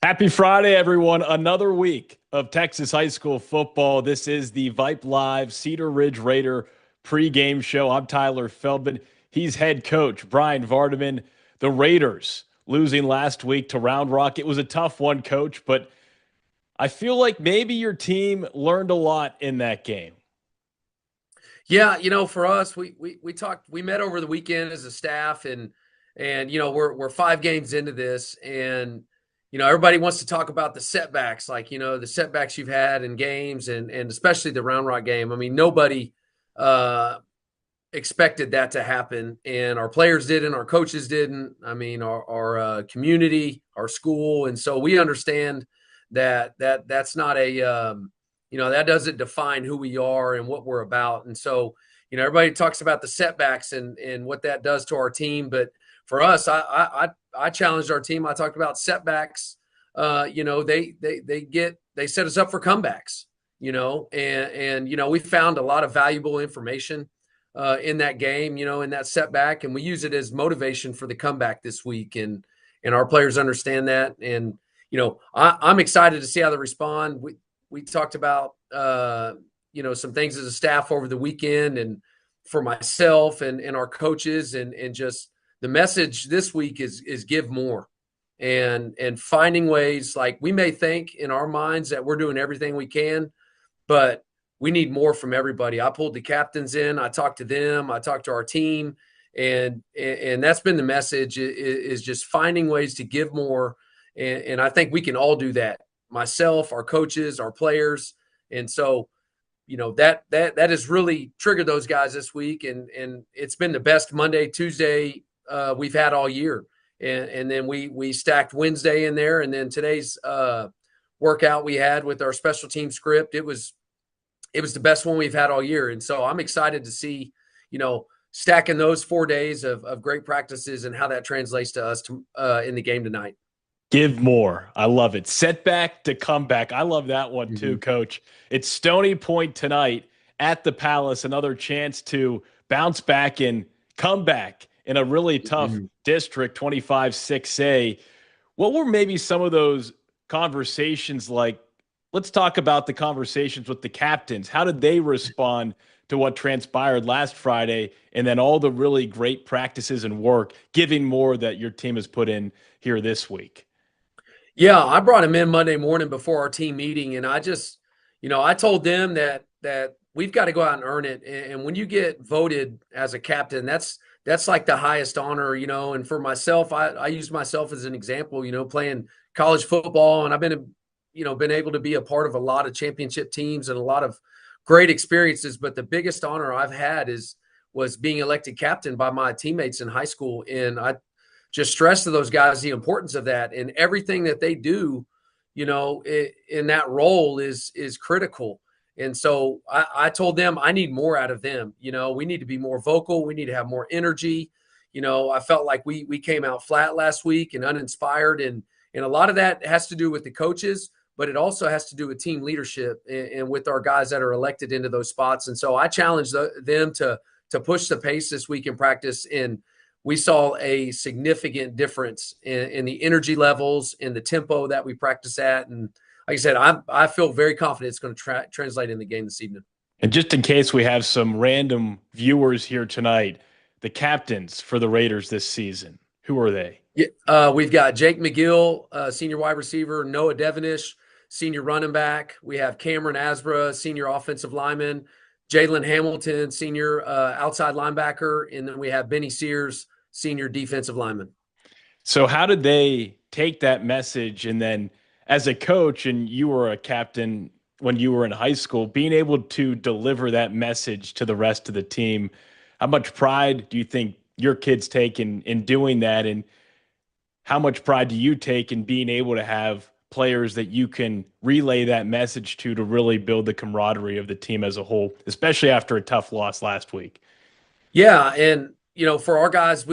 Happy Friday, everyone. Another week of Texas high school football. This is the Vype Live Cedar Ridge Raider pregame show. I'm Tyler Feldman. He's head coach Brian Vardaman. The Raiders losing last week to Round Rock. It was a tough one, coach, but I feel like maybe your team learned a lot in that game. Yeah, for us, we talked, we met over the weekend as a staff, and we're 5 games into this, and everybody wants to talk about the setbacks, like the setbacks you've had in games, and especially the Round Rock game. I mean, nobody uh, expected that to happen, and our players didn't, our coaches didn't. I mean, our community, our school, and so we understand that's not that doesn't define who we are and what we're about. And so, everybody talks about the setbacks and what that does to our team, but for us, I challenged our team. I talked about setbacks. They set us up for comebacks. We found a lot of valuable information in that game, in that setback, and we use it as motivation for the comeback this week. And our players understand that. And I'm excited to see how they respond. We talked about some things as a staff over the weekend, and for myself and our coaches, and just the message this week is give more, and finding ways. Like, we may think in our minds that we're doing everything we can, but we need more from everybody. I pulled the captains in, I talked to them, I talked to our team, and that's been the message, is just finding ways to give more. And I think we can all do that. Myself, our coaches, our players. And so, that has really triggered those guys this week. And it's been the best Monday, Tuesday we've had all year. And then we stacked Wednesday in there. And then today's workout we had with our special team script, it was the best one we've had all year. And so I'm excited to see, stacking those 4 days of great practices and how that translates to us in the game tonight. Give more. I love it. Setback to comeback. I love that one too, Mhm. coach. It's Stony Point tonight at the Palace. Another chance to bounce back and come back in a really tough Mhm. district, 25-6A. What were maybe some of those conversations like? Let's talk about the conversations with the captains. How did they respond to what transpired last Friday, and then all the really great practices and work, giving more that your team has put in here this week? Yeah, I brought him in Monday morning before our team meeting, and I just, I told them that we've got to go out and earn it. And when you get voted as a captain, that's like the highest honor. And for myself, I use myself as an example. Playing college football, and I've been able to be a part of a lot of championship teams and a lot of great experiences. But the biggest honor I've had was being elected captain by my teammates in high school, and I just stress to those guys the importance of that, and everything that they do, in that role is critical. And so I told them I need more out of them. We need to be more vocal. We need to have more energy. I felt like we came out flat last week and uninspired, and a lot of that has to do with the coaches, but it also has to do with team leadership and with our guys that are elected into those spots. And so I challenged them to push the pace this week in practice, and we saw a significant difference in the energy levels, in the tempo that we practice at. And like I said, I feel very confident it's going to translate in the game this evening. And just in case we have some random viewers here tonight, the captains for the Raiders this season, who are they? Yeah, we've got Jake McGill, senior wide receiver, Noah Devonish, senior running back. We have Cameron Asbra, senior offensive lineman, Jalen Hamilton, senior outside linebacker, and then we have Benny Sears, senior defensive lineman. So, how did they take that message? And then, as a coach, and you were a captain when you were in high school, being able to deliver that message to the rest of the team, how much pride do you think your kids take in doing that? And how much pride do you take in being able to have players that you can relay that message to really build the camaraderie of the team as a whole, especially after a tough loss last week? Yeah, and for our guys,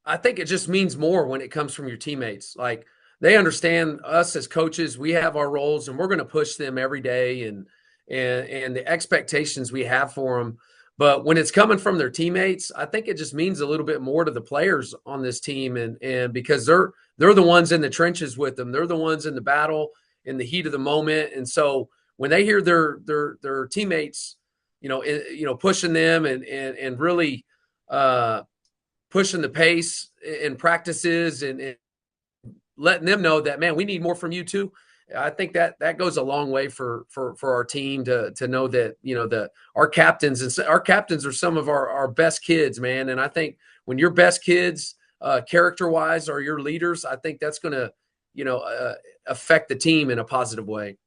I think it just means more when it comes from your teammates. Like, they understand us as coaches, we have our roles, and we're going to push them every day, and the expectations we have for them. But when it's coming from their teammates, I think it just means a little bit more to the players on this team, and because they're the ones in the trenches with them, they're the ones in the battle, in the heat of the moment, and so when they hear their teammates, pushing them and really pushing the pace in practices and letting them know that, man, we need more from you too. I think that goes a long way for our team to know that, our captains are some of our best kids, man. And I think when your best kids, character wise, are your leaders, I think that's going to, affect the team in a positive way.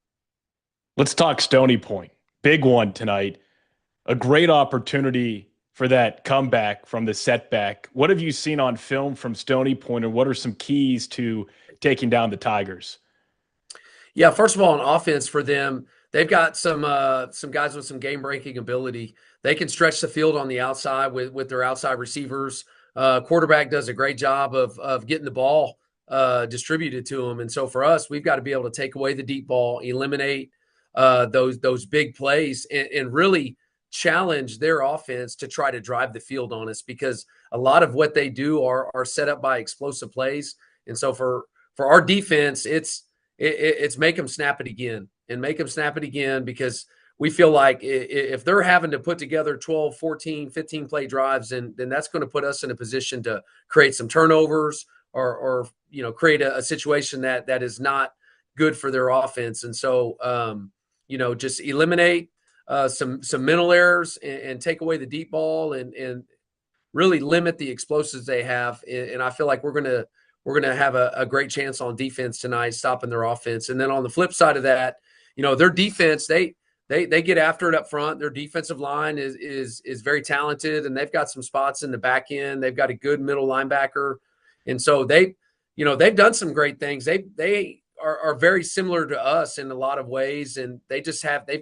Let's talk Stony Point. Big one tonight. A great opportunity for that comeback from the setback. What have you seen on film from Stony Point, and what are some keys to taking down the Tigers? Yeah, first of all, on offense for them, they've got some guys with some game breaking ability. They can stretch the field on the outside with their outside receivers. Quarterback does a great job of getting the ball distributed to them, and so for us, we've got to be able to take away the deep ball, eliminate those big plays, and really challenge their offense to try to drive the field on us, because a lot of what they do are set up by explosive plays, and so for our defense, it's make them snap it again and make them snap it again, because we feel like if they're having to put together 12, 14, 15 play drives, then that's going to put us in a position to create some turnovers or create a situation that is not good for their offense. And so, just eliminate some mental errors and take away the deep ball and really limit the explosives they have. And I feel like we're going to have a great chance on defense tonight, stopping their offense. And then on the flip side of that, their defense, they get after it up front. Their defensive line is very talented, and they've got some spots in the back end. They've got a good middle linebacker. And so they've done some great things. They are very similar to us in a lot of ways, and they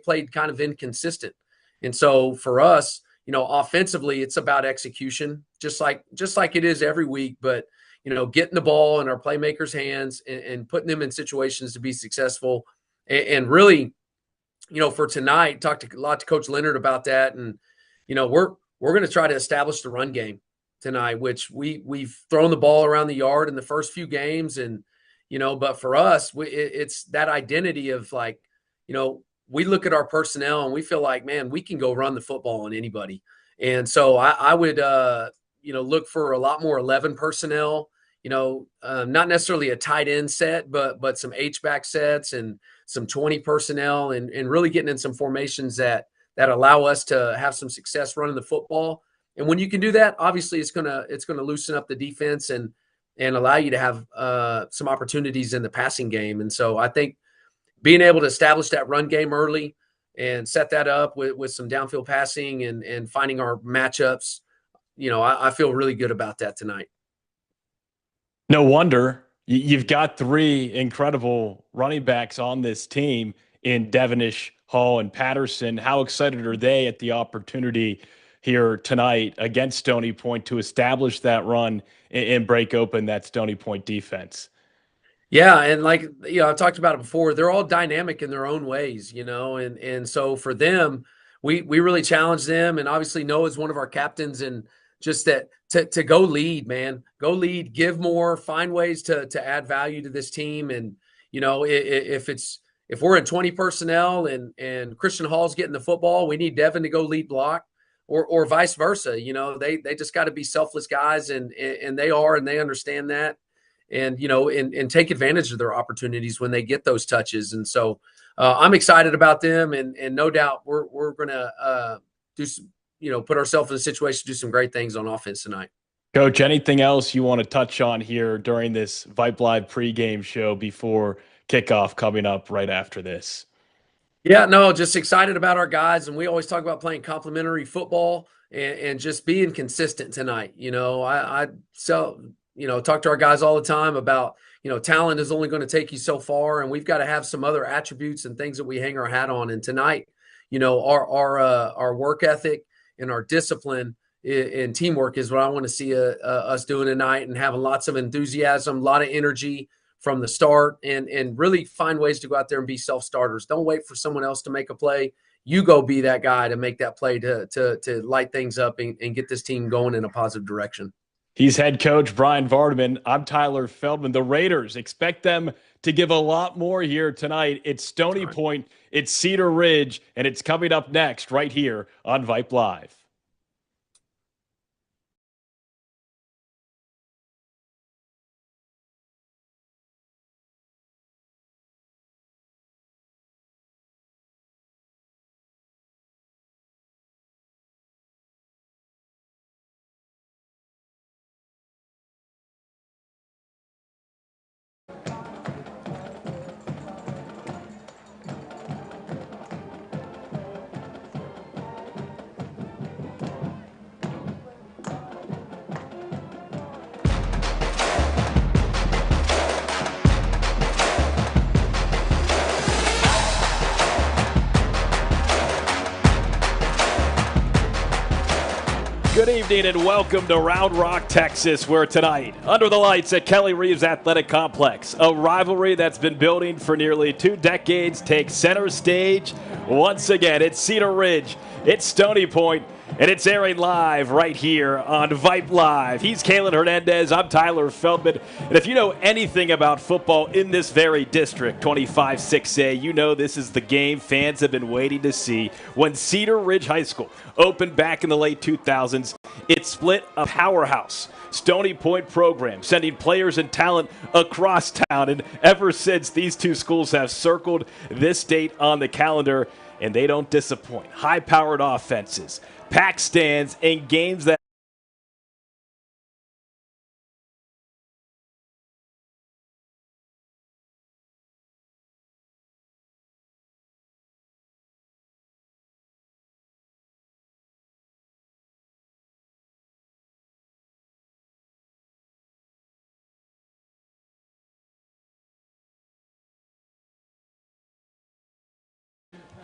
played kind of inconsistent. And so for us, offensively, it's about execution, just like it is every week, but getting the ball in our playmakers' hands and putting them in situations to be successful. And really, for tonight, talked a lot to Coach Leonard about that. And, we're going to try to establish the run game tonight, which we've thrown the ball around the yard in the first few games. And, but for us, it's that identity of like, we look at our personnel and we feel like, man, we can go run the football on anybody. And so I would, look for a lot more 11 personnel, not necessarily a tight end set, but some H-back sets and some 20 personnel and really getting in some formations that allow us to have some success running the football. And when you can do that, obviously it's gonna loosen up the defense and allow you to have some opportunities in the passing game. And so I think being able to establish that run game early and set that up with some downfield passing and finding our matchups, I feel really good about that tonight. No wonder you've got three incredible running backs on this team in Devonish, Hall, and Patterson. How excited are they at the opportunity here tonight against Stony Point to establish that run and break open that Stony Point defense? Yeah, and like I talked about it before, they're all dynamic in their own ways, and so for them, we really challenge them, and obviously Noah's one of our captains, and just that to go lead, man, go lead, give more, find ways to add value to this team, and if we're in 20 personnel and Christian Hall's getting the football, we need Devin to go lead block, or vice versa. They just got to be selfless guys, and they are, and they understand that. And, and take advantage of their opportunities when they get those touches. And so I'm excited about them. And no doubt we're going to do some, put ourselves in a situation to do some great things on offense tonight. Coach, anything else you want to touch on here during this Vype Live pregame show before kickoff coming up right after this? Yeah, no, just excited about our guys. And we always talk about playing complementary football and just being consistent tonight. Talk to our guys all the time about, talent is only going to take you so far, and we've got to have some other attributes and things that we hang our hat on. And tonight, our work ethic and our discipline and teamwork is what I want to see us doing tonight, and having lots of enthusiasm, a lot of energy from the start, and really find ways to go out there and be self-starters. Don't wait for someone else to make a play. you go be that guy to make that play to light things up and get this team going in a positive direction. He's head coach Brian Vardaman. I'm Tyler Feldman. The Raiders, expect them to give a lot more here tonight. It's Stony Point, it's Cedar Ridge, and it's coming up next right here on Vype Live. Good evening and welcome to Round Rock, Texas, where tonight, under the lights at Kelly Reeves Athletic Complex, a rivalry that's been building for nearly 2 decades takes center stage once again. It's Cedar Ridge, it's Stony Point, and it's airing live right here on Vype Live. He's Kalen Hernandez, I'm Tyler Feldman, and if you know anything about football in this very district, 25-6A, you know this is the game fans have been waiting to see. When Cedar Ridge High School opened back in the late 2000s, it split a powerhouse Stony Point program, sending players and talent across town, and ever since, these two schools have circled this date on the calendar, and they don't disappoint. High-powered offenses, packed stands, and games that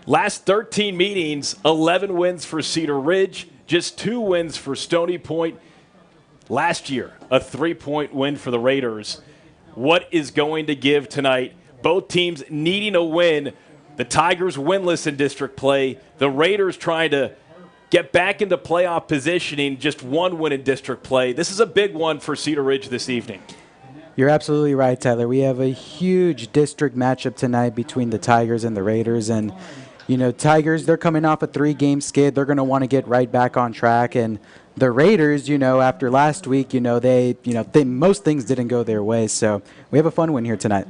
last 13 meetings, 11 wins for Cedar Ridge, just 2 wins for Stony Point. Last year, a 3-point win for the Raiders. What is going to give tonight? Both teams needing a win. The Tigers winless in district play. The Raiders trying to get back into playoff positioning, just 1 win in district play. This is a big one for Cedar Ridge this evening. You're absolutely right, Tyler. We have a huge district matchup tonight between the Tigers and the Raiders, and Tigers, they're coming off a 3-game skid. They're going to want to get right back on track. And the Raiders, after last week, most things didn't go their way. So we have a fun win here tonight.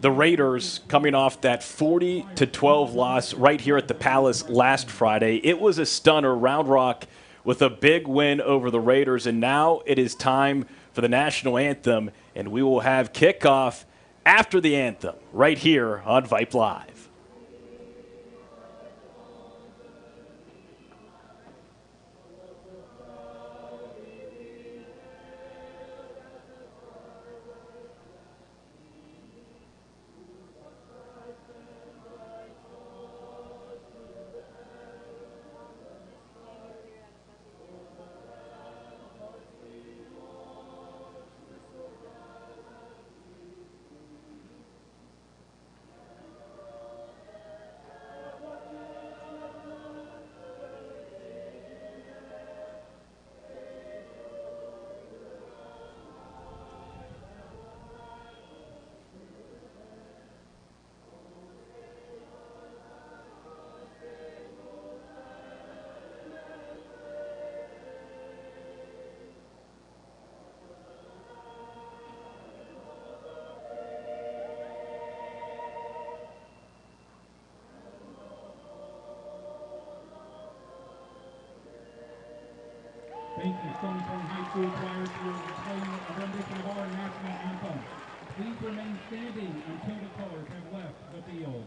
The Raiders coming off that 40-12 loss right here at the Palace last Friday. It was a stunner. Round Rock with a big win over the Raiders. And now it is time for the national anthem. And we will have kickoff after the anthem right here on Vype Live. Thank you, Stony Point High School Choir, for playing a rendition of our national anthem. Please remain standing until the colors have left the field.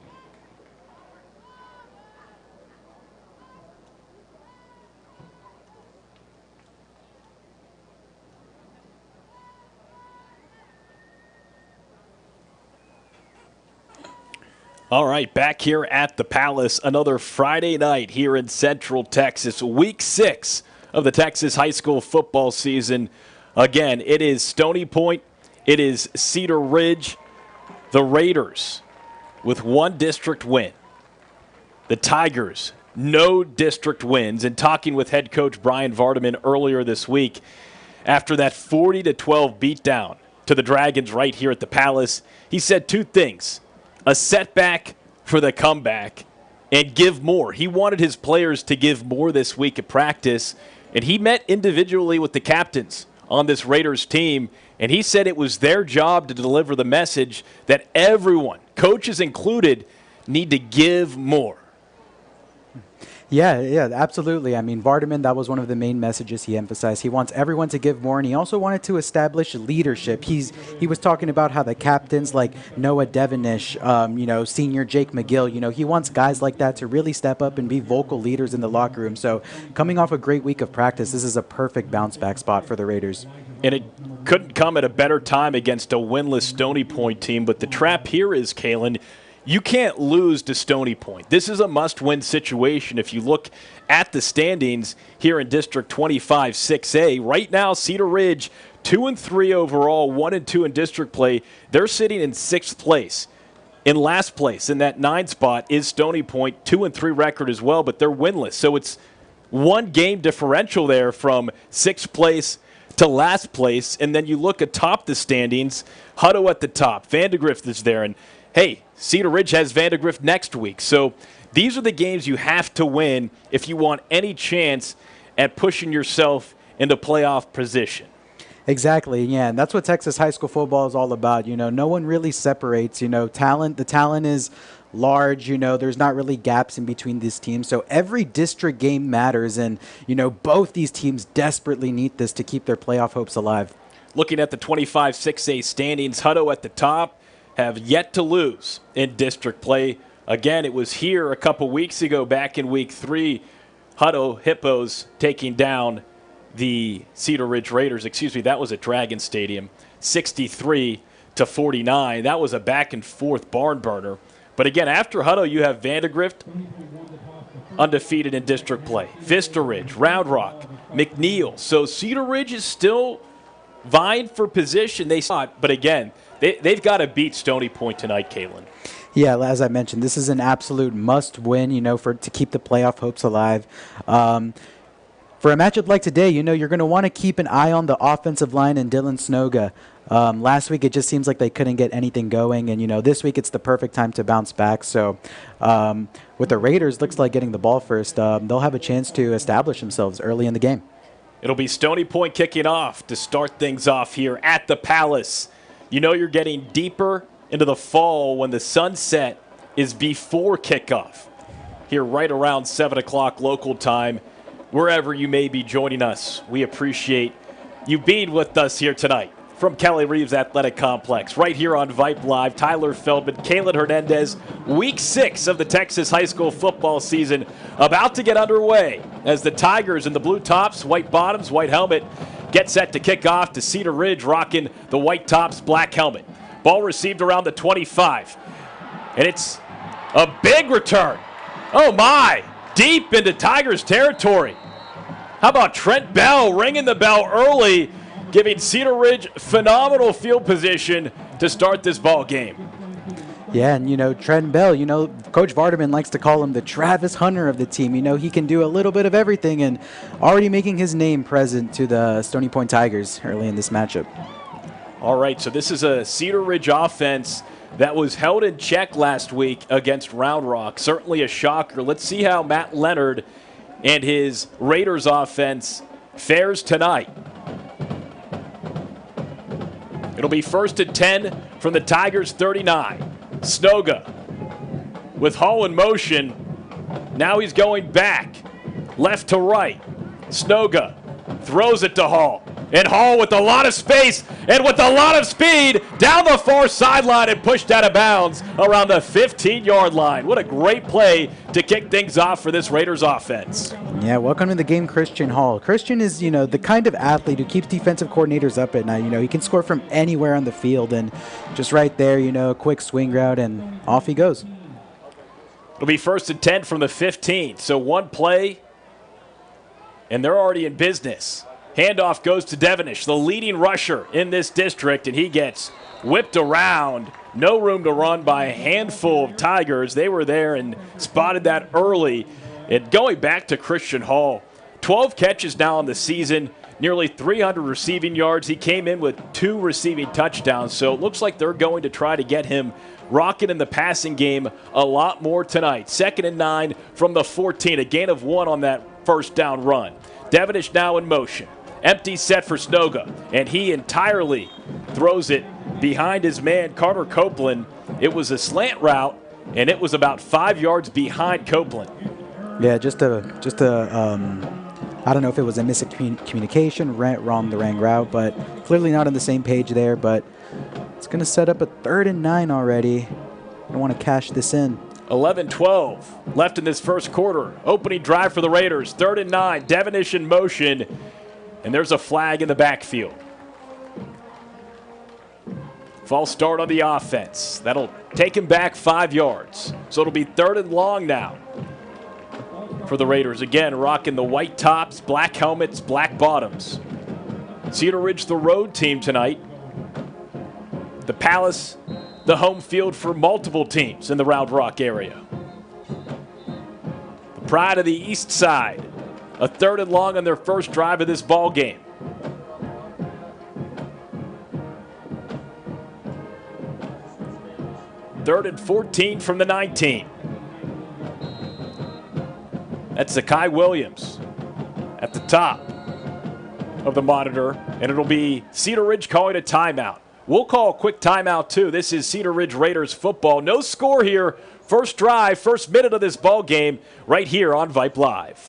All right, back here at the Palace, another Friday night here in Central Texas, Week 6 of the Texas high school football season. Again, it is Stony Point, it is Cedar Ridge, the Raiders with 1 district win. the Tigers, no district wins. And talking with head coach Brian Vardaman earlier this week, after that 40-12 beatdown to the Dragons right here at the Palace, he said two things: a setback for the comeback, and give more. He wanted his players to give more this week at practice, and he met individually with the captains on this Raiders team, and he said it was their job to deliver the message that everyone, coaches included, need to give more. Yeah, absolutely. I mean, Vardaman, that was one of the main messages he emphasized. He wants everyone to give more, and he also wanted to establish leadership. He was talking about how the captains like Noah Devonish, senior Jake McGill, he wants guys like that to really step up and be vocal leaders in the locker room. So coming off a great week of practice, this is a perfect bounce-back spot for the Raiders. And it couldn't come at a better time against a winless Stony Point team, but the trap here is, Kalen, you can't lose to Stony Point. This is a must-win situation. If you look at the standings here in District 25 6A, right now Cedar Ridge 2-3 overall, 1-2 in district play. They're sitting in 6th place. In last place, in that 9 spot, is Stony Point, 2-3 record as well, but they're winless. So it's one game differential there from 6th place to last place. And then you look atop the standings, Hutto at the top, Vandegrift is there, and hey, Cedar Ridge has Vandegrift next week. So these are the games you have to win if you want any chance at pushing yourself into playoff position. Exactly, yeah, and that's what Texas high school football is all about. No one really separates, talent. The talent is large, there's not really gaps in between these teams. So every district game matters, and, both these teams desperately need this to keep their playoff hopes alive. Looking at the 25 6A standings, Hutto at the top, have yet to lose in district play. Again, it was here a couple weeks ago, back in week 3, Hutto Hippos taking down the Cedar Ridge Raiders. That was at Dragon Stadium, 63-49. That was a back-and-forth barn burner. But again, after Hutto, you have Vandegrift, undefeated in district play. Vista Ridge, Round Rock, McNeil. So Cedar Ridge is still vying for position. They saw it, but again, they've got to beat Stony Point tonight, Caitlin. Yeah, as I mentioned, this is an absolute must-win, to keep the playoff hopes alive. For a matchup like today, you're going to want to keep an eye on the offensive line and Dylan Snoga. Last week, it just seems like they couldn't get anything going, and, this week it's the perfect time to bounce back. So with the Raiders, looks like getting the ball first, they'll have a chance to establish themselves early in the game. It'll be Stony Point kicking off to start things off here at the Palace. You're getting deeper into the fall when the sunset is before kickoff. Here right around 7 o'clock local time, wherever you may be joining us. We appreciate you being with us here tonight from Kelly Reeves Athletic Complex. Right here on Vype Live, Tyler Feldman, Kalen Hernandez. Week 6 of the Texas high school football season about to get underway as the Tigers in the blue tops, white bottoms, white helmet, get set to kick off to Cedar Ridge rocking the white tops, black helmet. Ball received around the 25. And it's a big return. Oh my! Deep into Tigers territory. How about Trent Bell ringing the bell early, giving Cedar Ridge phenomenal field position to start this ball game. Yeah, and, Trent Bell, Coach Vardaman likes to call him the Travis Hunter of the team. He can do a little bit of everything and already making his name present to the Stony Point Tigers early in this matchup. All right, so this is a Cedar Ridge offense that was held in check last week against Round Rock. Certainly a shocker. Let's see how Matt Leonard and his Raiders offense fares tonight. It'll be 1st and 10 from the Tigers' 39. Snoga with Hall in motion. Now he's going back, left to right. Snoga throws it to Hall. And Hall with a lot of space and with a lot of speed down the far sideline and pushed out of bounds around the 15-yard line. What a great play to kick things off for this Raiders offense. Yeah, welcome to the game, Christian Hall. Christian is, the kind of athlete who keeps defensive coordinators up at night. He can score from anywhere on the field, and just right there, a quick swing route, and off he goes. It'll be 1st and 10 from the 15. So one play, and they're already in business. Handoff goes to Devenish, the leading rusher in this district, and he gets whipped around. No room to run by a handful of Tigers. They were there and spotted that early. And going back to Christian Hall, 12 catches now on the season, nearly 300 receiving yards. He came in with 2 receiving touchdowns, so it looks like they're going to try to get him rocking in the passing game a lot more tonight. 2nd and 9 from the 14, a gain of 1 on that first down run. Devenish now in motion. Empty set for Snoga, and he entirely throws it behind his man, Carter Copeland. It was a slant route, and it was about 5 yards behind Copeland. Yeah, just a I don't know if it was a miscommunication, wrong the wrong route, but clearly not on the same page there. But it's going to set up a 3rd and 9 already. I want to cash this in. 11-12 left in this first quarter. Opening drive for the Raiders. 3rd and 9. Devenish in motion. And there's a flag in the backfield. False start on the offense. That'll take him back 5 yards. So it'll be 3rd and long now for the Raiders. Again, rocking the white tops, black helmets, black bottoms. Cedar Ridge, the road team tonight. The Palace, the home field for multiple teams in the Round Rock area. The pride of the East Side. A 3rd and long on their first drive of this ball game. Third and 14 from the 19. That's Zakai Williams at the top of the monitor, and it'll be Cedar Ridge calling a timeout. We'll call a quick timeout too. This is Cedar Ridge Raiders football. No score here. First drive, first minute of this ball game right here on Vype Live.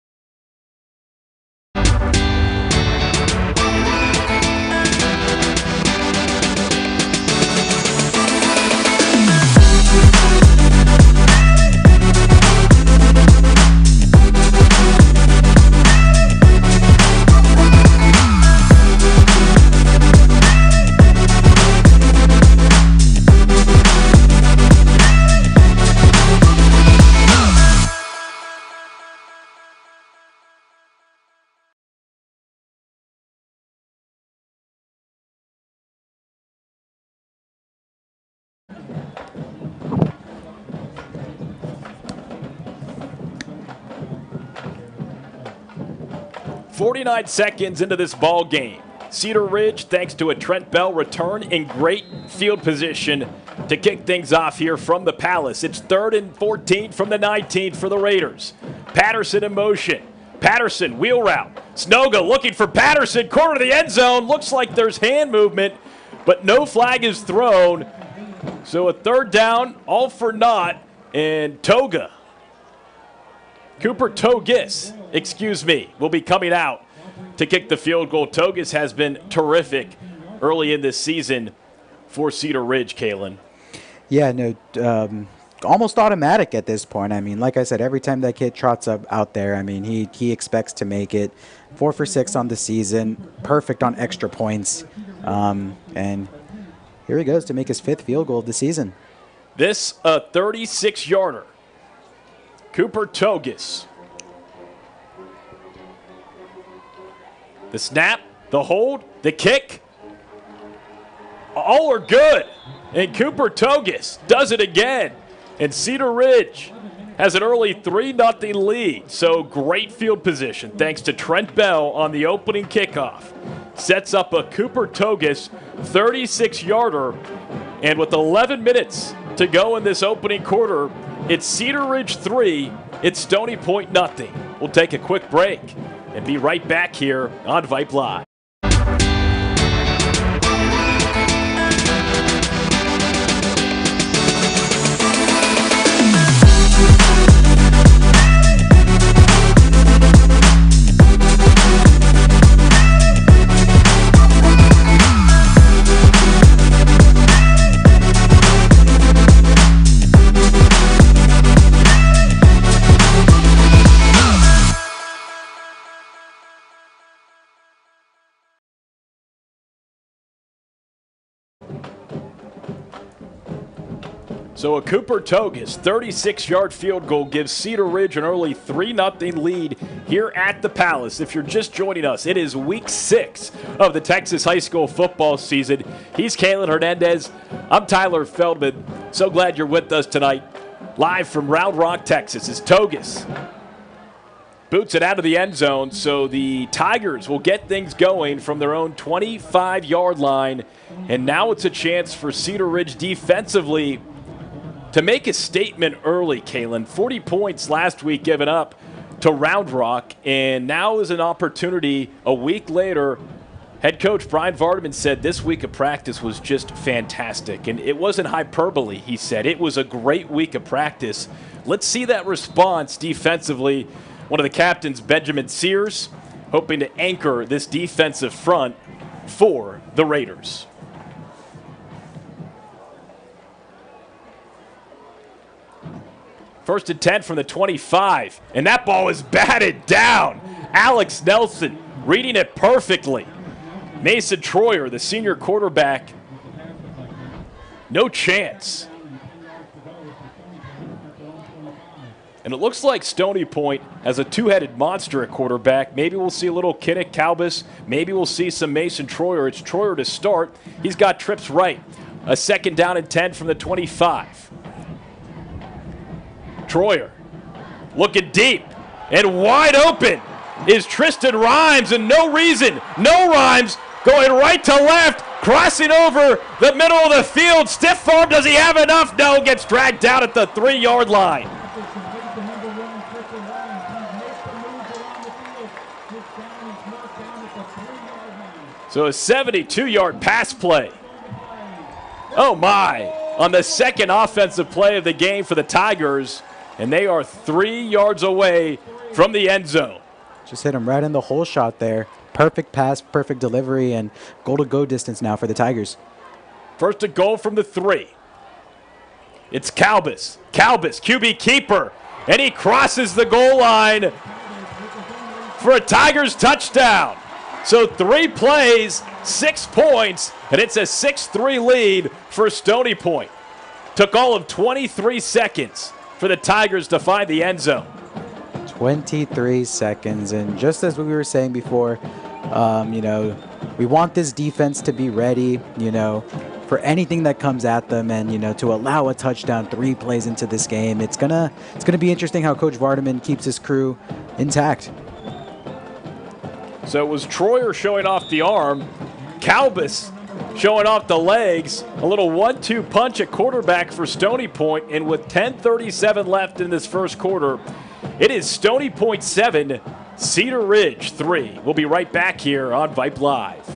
.49 seconds into this ball game. Cedar Ridge, thanks to a Trent Bell return, in great field position to kick things off here from the Palace. It's 3rd and 14 from the 19 for the Raiders. Patterson in motion. Patterson, wheel route. Snoga looking for Patterson, corner of the end zone. Looks like there's hand movement, but no flag is thrown. So a 3rd down, all for naught, and Cooper Togis, will be coming out to kick the field goal. Togis has been terrific early in this season for Cedar Ridge, Kalen. Yeah, no, almost automatic at this point. I mean, like I said, every time that kid trots up out there, I mean, he expects to make it. 4 for 6 on the season, perfect on extra points. And here he goes to make his 5th field goal of the season. This a 36-yarder. Cooper Togis. The snap, the hold, the kick. All are good. And Cooper Togis does it again. And Cedar Ridge has an early 3-0 lead. So great field position thanks to Trent Bell on the opening kickoff. Sets up a Cooper Togis 36-yarder. And with 11 minutes to go in this opening quarter, it's Cedar Ridge 3, it's Stony Point nothing. We'll take a quick break and be right back here on Vype Live. So a Cooper Togus 36-yard field goal gives Cedar Ridge an early 3-0 lead here at the Palace. If you're just joining us, it is week 6 of the Texas high school football season. He's Kalen Hernandez. I'm Tyler Feldman. So glad you're with us tonight. Live from Round Rock, Texas is Togus. Boots it out of the end zone, so the Tigers will get things going from their own 25-yard line. And now it's a chance for Cedar Ridge defensively to make a statement early, Kalen. 40 points last week given up to Round Rock, and now is an opportunity a week later. Head coach Brian Vardaman said this week of practice was just fantastic, and it wasn't hyperbole, he said. It was a great week of practice. Let's see that response defensively. One of the captains, Benjamin Sears, hoping to anchor this defensive front for the Raiders. First and 10 from the 25, and that ball is batted down. Alex Nelson reading it perfectly. Mason Troyer, the senior quarterback, no chance. And it looks like Stony Point has a two-headed monster at quarterback. Maybe we'll see a little Kinnick Calbus. Maybe we'll see some Mason Troyer. It's Troyer to start. He's got trips right. A second down and 10 from the 25. Troyer looking deep and wide open is Tristan Rhymes, and no Rhymes going right to left, crossing over the middle of the field. Stiff arm, does he have enough? No, gets dragged down at the 3-yard line. So a 72-yard pass play. Oh my, on the second offensive play of the game for the Tigers. And they are 3 yards away from the end zone. Just hit him right in the hole shot there. Perfect pass, perfect delivery, and goal-to-go distance now for the Tigers. First and goal from the 3. It's Calbus. Calbus, QB keeper. And he crosses the goal line for a Tigers touchdown. So 3 plays, 6 points, and it's a 6-3 lead for Stony Point. Took all of 23 seconds for the Tigers to find the end zone. 23 seconds, and just as we were saying before, we want this defense to be ready, for anything that comes at them, and to allow a touchdown 3 plays into this game. It's gonna be interesting how Coach Vardaman keeps his crew intact. So it was Troyer showing off the arm, Calbus showing off the legs, a little 1-2 punch at quarterback for Stony Point, and with 10:37 left in this first quarter, it is Stony Point 7, Cedar Ridge 3. We'll be right back here on Vype Live.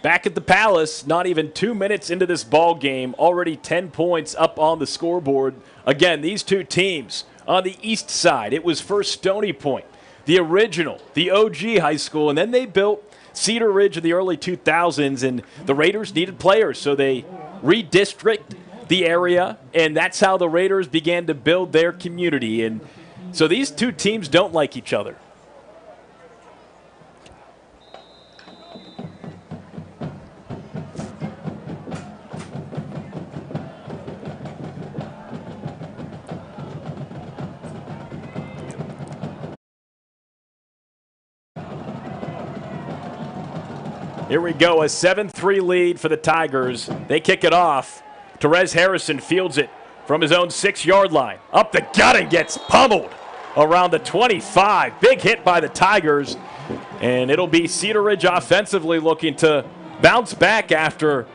Back at the Palace, not even 2 minutes into this ball game, already 10 points up on the scoreboard. Again, these two teams on the east side. It was first Stony Point, the original, the OG high school, and then they built Cedar Ridge in the early 2000s, and the Raiders needed players, so they redistricted the area, and that's how the Raiders began to build their community. And so these two teams don't like each other. Here we go, a 7-3 lead for the Tigers. They kick it off. Therese Harrison fields it from his own 6-yard line. Up the gut and gets pummeled around the 25. Big hit by the Tigers. And it'll be Cedar Ridge offensively looking to bounce back after,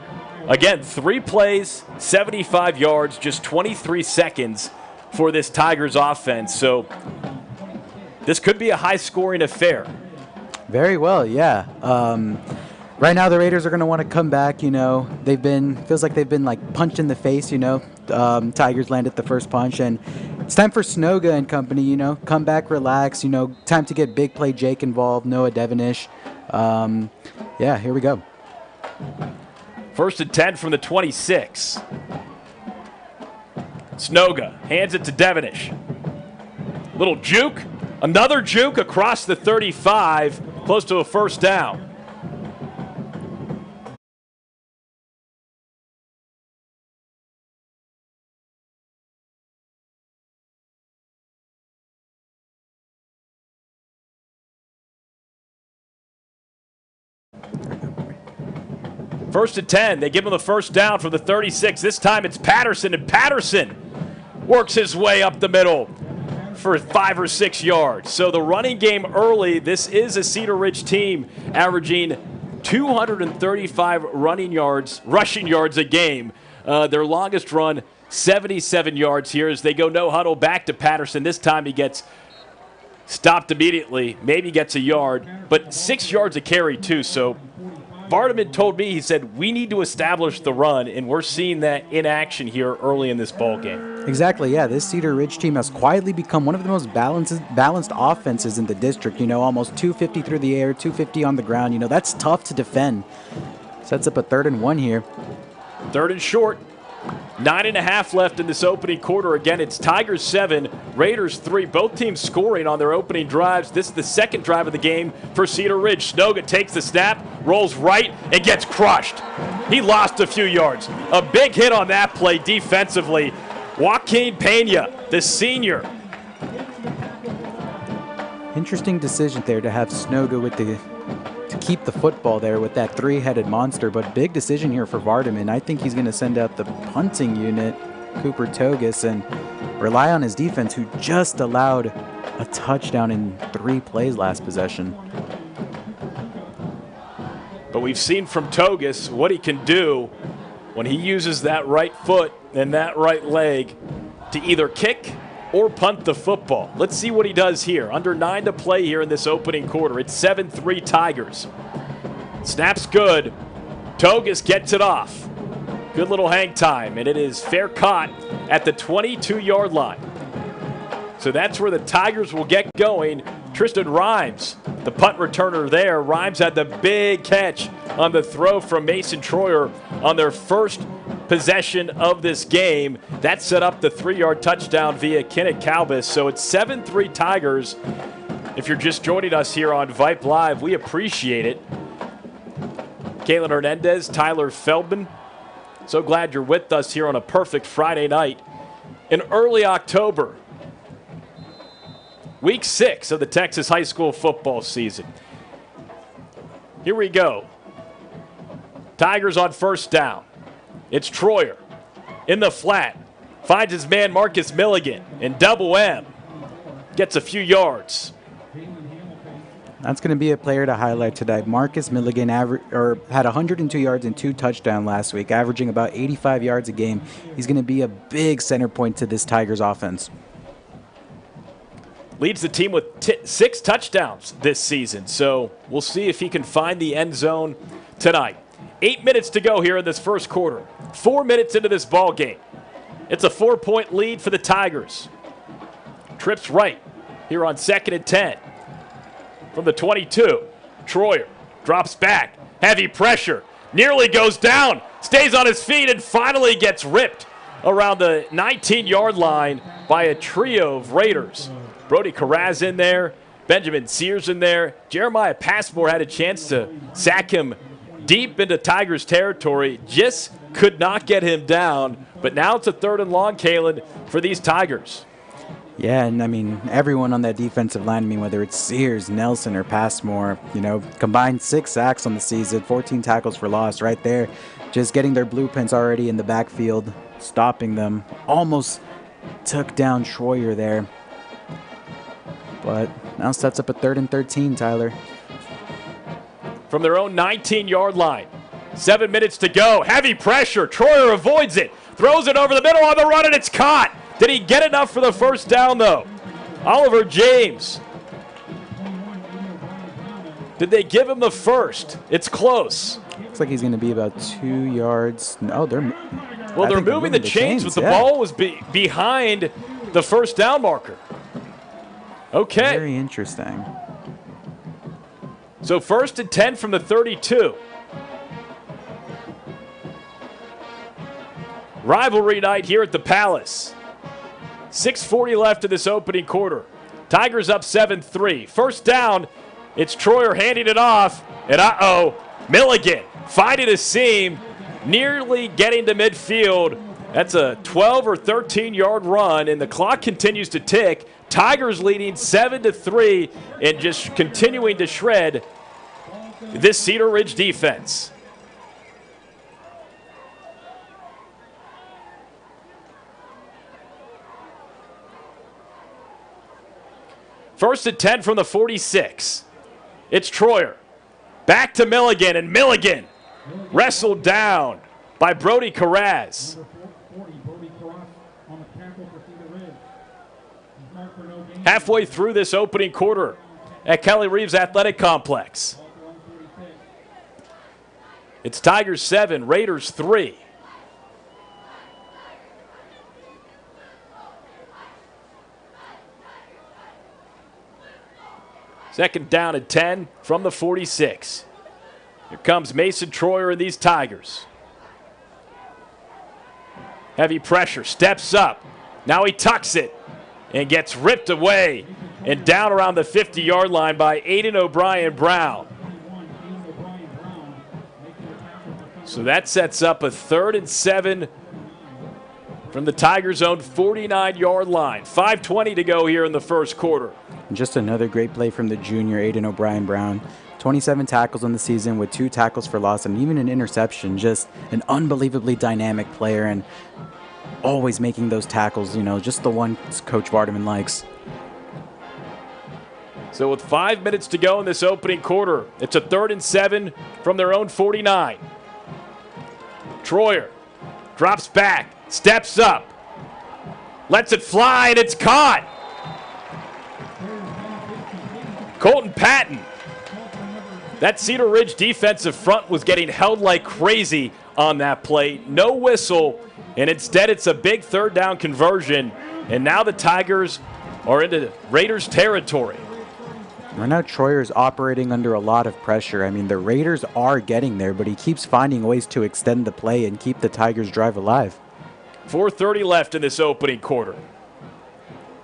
again, 3 plays, 75 yards, just 23 seconds for this Tigers offense. So this could be a high-scoring affair. Very well, yeah. Right now, the Raiders are going to want to come back. Feels like they've been like punched in the face. Tigers landed the first punch, and it's time for Snoga and company. Come back, relax. Time to get big play Jake involved. Noah Devonish. Here we go. 1st and 10 from the 26. Snoga hands it to Devonish. Little juke, another juke across the 35, close to a first down. First and 10, they give him the first down from the 36. This time it's Patterson, and Patterson works his way up the middle for 5 or 6 yards. So the running game early, this is a Cedar Ridge team averaging 235 rushing yards a game. Their longest run, 77 yards here as they go no huddle back to Patterson. This time he gets stopped immediately, maybe gets a yard, but 6 yards a carry too. So Vardaman told me, he said, we need to establish the run, and we're seeing that in action here early in this ball game. Exactly, yeah. This Cedar Ridge team has quietly become one of the most balanced offenses in the district. Almost 250 through the air, 250 on the ground. That's tough to defend. Sets up a 3rd and 1 here. 3rd and short. 9.5 left in this opening quarter. Again, it's Tigers 7, Raiders 3. Both teams scoring on their opening drives. This is the second drive of the game for Cedar Ridge. Snoga takes the snap, rolls right, and gets crushed. He lost a few yards. A big hit on that play defensively. Joaquin Pena, the senior. Interesting decision there to have Snoga to keep the football there with that 3-headed monster, but big decision here for Vardaman. I think he's going to send out the punting unit, Cooper Togus, and rely on his defense, who just allowed a touchdown in 3 plays last possession. But we've seen from Togus what he can do when he uses that right foot and that right leg to either kick or punt the football. Let's see what he does here. Under 9 to play here in this opening quarter. It's 7-3 Tigers. Snap's good. Togus gets it off. Good little hang time, and it is fair caught at the 22-yard line. So that's where the Tigers will get going. Tristan Rhymes, the punt returner there. Rhymes had the big catch on the throw from Mason Troyer on their first possession of this game. That set up the 3-yard touchdown via Kenneth Calbus. So it's 7-3 Tigers. If you're just joining us here on Vype Live, we appreciate it. Kalen Hernandez, Tyler Feldman, so glad you're with us here on a perfect Friday night in early October. Week 6 of the Texas high school football season. Here we go. Tigers on first down. It's Troyer in the flat. Finds his man Marcus Milligan, and double M gets a few yards. That's going to be a player to highlight today. Marcus Milligan had 102 yards and 2 touchdowns last week, averaging about 85 yards a game. He's going to be a big center point to this Tigers offense. Leads the team with 6 touchdowns this season, so we'll see if he can find the end zone tonight. 8 minutes to go here in this first quarter. 4 minutes into this ball game. It's a 4-point lead for the Tigers. Trips right here on 2nd and 10. From the 22, Troyer drops back. Heavy pressure. Nearly goes down. Stays on his feet and finally gets ripped around the 19-yard line by a trio of Raiders. Brody Carraz in there. Benjamin Sears in there. Jeremiah Passmore had a chance to sack him deep into Tigers territory. Just could not get him down. But now it's a 3rd and long, Kalen, for these Tigers. Yeah, and I mean, everyone on that defensive line, whether it's Sears, Nelson, or Passmore, combined 6 sacks on the season, 14 tackles for loss right there. Just getting their blueprints already in the backfield, stopping them. Almost took down Troyer there. But now sets up a 3rd and 13, Tyler. From their own 19-yard line. 7 minutes to go. Heavy pressure. Troyer avoids it. Throws it over the middle on the run, and it's caught. Did he get enough for the first down, though? Oliver James Did they give him the first? It's close. Looks like he's going to be about 2 yards. No, they're moving the chains, but the ball was behind the first down marker. Okay. Very interesting. So 1st and 10 from the 32. Rivalry night here at the Palace. 6:40 left in this opening quarter. Tigers up 7-3. First down, it's Troyer handing it off. And Milligan finding a seam, nearly getting to midfield. That's a 12 or 13-yard run, and the clock continues to tick. Tigers leading 7-3 and just continuing to shred this Cedar Ridge defense. First and 10 from the 46. It's Troyer. Back to Milligan, and Milligan wrestled down by Brody Carraz. Halfway through this opening quarter at Kelly Reeves Athletic Complex. It's Tigers 7, Raiders 3. Second down and 10 from the 46. Here comes Mason Troyer and these Tigers. Heavy pressure, steps up. Now he tucks it and gets ripped away and down around the 50-yard line by Aiden O'Brien Brown. So that sets up a 3rd and 7 from the Tigers' own 49-yard line. 5:20 to go here in the first quarter. Just another great play from the junior, Aiden O'Brien Brown. 27 tackles on the season with 2 tackles for loss and even an interception. Just an unbelievably dynamic player and always making those tackles, just the ones Coach Vardaman likes. So with 5 minutes to go in this opening quarter, it's a 3rd and 7 from their own 49. Troyer drops back, steps up, lets it fly, and it's caught. Colton Patton. That Cedar Ridge defensive front was getting held like crazy on that play. No whistle, and instead it's a big 3rd down conversion. And now the Tigers are into Raiders territory. Right now, Troyer's operating under a lot of pressure. I mean, the Raiders are getting there, but he keeps finding ways to extend the play and keep the Tigers' drive alive. 4:30 left in this opening quarter.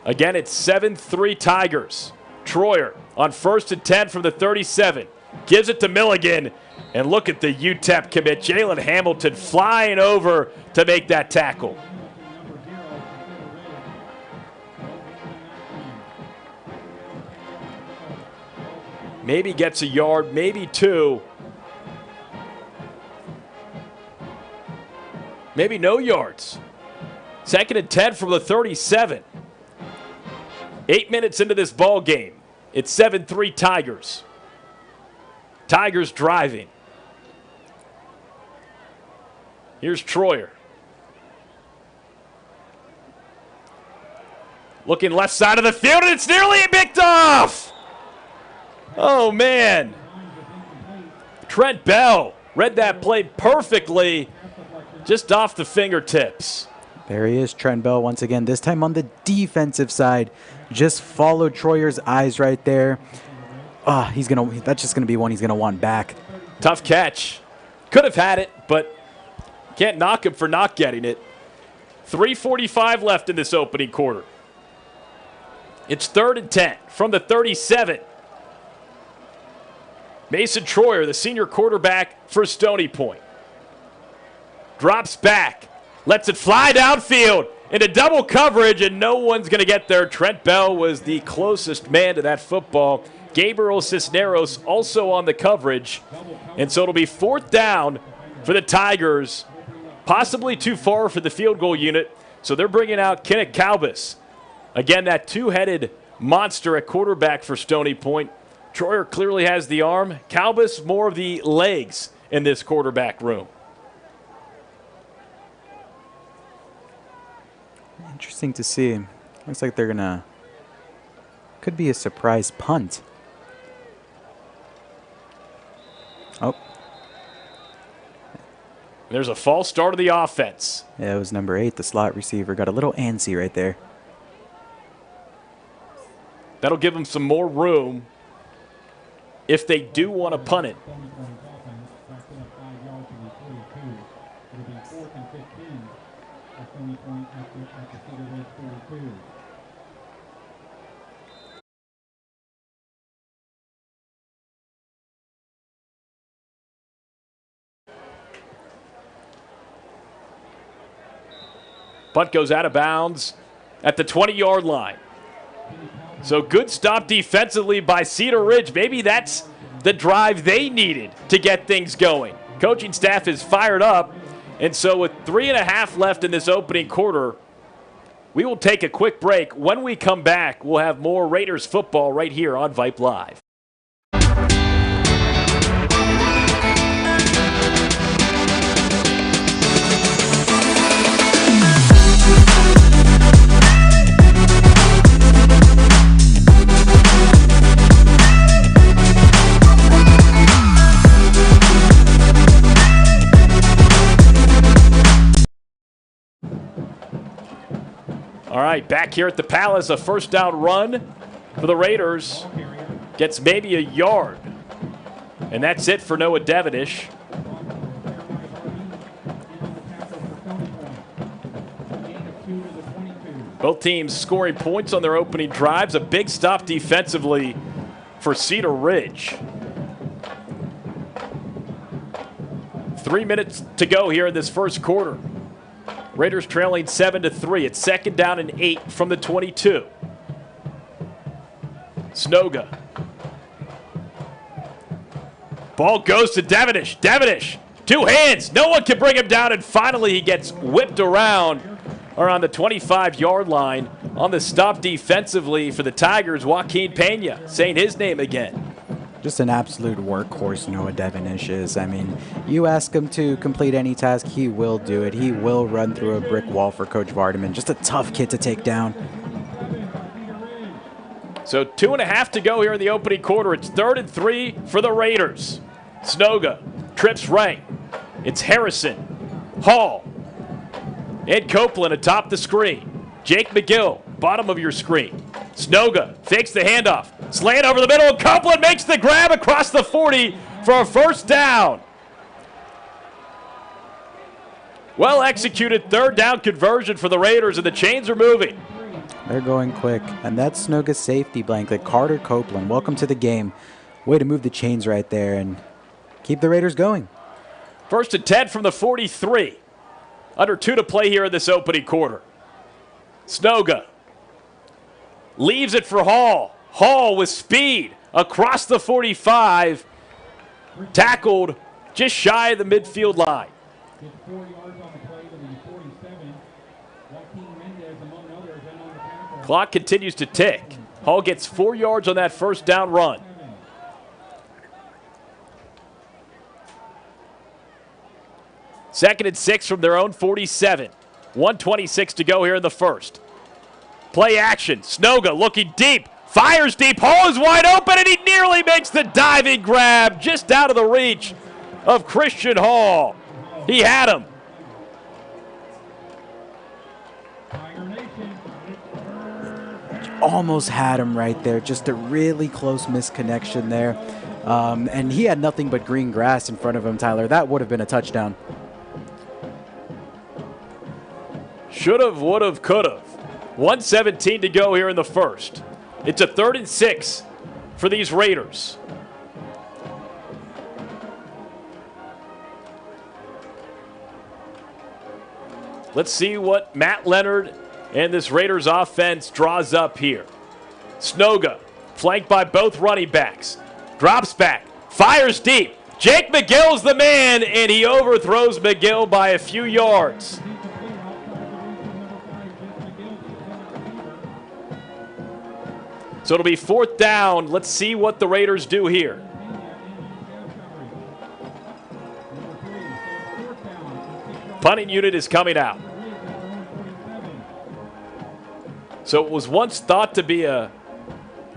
Again, it's 7-3 Tigers. Troyer on 1st and 10 from the 37. Gives it to Milligan. And look at the UTEP commit. Jalen Hamilton flying over to make that tackle. Maybe gets a yard, maybe 2. Maybe no yards. 2nd and 10 from the 37. 8 minutes into this ball game. It's 7-3 Tigers. Tigers driving. Here's Troyer. Looking left side of the field, and it's nearly picked off. Oh, man. Trent Bell read that play perfectly, just off the fingertips. There he is, Trent Bell, once again, this time on the defensive side. Just followed Troyer's eyes right there. That's just gonna be one he's gonna want back. Tough catch. Could have had it, but can't knock him for not getting it. 3:45 left in this opening quarter. It's 3rd and 10 from the 37. Mason Troyer, the senior quarterback for Stony Point. Drops back, lets it fly downfield into double coverage, and no one's going to get there. Trent Bell was the closest man to that football. Gabriel Cisneros also on the coverage. And so it'll be 4th down for the Tigers, possibly too far for the field goal unit. So they're bringing out Kenneth Calbus. Again, that 2-headed monster at quarterback for Stony Point. Troyer clearly has the arm. Calbus more of the legs in this quarterback room. Interesting to see. Looks like they're could be a surprise punt. Oh. There's a false start of the offense. Yeah, it was number 8, the slot receiver. Got a little antsy right there. That'll give them some more room if they do want to punt it. Stony Point offense backs it up 5 yards to the 42. It'll be 4th and 15 for Stony Point at the Cedar Ridge 42. Punt goes out of bounds at the 20-yard line. So good stop defensively by Cedar Ridge. Maybe that's the drive they needed to get things going. Coaching staff is fired up. And so with 3.5 left in this opening quarter, we will take a quick break. When we come back, we'll have more Raiders football right here on Vype Live. All right, back here at the Palace, a first down run for the Raiders. Gets maybe a yard. And that's it for Noah Devonish. Both teams scoring points on their opening drives. A big stop defensively for Cedar Ridge. 3 minutes to go here in this first quarter. Raiders trailing 7-3. It's 2nd down and 8 from the 22. Snoga. Ball goes to Devonish. Devonish, 2 hands. No one can bring him down, and finally he gets whipped around the 25-yard line. On the stop defensively for the Tigers, Joaquin Pena, saying his name again. Just an absolute workhorse, Noah Devonish is. I mean, you ask him to complete any task, he will do it. He will run through a brick wall for Coach Vardaman. Just a tough kid to take down. So 2.5 to go here in the opening quarter. It's 3rd and 3 for the Raiders. Snoga trips right. It's Harrison, Hall, and Copeland atop the screen. Jake McGill, bottom of your screen. Snoga fakes the handoff. Slant over the middle. Copeland makes the grab across the 40 for a first down. Well executed 3rd down conversion for the Raiders, and the chains are moving. They're going quick, and that's Snoga's safety blanket, Carter Copeland. Welcome to the game. Way to move the chains right there and keep the Raiders going. 1st and 10 from the 43. Under 2 to play here in this opening quarter. Snoga leaves it for Hall. Hall with speed across the 45. Tackled just shy of the midfield line. Gets 4 yards on the play to the 47. Joaquin Mendez, among others, and on the tackle. Clock continues to tick. Hall gets 4 yards on that first down run. 2nd and 6 from their own 47. 1:26 to go here in the first. Play action. Snoga looking deep. Fires deep. Hall is wide open, and he nearly makes the diving grab just out of the reach of Christian Hall. He had him. Almost had him right there. Just a really close misconnection there. And he had nothing but green grass in front of him, Tyler. That would have been a touchdown. Should have, would have, could have. 1:17 to go here in the first. It's a 3rd and 6 for these Raiders. Let's see what Matt Leonard and this Raiders offense draws up here. Snoga, flanked by both running backs. Drops back, fires deep. Jake McGill's the man, and he overthrows McGill by a few yards. So it'll be 4th down. Let's see what the Raiders do here. Punting unit is coming out. So it was once thought to be an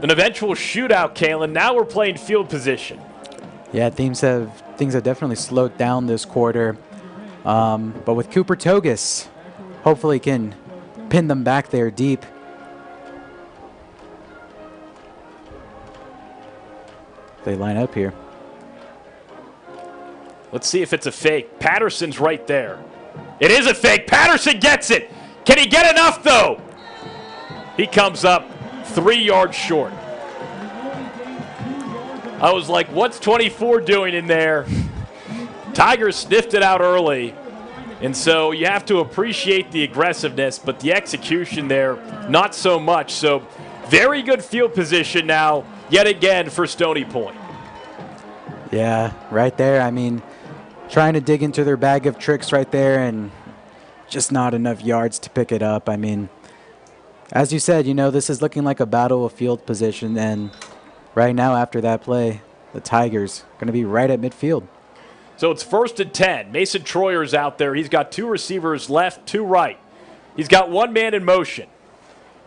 eventual shootout, Kalen. Now we're playing field position. Yeah, things have definitely slowed down this quarter. But with Cooper Togus, hopefully can pin them back there deep. They line up here. Let's see if it's a fake. Patterson's right there. It is a fake. Patterson gets it. Can he get enough, though? He comes up 3 yards short. I was like, what's 24 doing in there? Tigers sniffed it out early. And so you have to appreciate the aggressiveness, but the execution there, not so much. So very good field position now, yet again, for Stony Point. Yeah, right there. I mean, trying to dig into their bag of tricks right there and just not enough yards to pick it up. I mean, as you said, this is looking like a battle of field position. And right now, after that play, the Tigers are going to be right at midfield. So it's 1st and 10. Mason Troyer's out there. He's got 2 receivers left, 2 right. He's got 1 man in motion.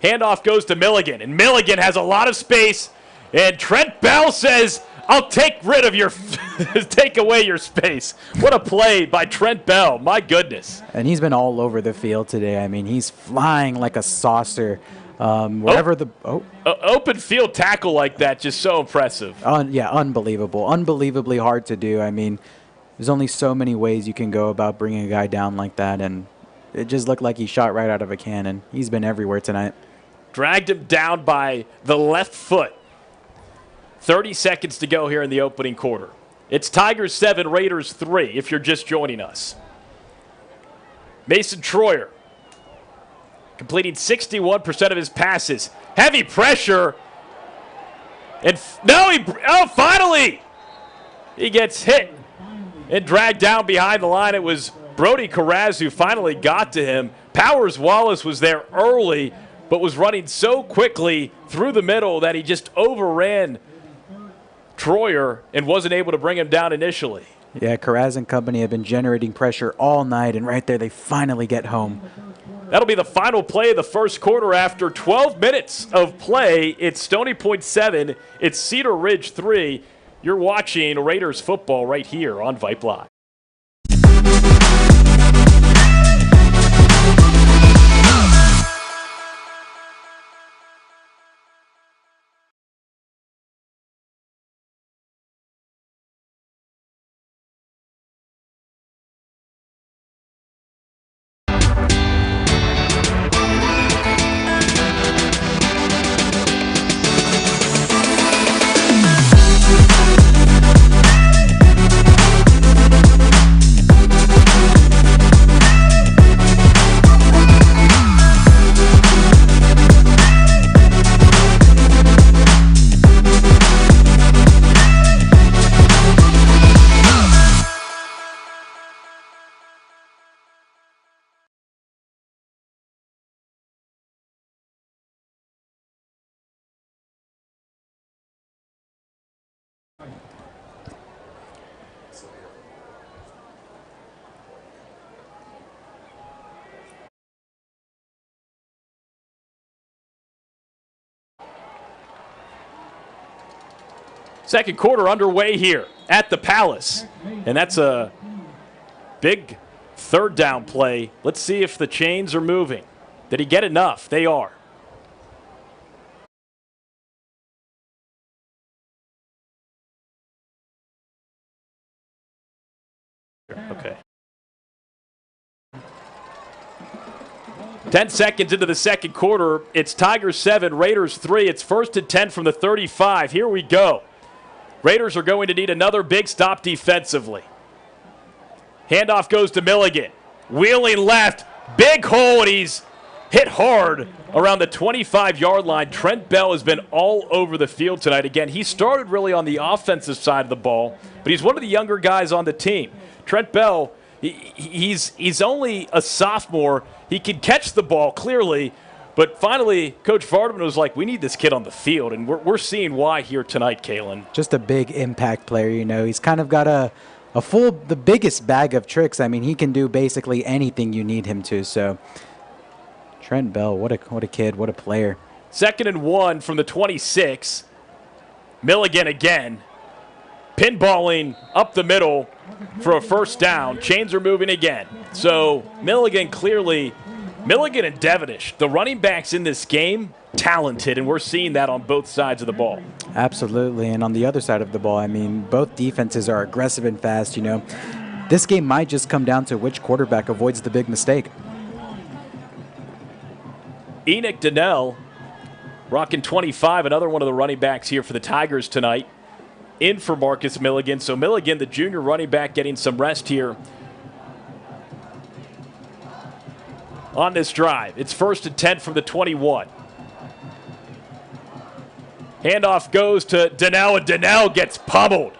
Handoff goes to Milligan, and Milligan has a lot of space. And Trent Bell says, I'll take away your space. What a play by Trent Bell. My goodness. And he's been all over the field today. I mean, he's flying like a saucer. Open field tackle like that, just so impressive. Yeah, unbelievable. Unbelievably hard to do. I mean, there's only so many ways you can go about bringing a guy down like that, and it just looked like he shot right out of a cannon. He's been everywhere tonight. Dragged him down by the left foot. 30 seconds to go here in the opening quarter. It's Tigers 7, Raiders 3, if you're just joining us. Mason Troyer completing 61% of his passes. Heavy pressure. And finally! He gets hit and dragged down behind the line. It was Brody Carraz who finally got to him. Powers Wallace was there early, but was running so quickly through the middle that he just overran Troyer and wasn't able to bring him down initially. Yeah, Carraz and company have been generating pressure all night, and right there they finally get home. That'll be the final play of the first quarter after 12 minutes of play. It's Stony Point 7. It's Cedar Ridge 3. You're watching Raiders football right here on Vype Live. Second quarter underway here at the Palace. And that's a big third down play. Let's see if the chains are moving. Did he get enough? They are. Okay. 10 seconds into the second quarter. It's Tigers 7, Raiders 3. It's 1st and 10 from the 35. Here we go. Raiders are going to need another big stop defensively. Handoff goes to Milligan. Wheeling left. Big hole, and he's hit hard around the 25-yard line. Trent Bell has been all over the field tonight. Again, he started really on the offensive side of the ball, but he's one of the younger guys on the team. Trent Bell, he's only a sophomore. He can catch the ball clearly, but finally, Coach Vardaman was like, we need this kid on the field, and we're seeing why here tonight, Kalen. Just a big impact player, He's kind of got the biggest bag of tricks. I mean, he can do basically anything you need him to. So, Trent Bell, what a kid, what a player. 2nd and 1 from the 26. Milligan again. pinballing up the middle for a first down. Chains are moving again. So Milligan and Devonish, the running backs in this game, talented, and we're seeing that on both sides of the ball. Absolutely, and on the other side of the ball, I mean, both defenses are aggressive and fast, you know. This game might just come down to which quarterback avoids the big mistake. Enoch Donnell, rocking 25, another one of the running backs here for the Tigers tonight, in for Marcus Milligan. So Milligan, the junior running back, getting some rest here on this drive. It's 1st and 10 from the 21. Handoff goes to Donnell, and Donnell gets pummeled.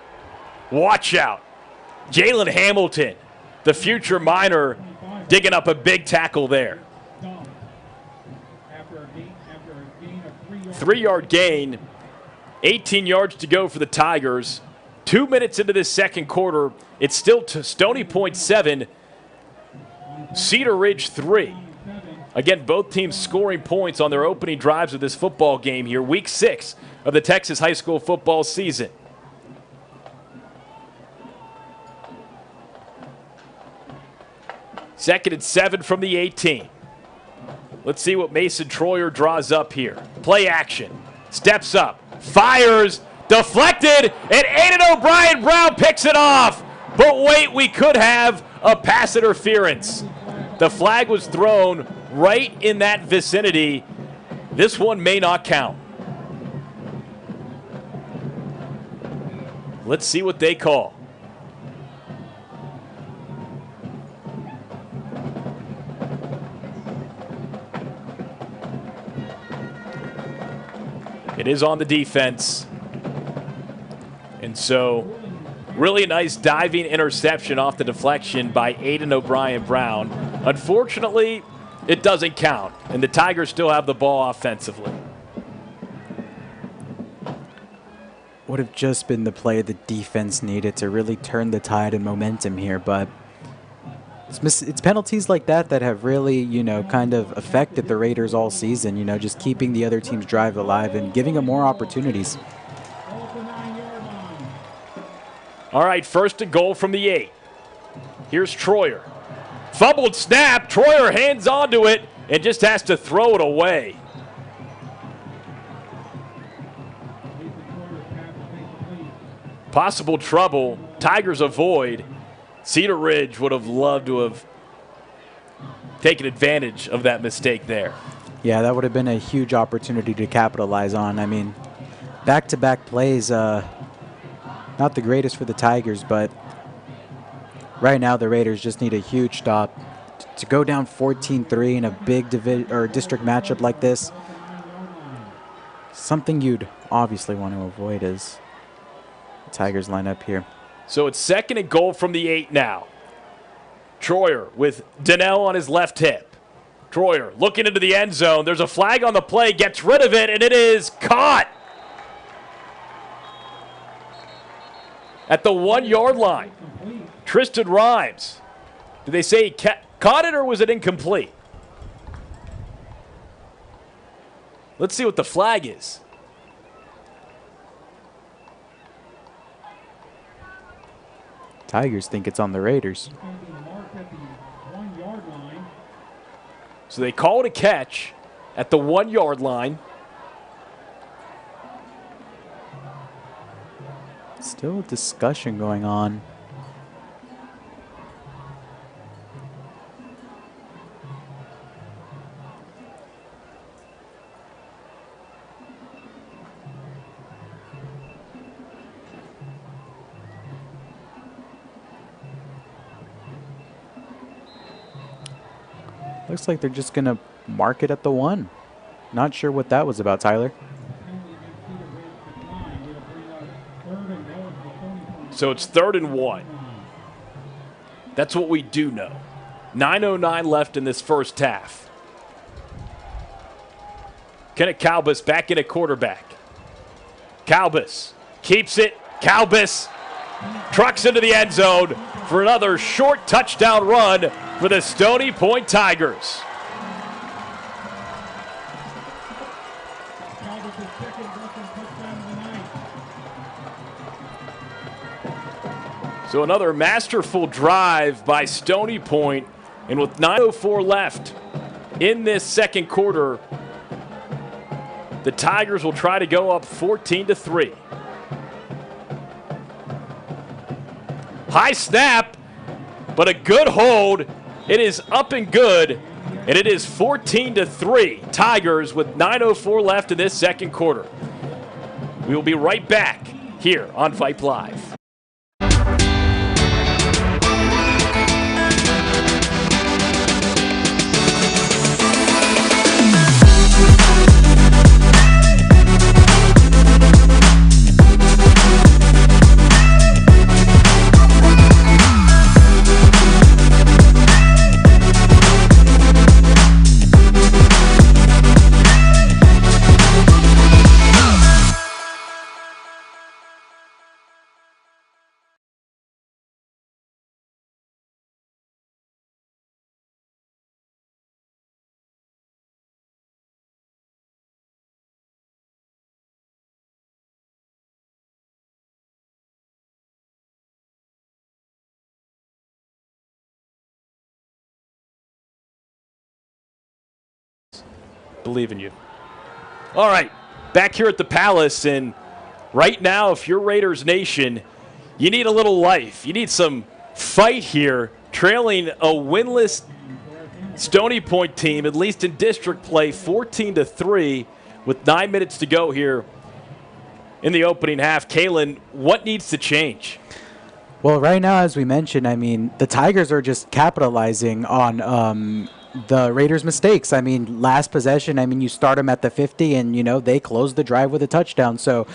Watch out. Jalen Hamilton, the future Miner, digging up a big tackle there. 3-yard gain, 18 yards to go for the Tigers. 2 minutes into this second quarter, it's still to Stony Point 7, Cedar Ridge 3. Again, both teams scoring points on their opening drives of this football game here, week 6 of the Texas high school football season. Second and 7 from the 18. Let's see what Mason Troyer draws up here. Play action. Steps up. Fires. Deflected. And Aiden O'Brien Brown picks it off. But wait, we could have a pass interference. The flag was thrown right in that vicinity. This one may not count. Let's see what they call. It is on the defense. And so, really nice diving interception off the deflection by Aiden O'Brien Brown. Unfortunately, it doesn't count, and the Tigers still have the ball offensively. Would have just been the play the defense needed to really turn the tide and momentum here, but it's penalties like that that have really, you know, kind of affected the Raiders all season, you know, just keeping the other team's drive alive and giving them more opportunities. All right, 1st and goal from the 8. Here's Troyer. Fumbled snap. Troyer hands onto it and just has to throw it away. Possible trouble. Tigers avoid. Cedar Ridge would have loved to have taken advantage of that mistake there. Yeah, that would have been a huge opportunity to capitalize on. I mean, back-to-back plays, not the greatest for the Tigers, but right now the Raiders just need a huge stop. To go down 14-3 in a big district matchup like this, something you'd obviously want to avoid as the Tigers line up here. So it's 2nd and goal from the 8 now. Troyer with Donnell on his left hip. Troyer looking into the end zone. There's a flag on the play, gets rid of it, and it is caught at the 1-yard line. Tristan Rhymes. Did they say he caught it, or was it incomplete? Let's see what the flag is. Tigers think it's on the Raiders. So they call it a catch at the 1-yard line. Still a discussion going on. Looks like they're just going to mark it at the 1. Not sure what that was about, Tyler. So it's 3rd and 1. That's what we do know. 9:09 left in this first half. Kenneth Calbus back in at quarterback. Calbus keeps it. Calbus trucks into the end zone for another short touchdown run for the Stony Point Tigers. So another masterful drive by Stony Point, and with 9:04 left in this second quarter, the Tigers will try to go up 14-3. High snap, but a good hold. It is up and good, and it is 14-3. Tigers with 9:04 left in this second quarter. We will be right back here on Vype Live. Believe in you. All right, back here at the Palace, and right now, if you're Raiders Nation, you need a little life. You need some fight here, trailing a winless Stony Point team, at least in district play, 14-3, with 9 minutes to go here in the opening half. Kalen, what needs to change? Well, right now, as we mentioned, I mean, the Tigers are just capitalizing on the Raiders' mistakes. I mean, last possession, I mean, you start them at the 50 and, you know, they close the drive with a touchdown. So,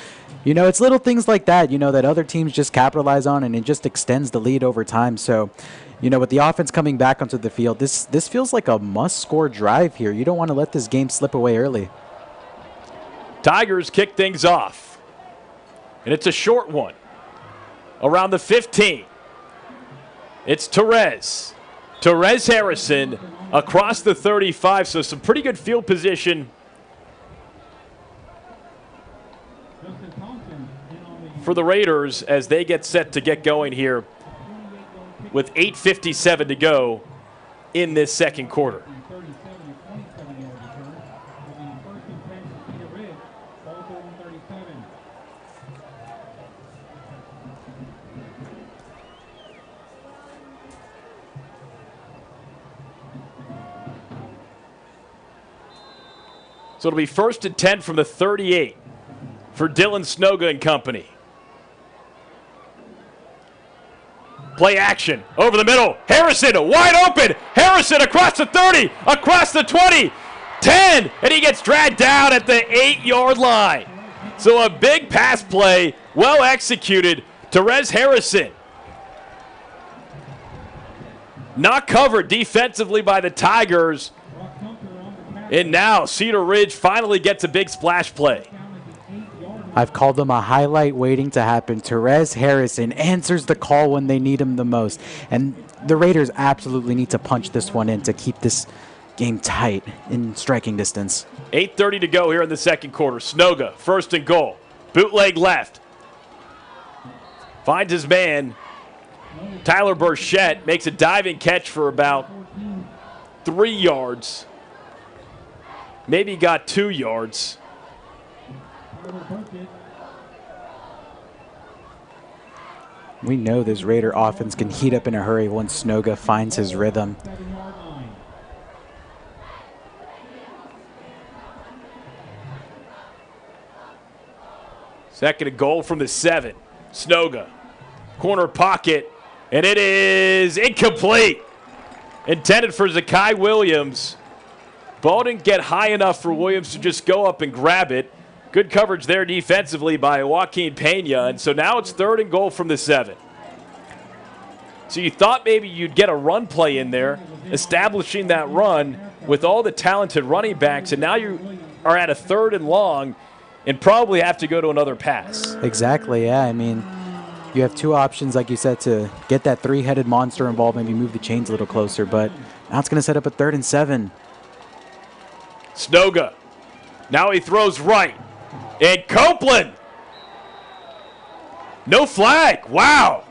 you know, it's little things like that, you know, that other teams just capitalize on, and it just extends the lead over time. So, you know, with the offense coming back onto the field, this feels like a must-score drive here. You don't want to let this game slip away early. Tigers kick things off, and it's a short one. Around the 15. It's Therese Harrison across the 35, so some pretty good field position for the Raiders as they get set to get going here with 8:57 to go in this second quarter. So it'll be 1st and 10 from the 38 for Dylan Snoga and company. Play action over the middle. Harrison wide open. Harrison across the 30, across the 20, 10, and he gets dragged down at the 8-yard line. So a big pass play, well executed. Therese Harrison not covered defensively by the Tigers. And now Cedar Ridge finally gets a big splash play. I've called them a highlight waiting to happen. Therese Harrison answers the call when they need him the most. And the Raiders absolutely need to punch this one in to keep this game tight in striking distance. 8:30 to go here in the second quarter. Snoga, 1st and goal. Bootleg left. Finds his man. Tyler Burchett makes a diving catch for about 3 yards. Maybe got 2 yards. We know this Raider offense can heat up in a hurry once Snoga finds his rhythm. Second and goal from the 7. Snoga, corner pocket, and it is incomplete. Intended for Zakai Williams. Ball didn't get high enough for Williams to just go up and grab it. Good coverage there defensively by Joaquin Pena, and so now it's 3rd and goal from the 7. So you thought maybe you'd get a run play in there, establishing that run with all the talented running backs, and now you are at a 3rd and long and probably have to go to another pass. Exactly, yeah. I mean, you have 2 options, like you said, to get that 3-headed monster involved, maybe move the chains a little closer, but now it's going to set up a 3rd and 7. Snoga. Now he throws right. And Copeland. No flag. Wow.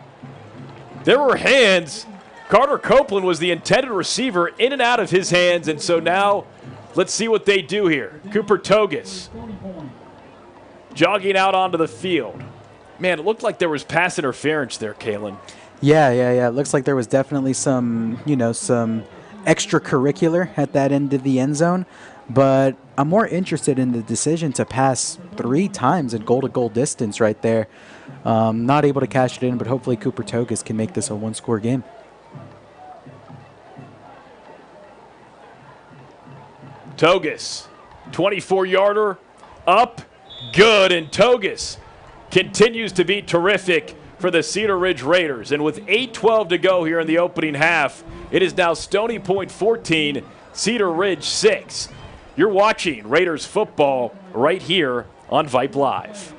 There were hands. Carter Copeland was the intended receiver, in and out of his hands, and so now let's see what they do here. Cooper Togus jogging out onto the field. Man, it looked like there was pass interference there, Kalen. Yeah. It looks like there was definitely some, some extracurricular at that end of the end zone. But I'm more interested in the decision to pass 3 times at goal-to-goal distance right there. Not able to cash it in, but hopefully Cooper Togus can make this a 1-score game. Togus, 24-yarder, up, good, and Togus continues to be terrific for the Cedar Ridge Raiders. And with 8:12 to go here in the opening half, it is now Stony Point 14, Cedar Ridge 6. You're watching Raiders football right here on Vype Live.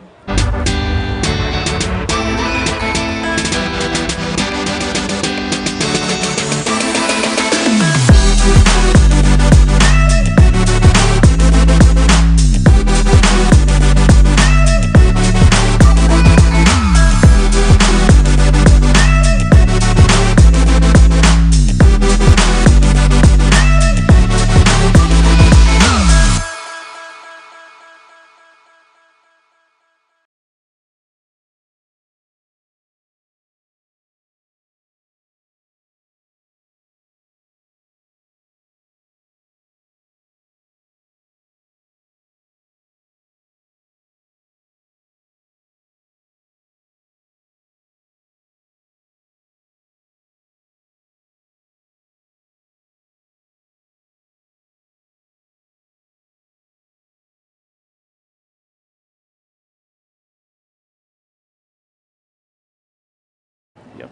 Yep.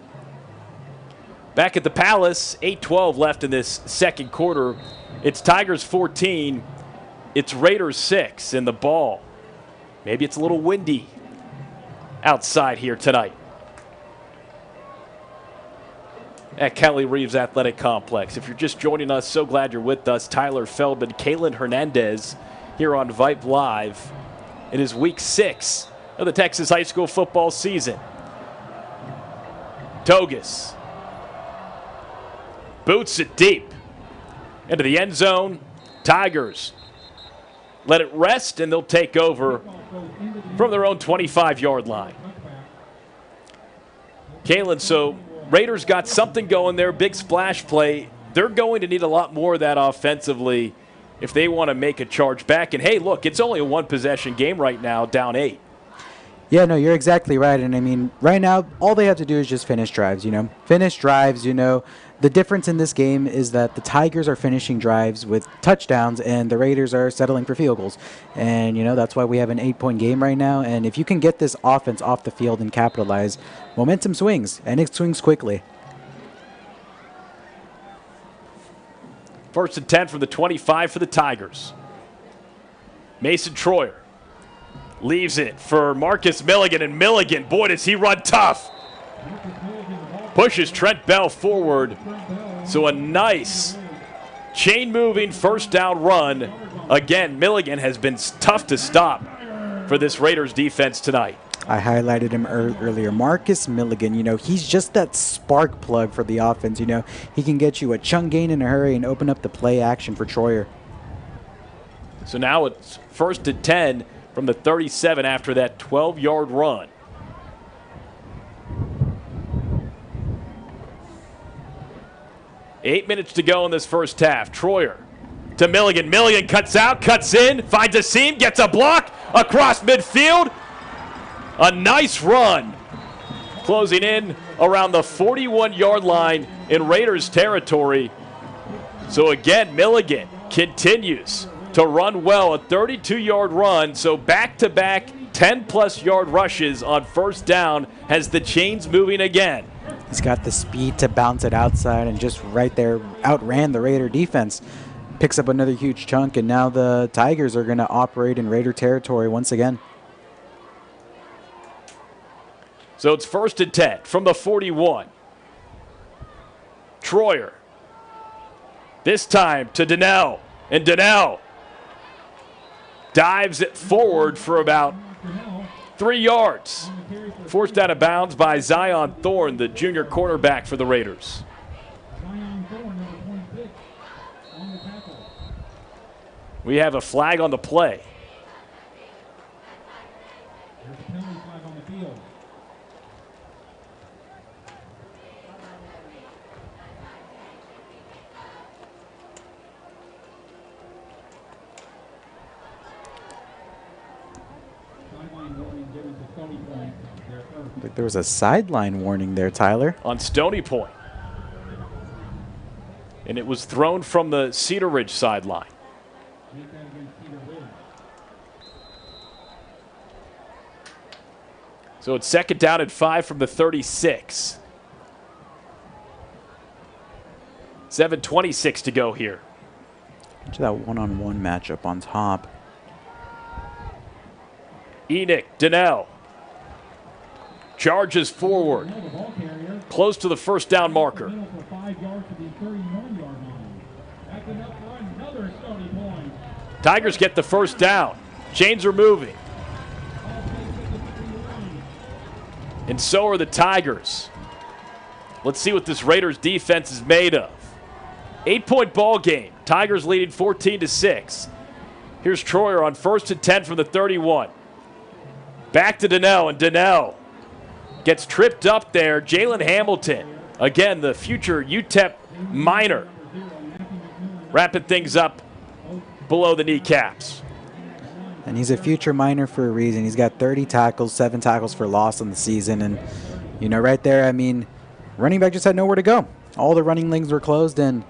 Back at the Palace, 8:12 left in this second quarter. It's Tigers 14, it's Raiders 6 in the ball. Maybe it's a little windy outside here tonight at Kelly Reeves Athletic Complex. If you're just joining us, so glad you're with us. Tyler Feldman, Kalen Hernandez here on Vype Live. It is week 6 of the Texas high school football season. Togus boots it deep into the end zone. Tigers let it rest, and they'll take over from their own 25-yard line. Kalen, so Raiders got something going there, big splash play. They're going to need a lot more of that offensively if they want to make a charge back. And, hey, look, it's only a one-possession game right now, down 8. Yeah, no, you're exactly right. And, I mean, right now, all they have to do is just finish drives, Finish drives, The difference in this game is that the Tigers are finishing drives with touchdowns and the Raiders are settling for field goals. And, that's why we have an 8-point game right now. And if you can get this offense off the field and capitalize, momentum swings, and it swings quickly. 1st and 10 from the 25 for the Tigers. Mason Troyer leaves it for Marcus Milligan, and Milligan, boy, does he run tough. Pushes Trent Bell forward. So a nice chain-moving first down run. Again, Milligan has been tough to stop for this Raiders defense tonight. I highlighted him earlier. Marcus Milligan, he's just that spark plug for the offense. He can get you a chunk gain in a hurry and open up the play action for Troyer. So now it's 1st and 10 from the 37 after that 12-yard run. Eight minutes to go in this first half. Troyer to Milligan. Milligan cuts out, cuts in, finds a seam, gets a block across midfield. A nice run. Closing in around the 41-yard line in Raiders territory. So again, Milligan continues to run well, a 32-yard run. So back-to-back 10-plus yard rushes on first down has the chains moving again. He's got the speed to bounce it outside and just right there outran the Raider defense. Picks up another huge chunk, and now the Tigers are going to operate in Raider territory once again. So it's 1st and 10 from the 41. Troyer. This time to Donnell, and Donnell dives it forward for about 3 yards. Forced out of bounds by Zion Thorne, the junior cornerback for the Raiders. Zion Thorne, number 26, on the tackle. We have a flag on the play. There's a penalty flag on the field. Sideline warning given to Stony Point. Their first. Like there was a sideline warning there, Tyler. On Stony Point. And it was thrown from the Cedar Ridge sideline. Make that against Cedar Ridge. So it's 2nd down and 5 from the 36. 7:26 to go here. To that one-on-one matchup on top. Enoch Donnell charges forward, The ball carrier. close to the first down marker. Middle for 5 yards to the 31-yard line. Backing up for another Stony Point. Tigers get the first down. Chains are moving. Ball plays at the 3 line. And so are the Tigers. Let's see what this Raiders defense is made of. 8-point ball game. Tigers leading 14-6. Here's Troyer on 1st and 10 from the 31. Back to Donnell, and Donnell gets tripped up there. Jalen Hamilton, again, the future UTEP minor, wrapping things up below the kneecaps. And he's a future minor for a reason. He's got 30 tackles, 7 tackles for loss on the season. And, you know, right there, I mean, running back just had nowhere to go. All the running lanes were closed and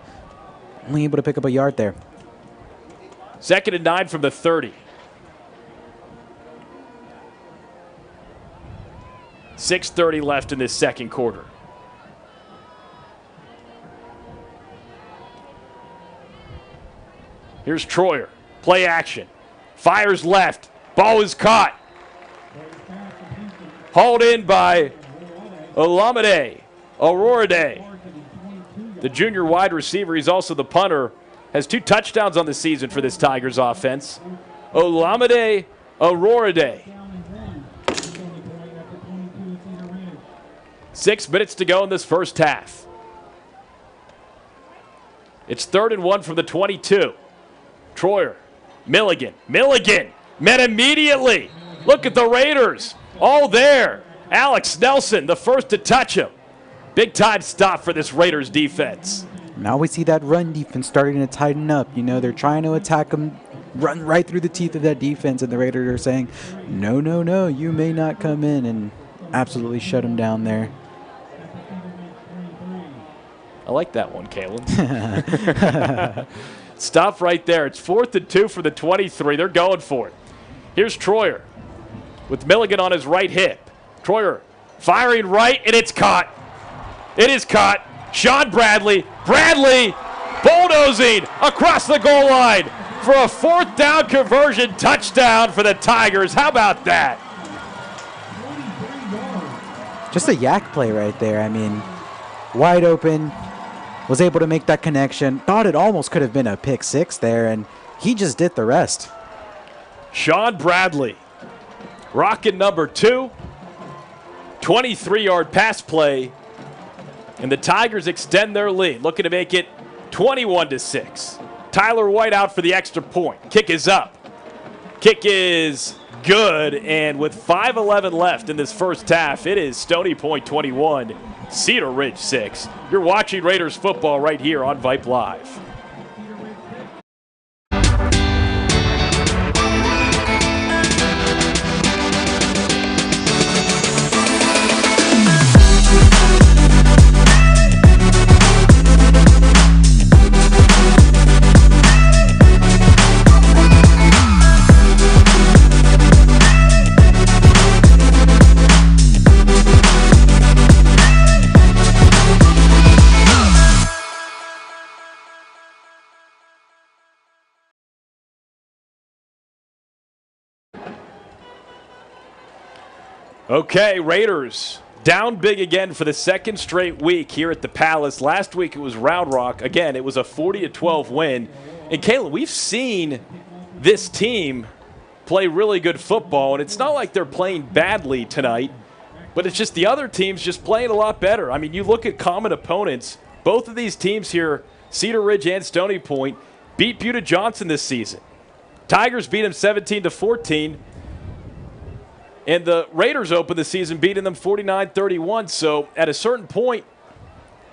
only able to pick up a yard there. 2nd and 9 from the 30. 6:30 left in this second quarter. Here's Troyer. Play action. Fires left. Ball is caught. Hauled in by Olamide Aurorade. The junior wide receiver, he's also the punter, has 2 touchdowns on the season for this Tigers offense. Olamide Aurorade. 6 minutes to go in this first half. It's 3rd and 1 from the 22. Troyer, Milligan met immediately. Look at the Raiders, all there. Alex Nelson, the first to touch him. Big time stop for this Raiders defense. Now we see that run defense starting to tighten up. You know, they're trying to attack him, run right through the teeth of that defense, and the Raiders are saying, no, no, no, you may not come in, and absolutely shut him down there. I like that one, Kalen. Stop right there. It's 4th and 2 for the 23. They're going for it. Here's Troyer with Milligan on his right hip. Troyer firing right, and it's caught. It is caught. Sean Bradley bulldozing across the goal line for a 4th down conversion touchdown for the Tigers. How about that? Just a yak play right there. I mean, wide open, was able to make that connection. Thought it almost could have been a pick 6 there, and he just did the rest. Sean Bradley, rocket number 2, 23-yard pass play, and the Tigers extend their lead, looking to make it 21-6. Tyler White out for the extra point. Kick is up. Kick is good, and with 5:11 left in this first half, it is Stony Point 21, Cedar Ridge 6. You're watching Raiders football right here on Vype Live. Okay, Raiders down big again for the 2nd straight week here at the Palace. Last week it was Round Rock. Again, it was a 40-12 win. And Kayla, we've seen this team play really good football, and it's not like they're playing badly tonight, but it's just the other team's just playing a lot better. I mean, you look at common opponents, both of these teams here, Cedar Ridge and Stony Point, beat Buda Johnson this season. Tigers beat them 17-14, and the Raiders opened the season beating them 49-31. So at a certain point,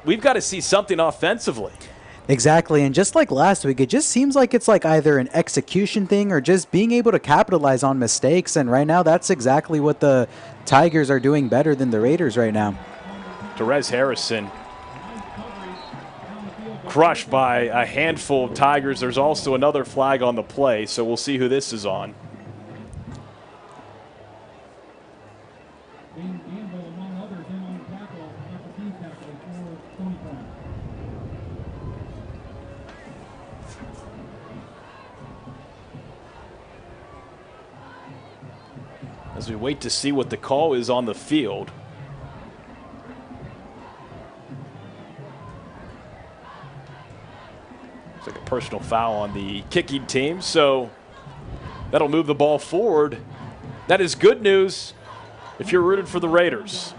we've got to see something offensively. Exactly, and just like last week, it just seems like it's like either an execution thing or just being able to capitalize on mistakes, and right now that's exactly what the Tigers are doing better than the Raiders right now. Therese Harrison crushed by a handful of Tigers. There's also another flag on the play, so we'll see who this is on. As we wait to see what the call is on the field. Looks like a personal foul on the kicking team, so that'll move the ball forward. That is good news if you're rooted for the Raiders.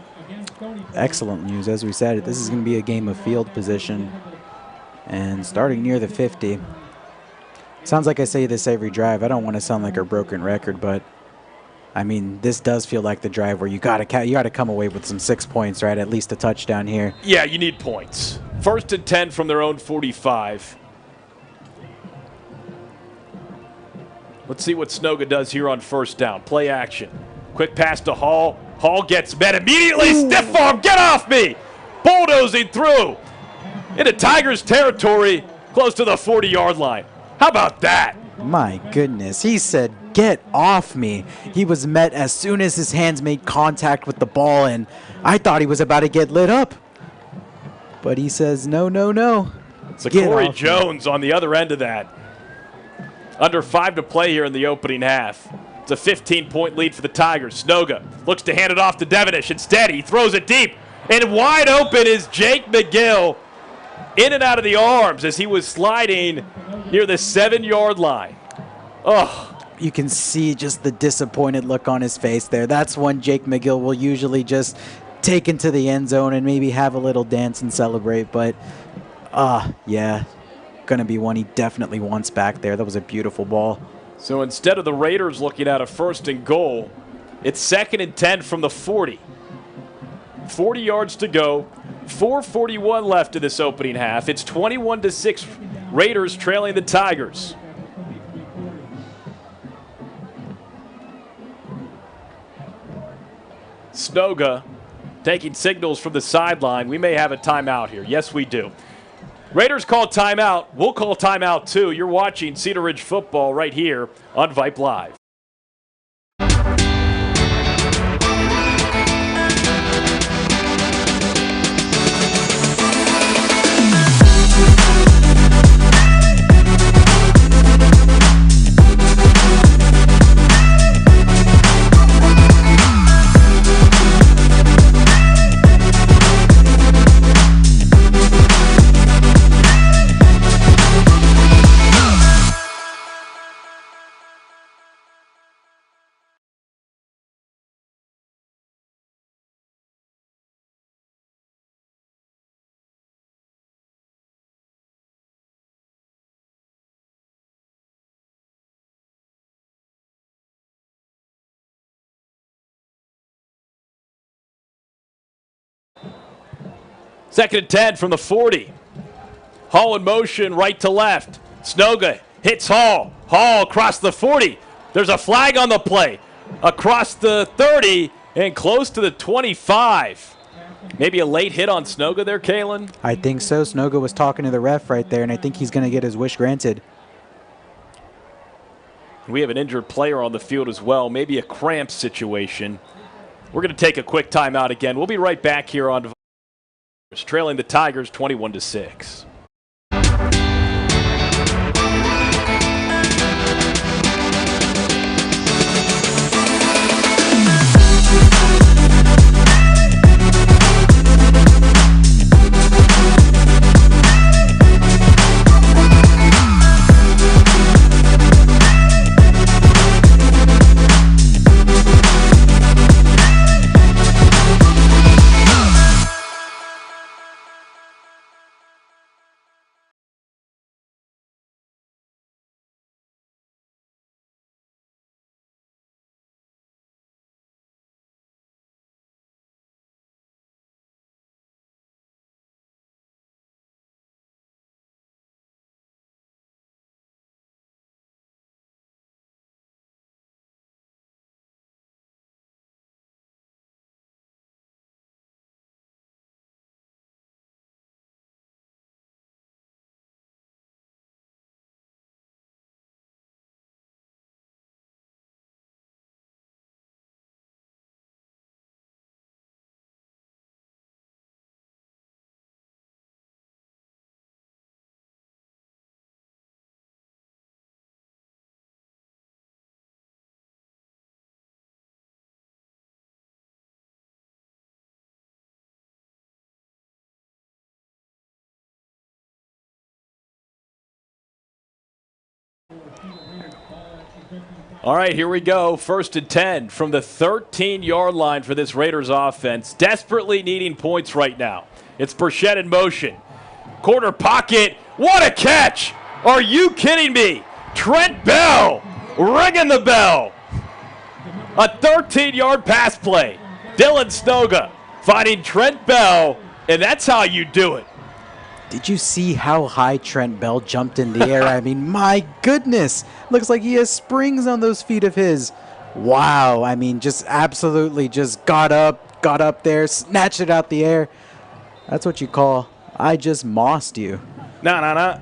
Excellent news. As we said, this is going to be a game of field position. And starting near the 50. Sounds like I say this every drive. I don't want to sound like a broken record, but I mean, this does feel like the drive where you got to come away with some 6 points, right? At least a touchdown here. Yeah, you need points. 1st and 10 from their own 45. Let's see what Snoga does here on 1st down. Play action. Quick pass to Hall. Hall gets met immediately. Ooh. Stiff arm. Get off me. Bulldozing through into Tigers territory close to the 40-yard line. How about that? My goodness. He said, get off me. He was met as soon as his hands made contact with the ball, and I thought he was about to get lit up. But he says, no, no, no. It's Corey Jones on the other end of that. Under 5 to play here in the opening half. It's a 15-point lead for the Tigers. Snoga looks to hand it off to Devenish. Instead, he throws it deep. And wide open is Jake McGill, in and out of the arms as he was sliding near the 7-yard line. Oh. You can see just the disappointed look on his face there. That's one Jake McGill will usually just take into the end zone and maybe have a little dance and celebrate. But, yeah, going to be one he definitely wants back there. That was a beautiful ball. So instead of the Raiders looking at a 1st and goal, it's 2nd and 10 from the 40. 40 yards to go. 4:41 left in this opening half. It's 21-6. Raiders trailing the Tigers. Snoga taking signals from the sideline. We may have a timeout here. Yes, we do. Raiders call timeout. We'll call timeout too. You're watching Cedar Ridge football right here on Vype Live. Second and 10 from the 40. Hall in motion, right to left. Snoga hits Hall. Hall across the 40. There's a flag on the play. Across the 30 and close to the 25. Maybe a late hit on Snoga there, Kalen? I think so. Snoga was talking to the ref right there, and I think he's going to get his wish granted. We have an injured player on the field as well. Maybe a cramp situation. We're going to take a quick timeout again. We'll be right back here on trailing the Tigers 21-6. All right, here we go. 1st and 10 from the 13-yard line for this Raiders offense. Desperately needing points right now. It's Burchett in motion. Corner pocket. What a catch! Are you kidding me? Trent Bell ringing the bell. A 13-yard pass play. Dylan Snoga finding Trent Bell, and that's how you do it. Did you see how high Trent Bell jumped in the air? I mean, my goodness. Looks like he has springs on those feet of his. Wow. I mean, just absolutely just got up there, snatched it out the air. That's what you call, I just mossed you. Nah.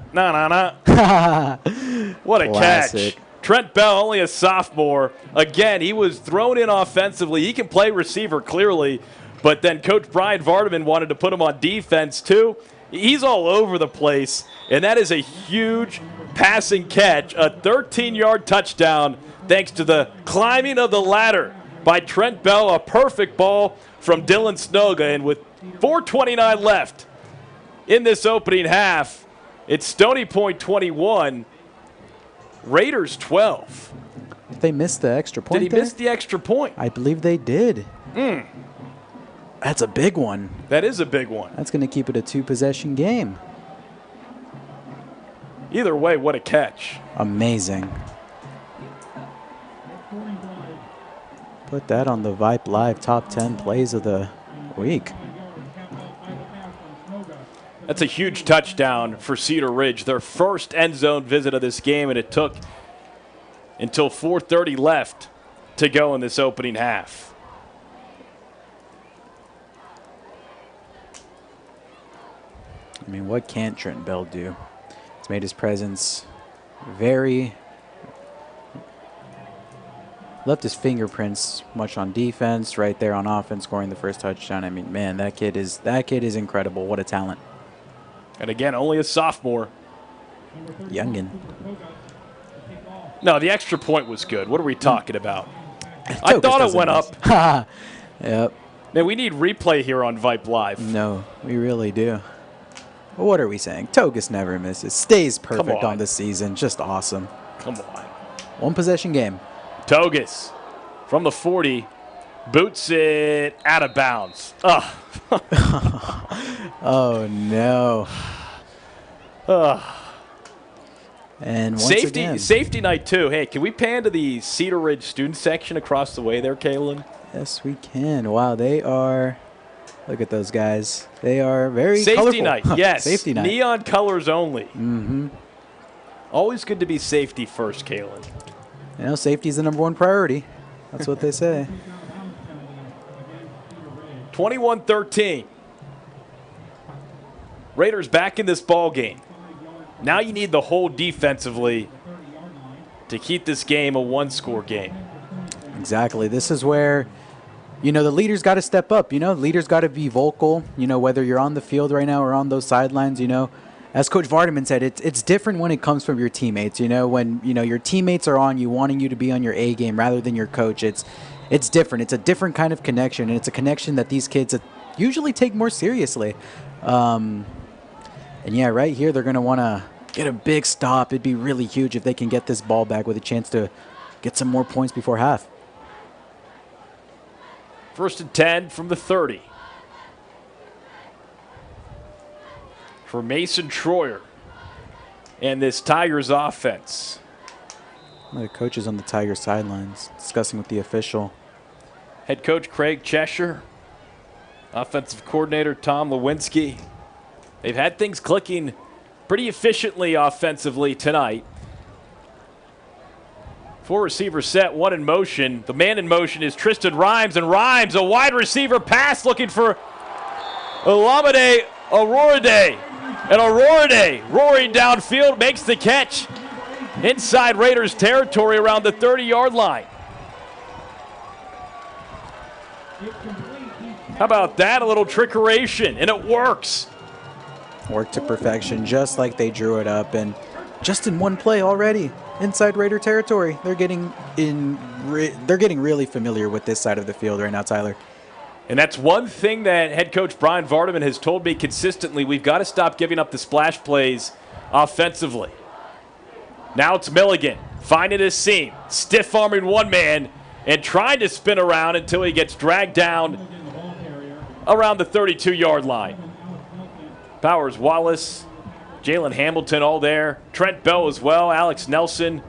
What a Classic. catch. Trent Bell, only a sophomore. Again, he was thrown in offensively. He can play receiver clearly, but then Coach Brian Vardaman wanted to put him on defense too. He's all over the place, and that is a huge passing catch, a 13-yard touchdown thanks to the climbing of the ladder by Trent Bell, a perfect ball from Dylan Snoga, and with 4:29 left in this opening half, it's Stony Point 21, Raiders 12. They missed the extra point. Did he miss the extra point? I believe they did. That's a big one. That is a big one. That's going to keep it a 2-possession game. Either way, what a catch. Amazing. Put that on the Vype Live top 10 plays of the week. That's a huge touchdown for Cedar Ridge, their first end zone visit of this game, and it took until 4:30 left to go in this opening half. I mean, what can't Trent Bell do? It's made his presence very... left his fingerprints much on defense, right there on offense, scoring the first touchdown. I mean, man, that kid is incredible. What a talent. And again, only a sophomore. Youngin. No, the extra point was good. What are we talking about? I thought it went up. Yep. Man, we need replay here on Vype Live. No, we really do. But what are we saying? Togus never misses. Stays perfect on the season. Just awesome. Come on. 1-possession game. Togus from the 40 boots it out of bounds. Ugh. Oh, no. And once again. Safety night, too. Hey, can we pan to the Cedar Ridge student section across the way there, Kalen? Yes, we can. Wow, they are... Look at those guys. They are very Safety colorful. night, yes. Safety night. Neon colors only. Mm-hmm. Always good to be safety first, Kalen. You know, safety is the #1 priority. That's what they say. 21-13. Raiders back in this ball game. Now you need the whole defensively to keep this game a 1-score game. Exactly. This is where, you know, the leaders got to step up. You know, leaders got to be vocal. You know, whether you're on the field right now or on those sidelines, you know. As Coach Vardaman said, it's different when it comes from your teammates. You know, when, you know, your teammates are on you, wanting you to be on your A game rather than your coach. It's different. It's a different kind of connection, and it's a connection that these kids usually take more seriously. And yeah, right here they're going to want to get a big stop. It'd be really huge if they can get this ball back with a chance to get some more points before half. 1st and 10 from the 30. For Mason Troyer and this Tigers offense. The coaches on the Tigers sidelines discussing with the official. Head coach Craig Cheshire, offensive coordinator Tom Lewinsky. They've had things clicking pretty efficiently offensively tonight. 4 receivers set, 1 in motion. The man in motion is Tristan Rhymes, and Rhymes, a wide receiver pass looking for Olamide Aurorade. And Aurorade roaring downfield makes the catch inside Raiders territory around the 30-yard line. How about that? A little trickeration, and it works. Worked to perfection, just like they drew it up, and just in one play already inside Raider territory. They're getting really familiar with this side of the field right now, Tyler. And that's one thing that head coach Brian Vardaman has told me consistently. We've got to stop giving up the splash plays offensively. Now it's Milligan finding his seam, stiff-arming one man, and trying to spin around until he gets dragged down around the 32-yard line. Powers Wallace, Jalen Hamilton all there. Trent Bell as well, Alex Nelson.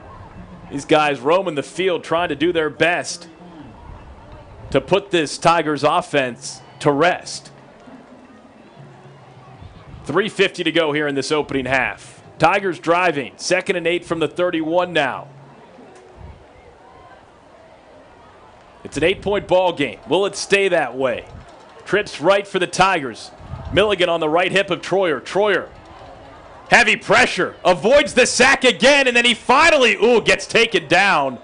These guys roaming the field trying to do their best to put this Tigers offense to rest. 3:50 to go here in this opening half. Tigers driving, 2nd and 8 from the 31 now. It's an 8-point ball game. Will it stay that way? Trips right for the Tigers. Milligan on the right hip of Troyer. Troyer, heavy pressure, avoids the sack again, and then he finally, gets taken down.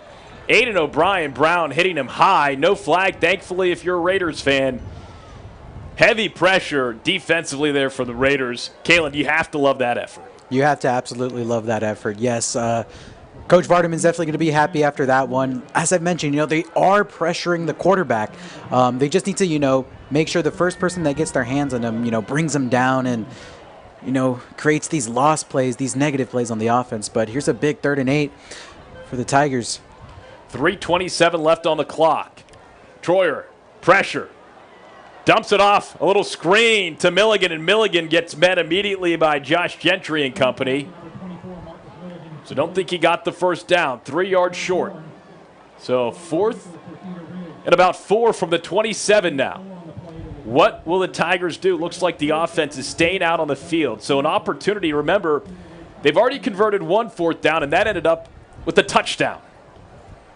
Aiden O'Brien Brown hitting him high. No flag, thankfully, if you're a Raiders fan. Heavy pressure defensively there for the Raiders. Kalen, you have to love that effort. You have to absolutely love that effort. Yes, Coach Vardaman's definitely going to be happy after that one. As I've mentioned, they are pressuring the quarterback. They just need to, make sure the first person that gets their hands on him, brings him down and, creates these lost plays, these negative plays on the offense. But here's a big 3rd and 8 for the Tigers. 3:27 left on the clock. Troyer, pressure. Dumps it off, a little screen to Milligan, and Milligan gets met immediately by Josh Gentry and company. So don't think he got the first down. 3 yards short. So 4th and about 4 from the 27 now. What will the Tigers do? Looks like the offense is staying out on the field. So an opportunity. Remember, they've already converted 1 4th down, and that ended up with a touchdown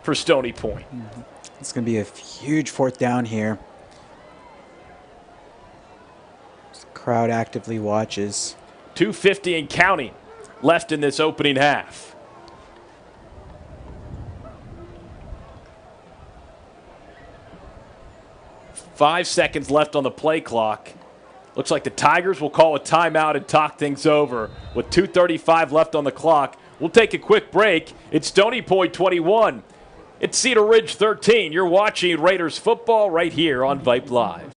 for Stony Point. It's going to be a huge 4th down here. Crowd actively watches. 2:50 and counting left in this opening half. Five seconds left on the play clock. Looks like the Tigers will call a timeout and talk things over with 2:35 left on the clock. We'll take a quick break. It's Stony Point 21. It's Cedar Ridge 13. You're watching Raiders football right here on Vype Live.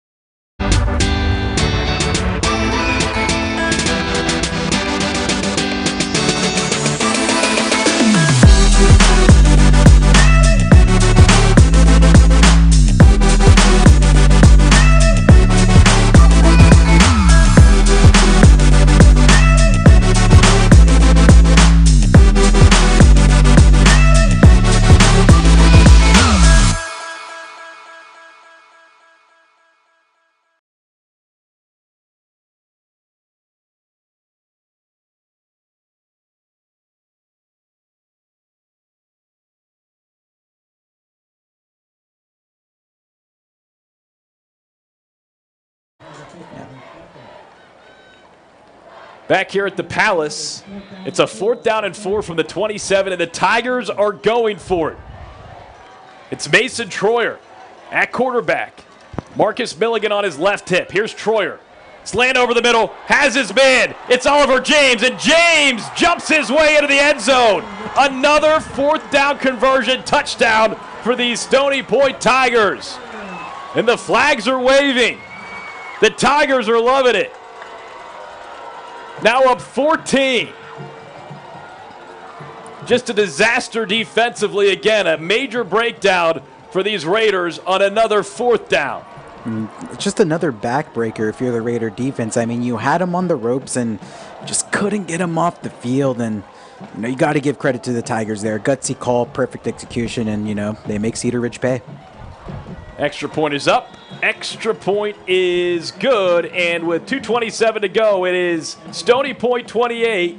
Back here at the Palace, it's a 4th down and 4 from the 27, and the Tigers are going for it. It's Mason Troyer at quarterback. Marcus Milligan on his left hip. Here's Troyer. Slant over the middle, has his man. It's Oliver James, and James jumps his way into the end zone. Another 4th down conversion touchdown for these Stony Point Tigers. And the flags are waving. The Tigers are loving it. Now up 14. Just a disaster defensively again. A major breakdown for these Raiders on another 4th down. It's just another backbreaker if you're the Raider defense. I mean, you had him on the ropes and just couldn't get him off the field. And, you got to give credit to the Tigers there. Gutsy call, perfect execution, and, they make Cedar Ridge pay. Extra point is up. Extra point is good. And with 2:27 to go, it is Stony Point 28.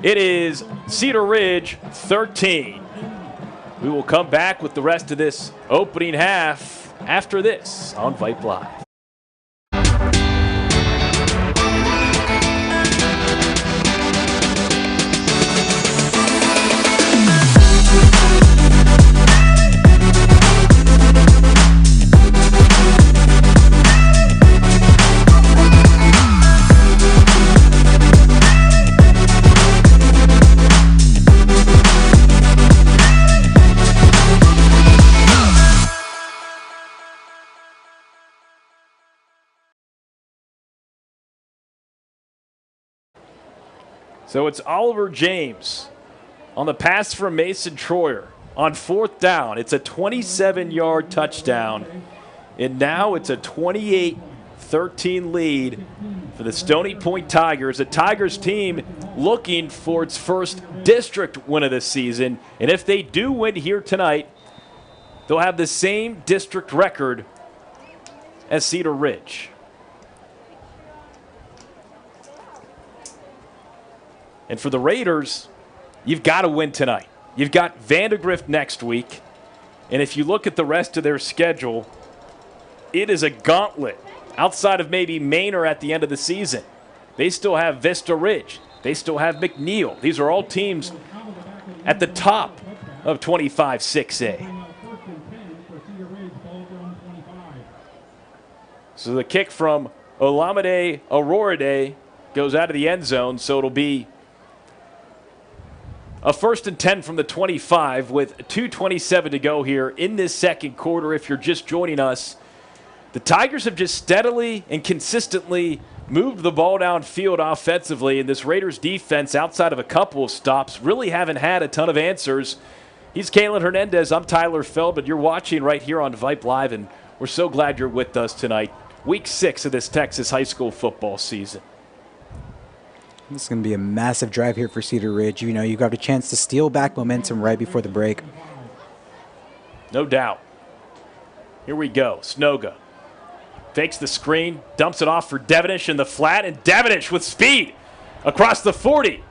It is Cedar Ridge 13. We will come back with the rest of this opening half after this on Vype Live. So it's Oliver James on the pass from Mason Troyer. On 4th down, it's a 27-yard touchdown. And now it's a 28-13 lead for the Stony Point Tigers. A Tigers team looking for its first district win of the season. And if they do win here tonight, they'll have the same district record as Cedar Ridge. And for the Raiders, you've got to win tonight. You've got Vandergrift next week. And if you look at the rest of their schedule, it is a gauntlet outside of maybe Manor at the end of the season. They still have Vista Ridge. They still have McNeil. These are all teams at the top of 25-6A. So the kick from Olamide Auroride goes out of the end zone, so it'll be a 1st and 10 from the 25 with 2:27 to go here in this second quarter. If you're just joining us, the Tigers have just steadily and consistently moved the ball downfield offensively, and this Raiders defense, outside of a couple of stops, really haven't had a ton of answers. He's Kalen Hernandez. I'm Tyler Feldman. You're watching right here on Vype Live, and we're so glad you're with us tonight. Week 6 of this Texas high school football season. This is going to be a massive drive here for Cedar Ridge. You know, you got a chance to steal back momentum right before the break. No doubt. Here we go. Snoga fakes the screen, dumps it off for Devenish in the flat, and Devenish with speed across the 40.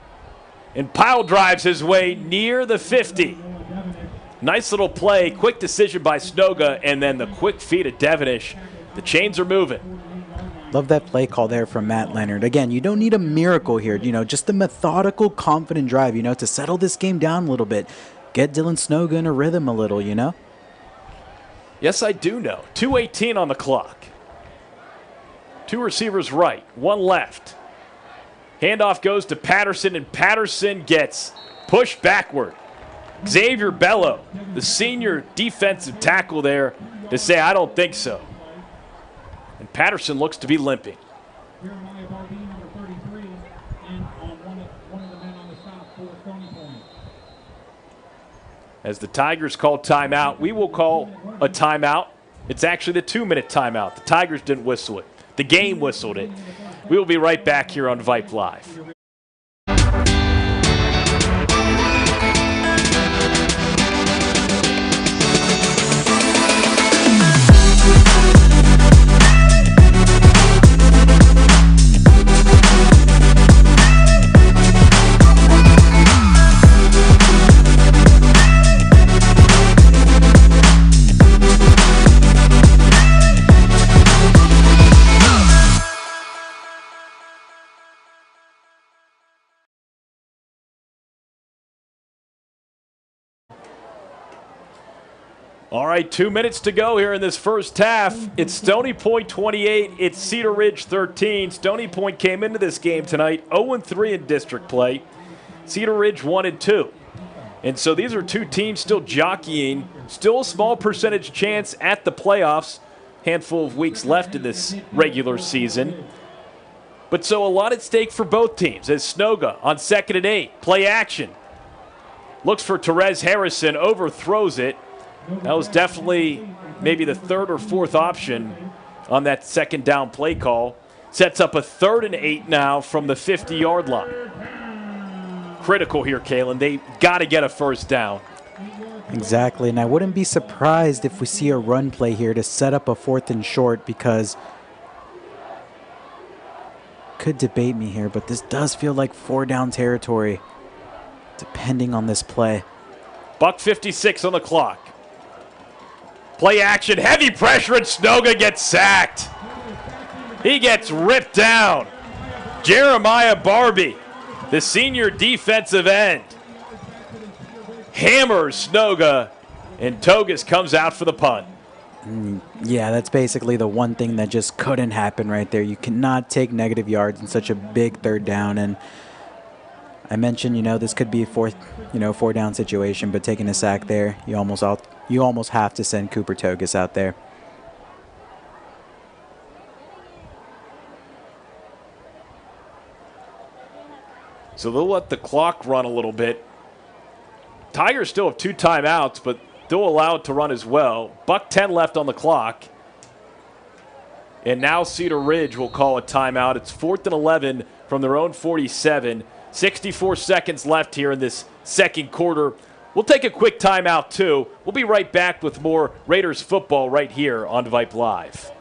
And pile drives his way near the 50. Nice little play, quick decision by Snoga, and then the quick feed of Devenish. The chains are moving. Love that play call there from Matt Leonard. Again, you don't need a miracle here. You know, just a methodical, confident drive, you know, to settle this game down a little bit. Get Dylan Snoga in a rhythm a little, you know? Yes, I do know. 2:18 on the clock. 2 receivers right, 1 left. Handoff goes to Patterson, and Patterson gets pushed backward. Xavier Bello, the senior defensive tackle there, to say, I don't think so. And Patterson looks to be limping. Jeremiah Barbie, number 33, and one of the men on the stop for Stony Point. As the Tigers call timeout, we will call a timeout. It's actually the 2-minute timeout. The Tigers didn't whistle it. The game whistled it. We will be right back here on Vype Live. All right, 2 minutes to go here in this first half. It's Stony Point 28. It's Cedar Ridge 13. Stony Point came into this game tonight 0-3 in district play. Cedar Ridge 1-2. And so these are two teams still jockeying. Still a small percentage chance at the playoffs. Handful of weeks left in this regular season. But so a lot at stake for both teams as Snoga on 2nd and 8. Play action. Looks for Therese Harrison, overthrows it. That was definitely maybe the 3rd or 4th option on that 2nd down play call. Sets up a 3rd and 8 now from the 50-yard line. Critical here, Kalen. They got to get a 1st down. Exactly, and I wouldn't be surprised if we see a run play here to set up a 4th and short, because could debate me here, but this does feel like 4-down territory depending on this play. $1:56 on the clock. Play action, heavy pressure, and Snoga gets sacked. He gets ripped down. Jeremiah Barbie, the senior defensive end, hammers Snoga, and Togus comes out for the punt. Yeah, that's basically the one thing that just couldn't happen right there. You cannot take negative yards in such a big 3rd down. And I mentioned, this could be a 4-down situation, but taking a sack there, you almost have to send Cooper Togus out there. So they'll let the clock run a little bit. Tigers still have 2 timeouts, but they'll allow it to run as well. $1:10 left on the clock. And now Cedar Ridge will call a timeout. It's 4th and 11 from their own 47. 64 seconds left here in this second quarter. We'll take a quick timeout, too. We'll be right back with more Raiders football right here on Vype Live.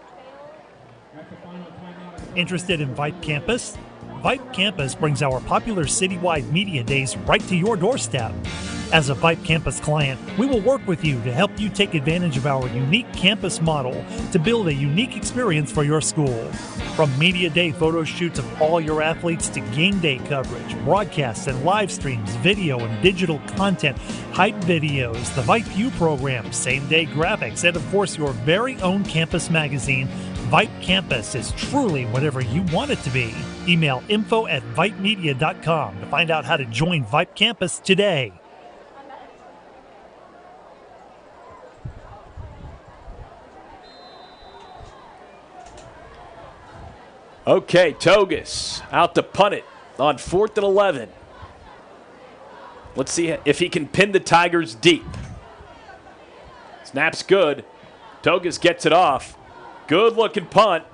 Interested in Vype Campus? Vype Campus brings our popular citywide media days right to your doorstep. As a Vype Campus client, we will work with you to help you take advantage of our unique campus model to build a unique experience for your school. From media day photo shoots of all your athletes to game day coverage, broadcasts and live streams, video and digital content, hype videos, the Vype U program, same-day graphics, and of course your very own campus magazine, Vype Campus is truly whatever you want it to be. Email info@vypemedia.com to find out how to join Vype Campus today. Okay, Togus out to punt it on 4th and 11. Let's see if he can pin the Tigers deep. Snap's good. Togus gets it off. Good looking punt.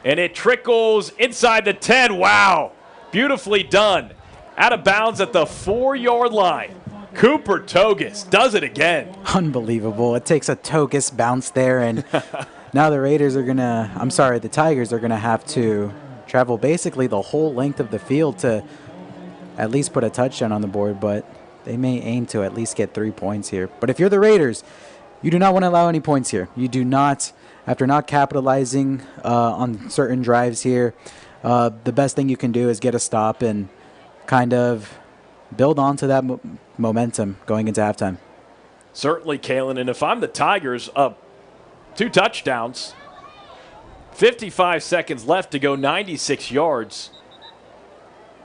And it trickles inside the 10. Wow. Beautifully done. Out of bounds at the 4-yard line. Cooper Togus does it again. Unbelievable. It takes a Togus bounce there, and now the Tigers are going to have to travel basically the whole length of the field to at least put a touchdown on the board, but they may aim to at least get 3 points here. But if you're the Raiders, you do not want to allow any points here. You do not, after not capitalizing on certain drives here, the best thing you can do is get a stop and kind of build onto that momentum going into halftime. Certainly, Kalen. And if I'm the Tigers, up 2 touchdowns, 55 seconds left to go, 96 yards.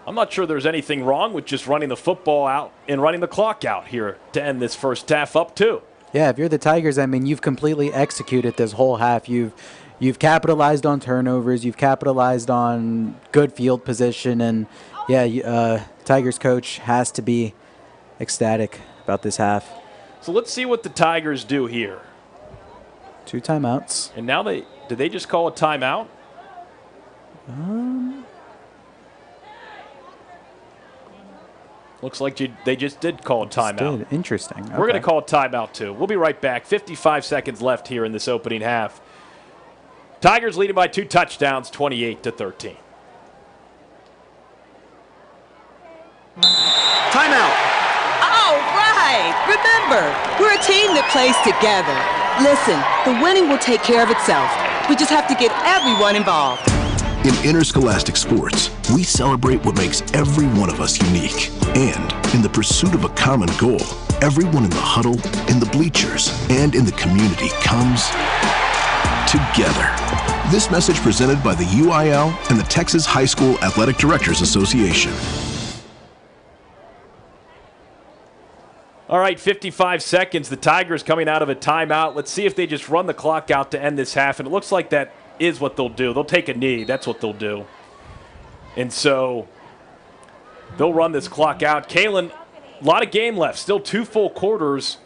I'm not sure there's anything wrong with just running the football out and running the clock out here to end this first half up 2. Yeah, if you're the Tigers, I mean, you've completely executed this whole half. You've capitalized on turnovers. You've capitalized on good field position. And, yeah, Tigers coach has to be ecstatic about this half. So let's see what the Tigers do here. 2 timeouts. And now did they just call a timeout? Looks like they just did call a timeout. Interesting. Okay. We're going to call a timeout, too. We'll be right back. 55 seconds left here in this opening half. Tigers leading by 2 touchdowns, 28-13. Timeout. All right. Remember, we're a team that plays together. Listen, the winning will take care of itself. We just have to get everyone involved. In interscholastic sports, we celebrate what makes every one of us unique. And in the pursuit of a common goal, everyone in the huddle, in the bleachers, and in the community comes together. This message presented by the UIL and the Texas High School Athletic Directors Association. All right, 55 seconds. The Tigers coming out of a timeout. Let's see if they just run the clock out to end this half. And it looks like that is what they'll do. They'll take a knee. That's what they'll do. And so they'll run this clock out. Kalen, a lot of game left. Still 2 full quarters.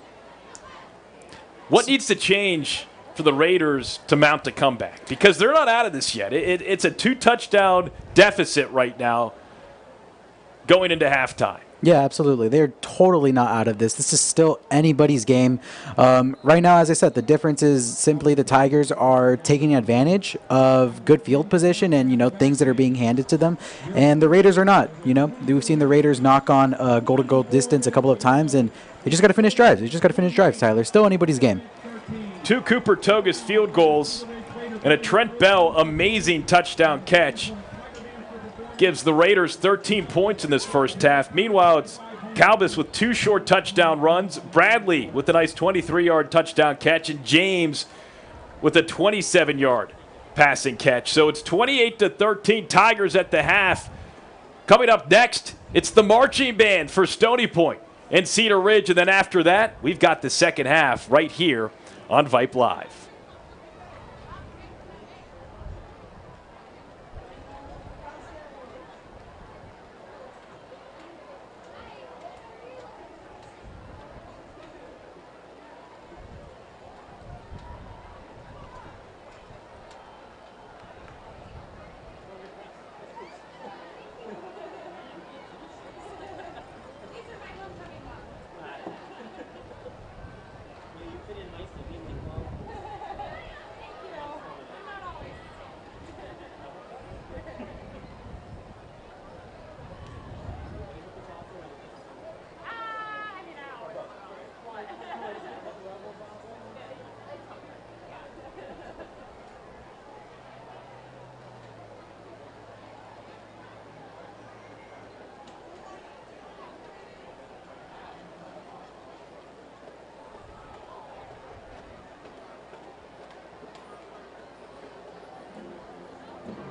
What needs to change for the Raiders to mount a comeback? Because they're not out of this yet. It's a 2-touchdown deficit right now going into halftime. Yeah, absolutely. They're totally not out of this. This is still anybody's game. Right now, as I said, the difference is simply the Tigers are taking advantage of good field position and, things that are being handed to them. And the Raiders are not. We've seen the Raiders knock on goal-to-goal distance a couple of times, and they just got to finish drives. Tyler. Still anybody's game. 2 Cooper Togus field goals and a Trent Bell amazing touchdown catch gives the Raiders 13 points in this first half. Meanwhile, it's Calbus with 2 short touchdown runs, Bradley with a nice 23-yard touchdown catch, and James with a 27-yard passing catch. So it's 28-13 Tigers at the half. Coming up next, it's the marching band for Stony Point and Cedar Ridge, and then after that, we've got the second half right here on Vype Live.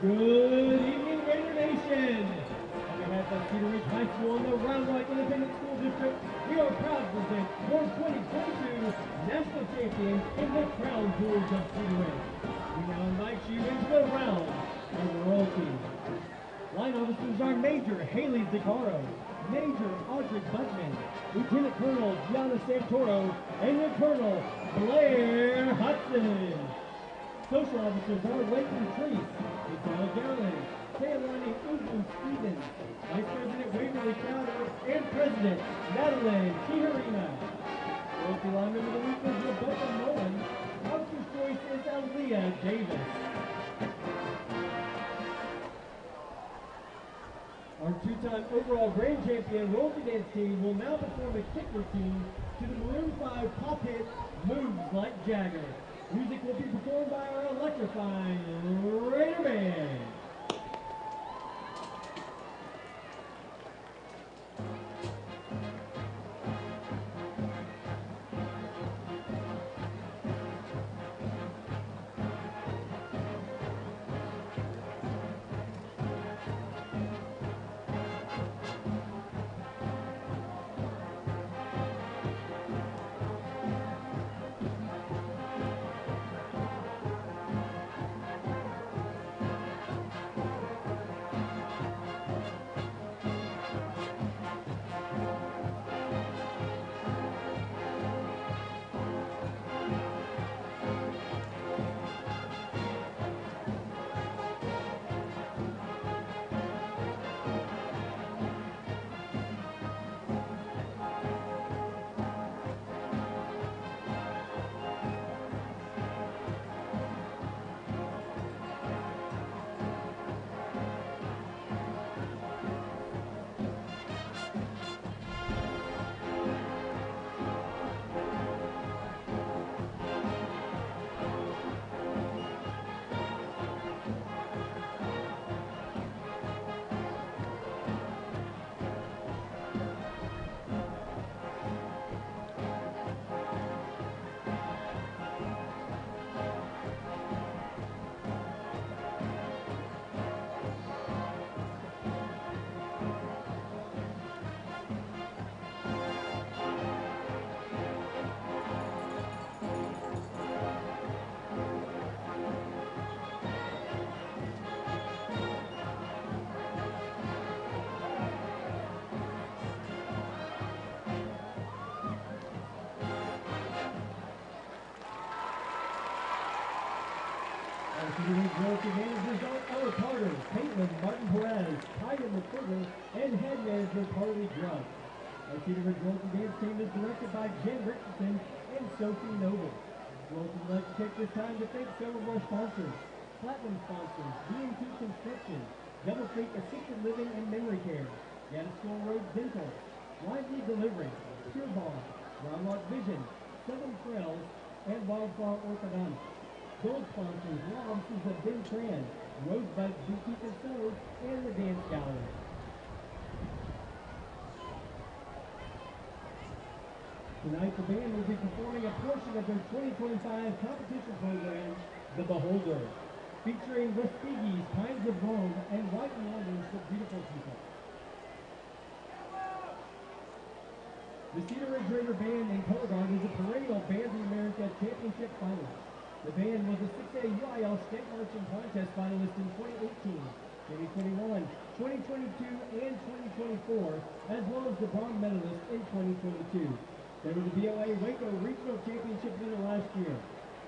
Good evening, Raider Nation. On behalf of Cedar Ridge High School and the Round Rock Independent School District, we are proud to present your 2022 National Champions in the Crown Jewels of Cedar Ridge. We now invite you into the round of royalty. Line officers are Major Haley Zaccaro, Major Audrey Buckman, Lieutenant Colonel Gianna Santoro, and your Colonel Blair Hudson. Social officers are Leighton Treese, Isabel Garland, Kaylani Ubu Stevens, Vice President Waverly Crowder, and President Madeline Tijerina. Royalty line member of the week is Rebecca Mullen. Officer's choice is Aaliyah Davis. Our two-time overall grand champion royalty dance team will now perform a kick routine to the Maroon 5 pop hit Moves Like Jagger. Music will be performed by our electrifying Raider Band. Cedar Ridge royalty managers are Ella Carter, Caitlin Martin Perez, Tyler McCurdy, and head manager Carly Grubb. Our Cedar Ridge royalty dance team is directed by Jen Richardson and Sophie Noble. Royalty would like to take this time to thank some of our sponsors. Platinum sponsors, B&T Construction, Double Creek Assisted Living and Memory Care, Gaddisville Road Dental, Lively Delivery, Pure Bar, Round Rock Vision, Southern Trails, and Wildflower Orthodontics. Gold sponsors, law offices of Ben Tran, Rosebud Boutique and Cellars, and the Dance Gallery. Tonight, the band will be performing a portion of their 2025 competition program, The Beholder, featuring Respighi's Pines of Rome and White and London's The Beautiful People. The Cedar Ridge Raider Band in Color Guard is a perennial Band of America Championship finalist. The band was a 6A UIL State Marching Contest finalist in 2018, 2021, 2022, and 2024, as well as the bronze medalist in 2022. They were the BOA Waco Regional Championship winner last year.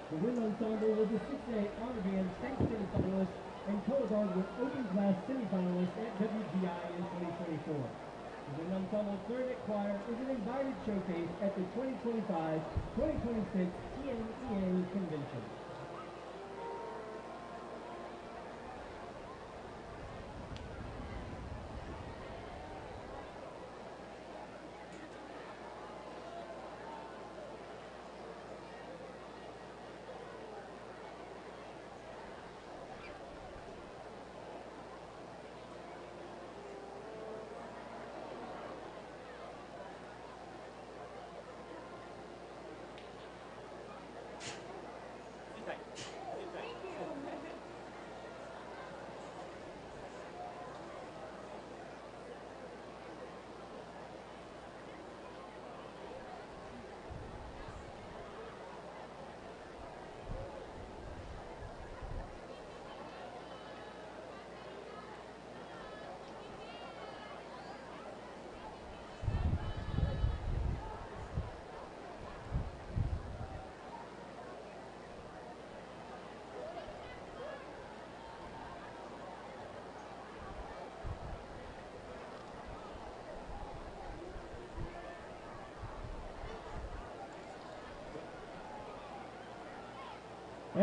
The Wind Ensemble was a 6A Honor Band State semifinalist and Color Guard was Open Class semifinalist at WGI in 2024. The Wind Ensemble Clarinet Choir is an invited showcase at the 2025-2026 TNEA Convention.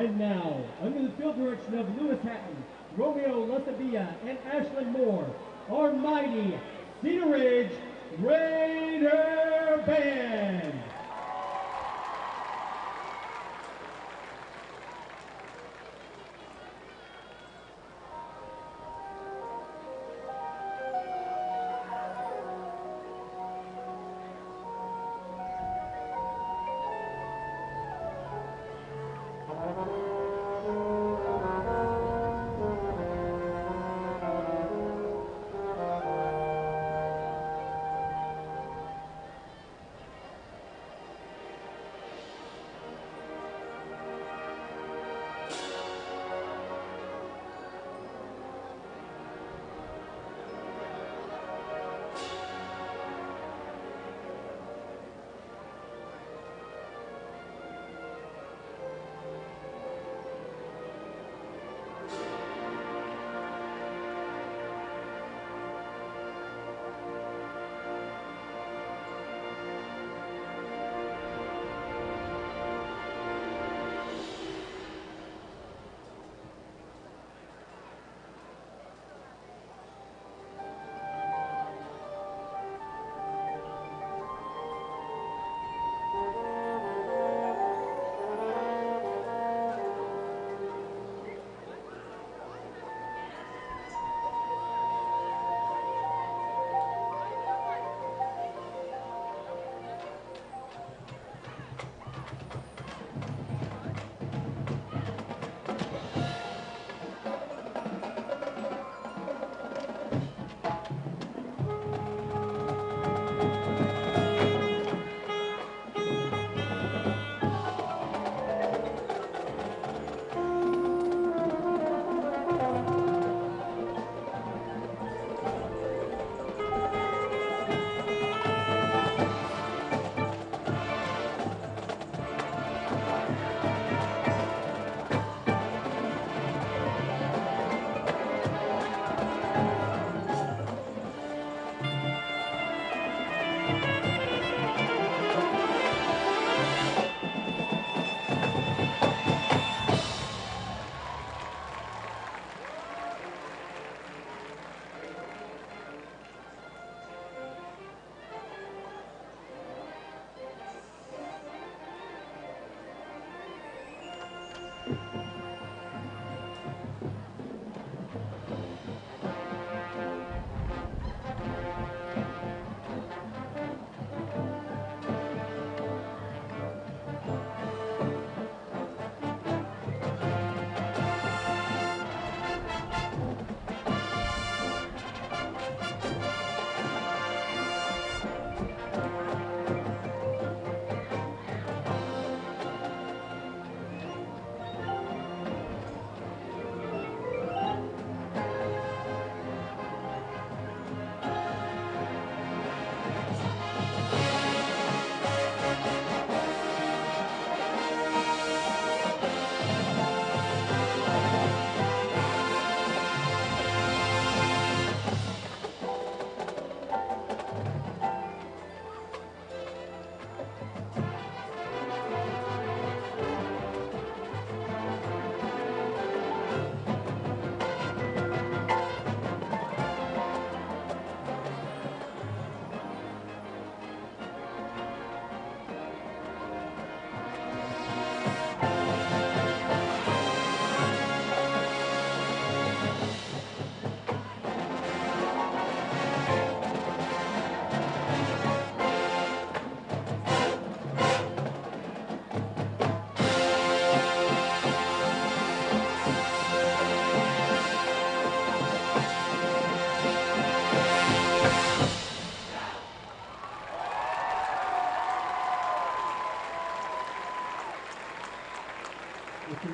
And now, under the field direction of Lewis Hatton, Romeo Lasabilla, and Ashlyn Moore, our mighty Cedar Ridge Raider Band.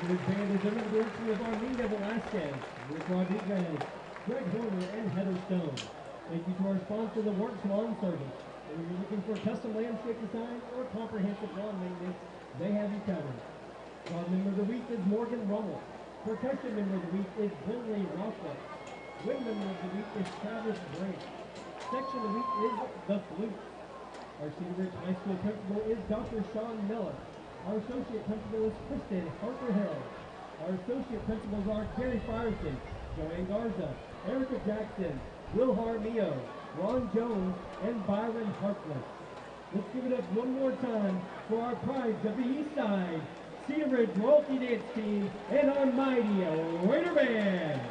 This band is under the direction of Arminda Velasquez, Rick Rodriguez, Greg Horner, and Heather Stone. Thank you to our sponsor, the Works Lawn Service. Whether you're looking for custom landscape design or comprehensive lawn maintenance, they have you covered. Squad member of the week is Morgan Rummel. Percussion member of the week is Brinley Rothwell. Wind member of the week is Travis Brink. Section of the week is The Flute. Our Cedar Ridge High School principal is Dr. Sean Miller. Our associate principal is Kristen Harper Hill. Our associate principals are Gary Firestone, Joanne Garza, Erica Jackson, Will Harmio, Ron Jones, and Byron Harkless. Let's give it up one more time for our prides of the East Side, Cedar Ridge Royalty Dance Team, and our mighty Raider Band.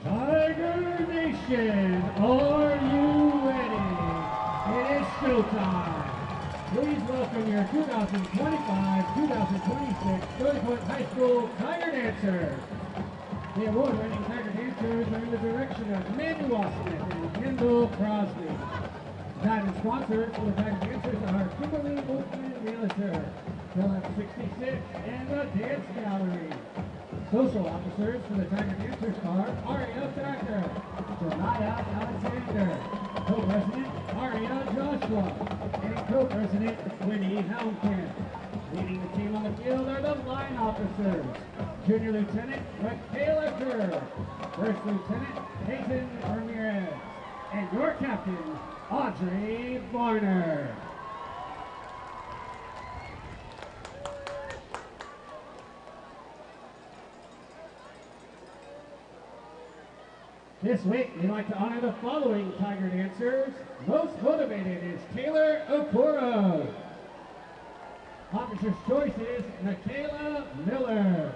Tiger Nation, are you ready? It is showtime. Please welcome your 2025-2026 Stony Point High School Tiger Dancers. The award-winning Tiger Dancers are in the direction of Manuel Smith and Kendall Crosby. Diamond sponsors for the Tiger Dancers are Kimberly Wolfman Realtor, Philip 66, and the Dance Gallery. Social officers for the Tiger Dancers are Aria Thacker, Jeremiah Alexander, Co-President Aria Joshua, and Co-President Winnie Houndcamp. Leading the team on the field are the line officers, Junior Lieutenant Michaela Kerr, First Lieutenant Peyton Ramirez, and your captain, Audrey Varner. This week, we'd like to honor the following Tiger Dancers. Most motivated is Taylor Okoro. Officer's Choice is Michaela Miller.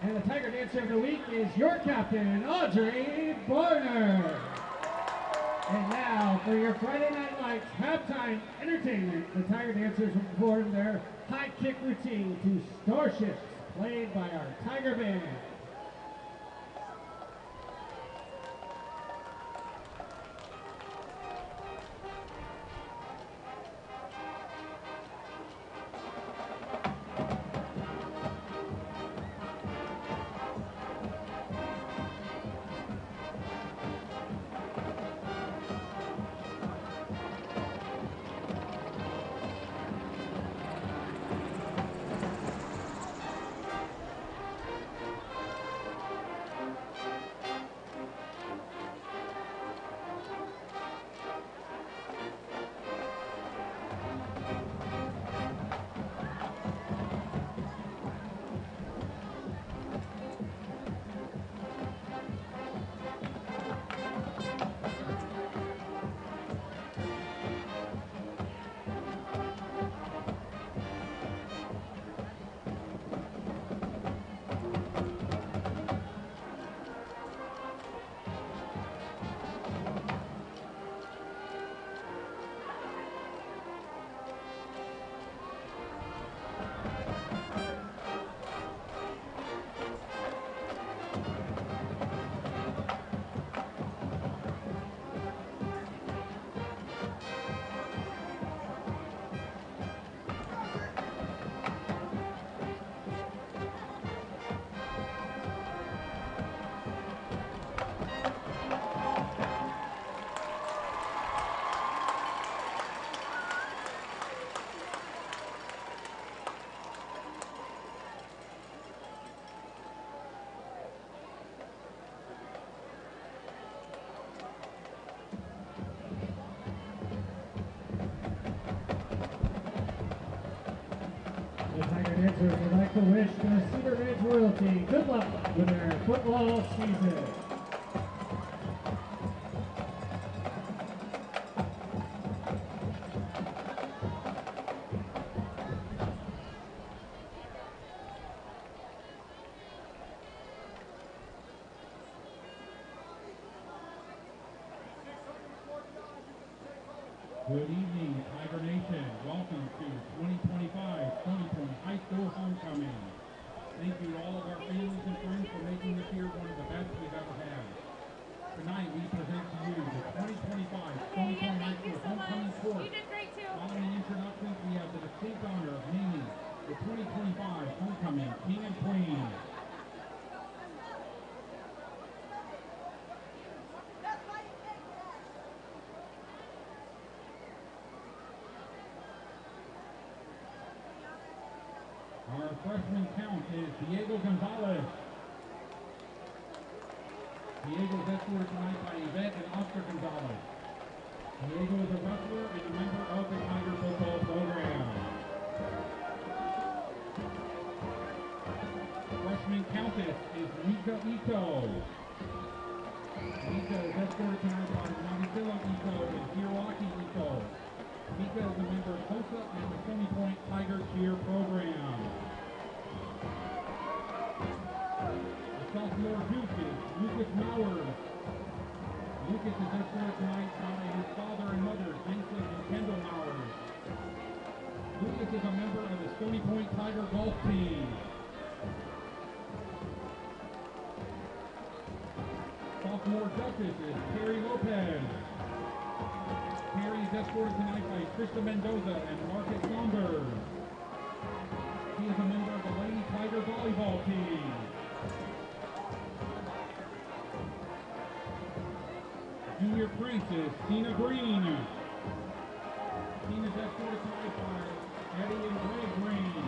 And the Tiger Dancer of the Week is your captain, Audrey Barner. And now, for your Friday Night Lights halftime entertainment, the Tiger Dancers will perform their high kick routine to Starships, played by our Tiger Band. The Tiger Dancers would like to wish the Cedar Ridge royalty good luck with their football season. Good evening, Tiger Nation. Welcome to 2025 Stony Point High School Homecoming. Thank you to all of our families and friends for making this year one of the best we've ever had. Tonight we present to you the 2025 Stony Point High School Homecoming Court. You did great too. Following introductions, we have the distinct honor of naming the 2025 Homecoming King and Queen. Our freshman count is Diego Gonzalez. Diego's escorted tonight by Yvette and Oscar Gonzalez. Diego is a wrestler and a member of the Tiger football program. Freshman countess is Mika Ito. Mika is escorted tonight by Maricela Ito and Hiroaki Ito. Mika is a member of HOSA and the Stony Point Tiger Cheer program. The sophomore Duke is Lucas Mauer. Lucas is escorted tonight by his father and mother, Vincent and Kendall Mauer. Lucas is a member of the Stony Point Tiger golf team. Sophomore Justice is Terry Lopez. Terry is escorted tonight by Krista Mendoza and Marcus Saunders. He is a member of the Lady Tiger volleyball team. Junior Prince is Tina Green. Tina is escorted tonight by Eddie and Greg Green.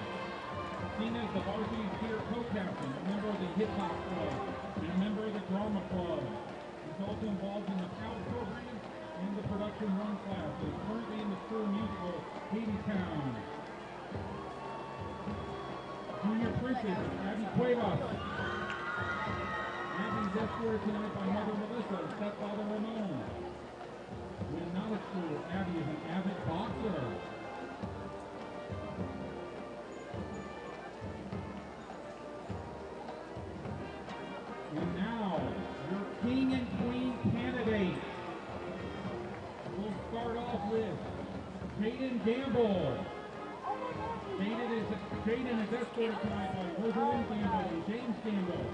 Tina is the varsity cheer co-captain, a member of the Hip Hop Club, and a member of the Drama Club. He's also involved in the Scout program and the production run class, and is currently in the school musical, Hadestown. Junior Princess is Abby Cuevas. Abby is escorted tonight by Mother Melissa and stepfather Ramon. When not at school, Abby is an avid boxer. And now, your king and queen candidate. We'll start off with Jaden Gamble. Jaden is escorted tonight by Rosalind Gamble and James Gamble.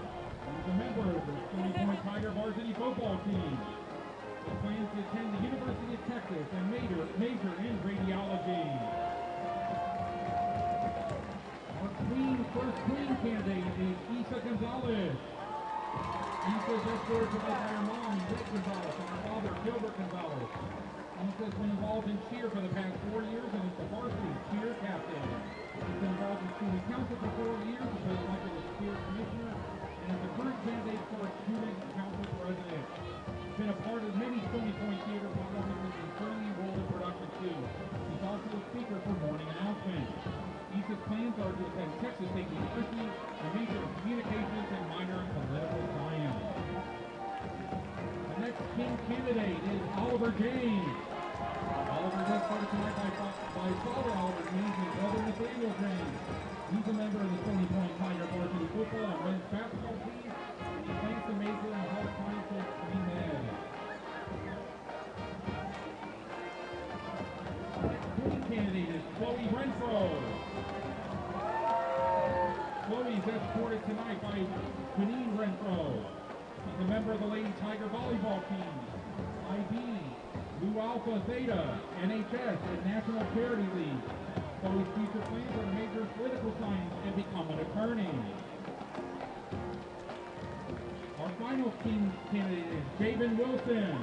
He's a member of the Stony Point Tiger varsity football team. He plans to attend the University of Texas and major in radiology. Our first queen candidate is Isa Gonzalez. Isa is escorted tonight by her mom, Rick Gonzalez, and her father, Gilbert Gonzalez. Isa has been involved in cheer for the past 4 years and is the varsity cheer captain. He's been involved in student council for 4 years, has been elected as cheer commissioner, and is the current candidate for a student council president. He's been a part of many Stony Point theater performances and currently enrolled in production too. He's also a speaker for morning announcements. Isa's plans are to attend Texas State University, a major in communications and minor in political science. The next king candidate is Oliver James. Oliver is escorted tonight by father Oliver James and brother Nathaniel James. He's a member of the Stony Point Tiger varsity football and men's basketball team, and he plans to major in health sciences pre-med. The next queen candidate is Chloe Renfro. Chloe is escorted tonight by Janine Renfro. She's a member of the Lady Tiger volleyball team, IB, Blue Alpha Theta, NHS, and National Charity League. Chloe's future plans are to major in political science and become an attorney. Our final king candidate is Javen Wilson.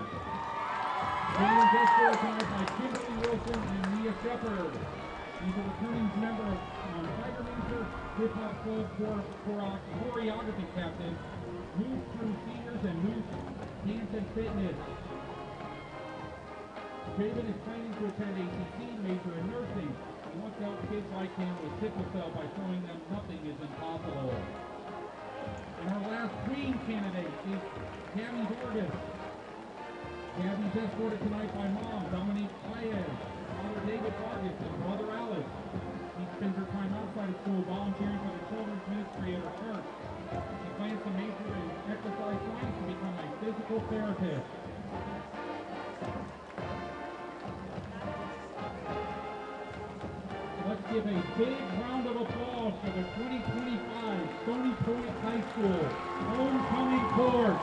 Javen is escorted tonight by Kimberly Wilson and Mia Shepard. He's a returning member of Tiger Major, Hip Hop Club choreography captain, Moves Through Seniors, and Moves Dance and Fitness. Javen is planning to attend ACC, major in nursing. He wants to help kids like him with sickle cell by showing them nothing is impossible. And our last queen candidate is Gabby Vargas. Gabby's escorted tonight by mom, Dominique Paez, father David Vargas, and brother Alex. She spends her time outside of school volunteering for the children's ministry at her church. She plans to major in exercise science to become a physical therapist. give a big round of applause for the 2025 Stony Point High School homecoming court.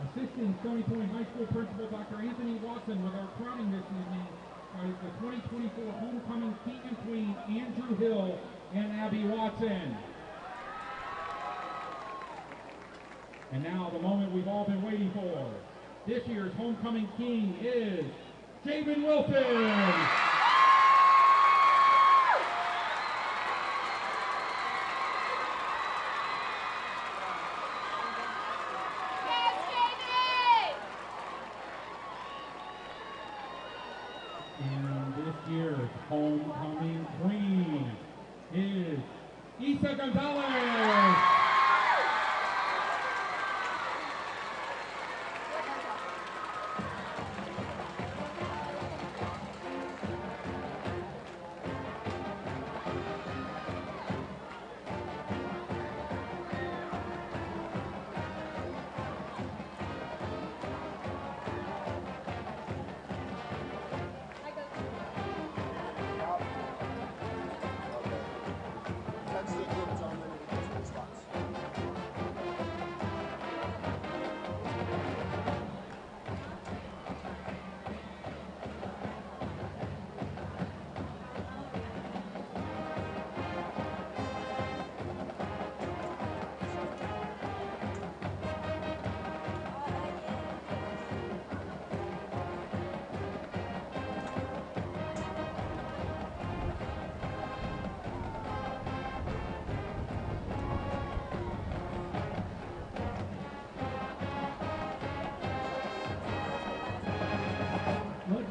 Assisting Stony Point High School Principal Dr. Anthony Watson with our crowning this evening is the 2024 homecoming king and queen Andrew Hill and Abby Watson. And now the moment we've all been waiting for. This year's homecoming king is Javen Wilson. And this year's homecoming queen is Isa Gonzalez.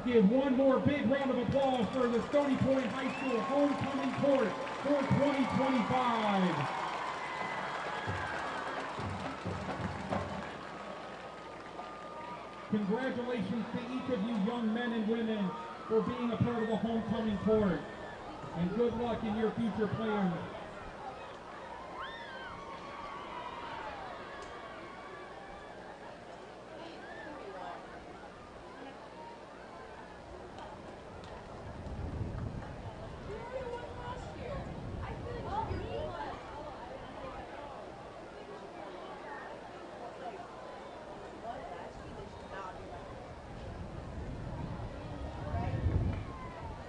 Give one more big round of applause for the Stony Point High School homecoming court for 2025. Congratulations to each of you young men and women for being a part of the homecoming court. And good luck in your future plans.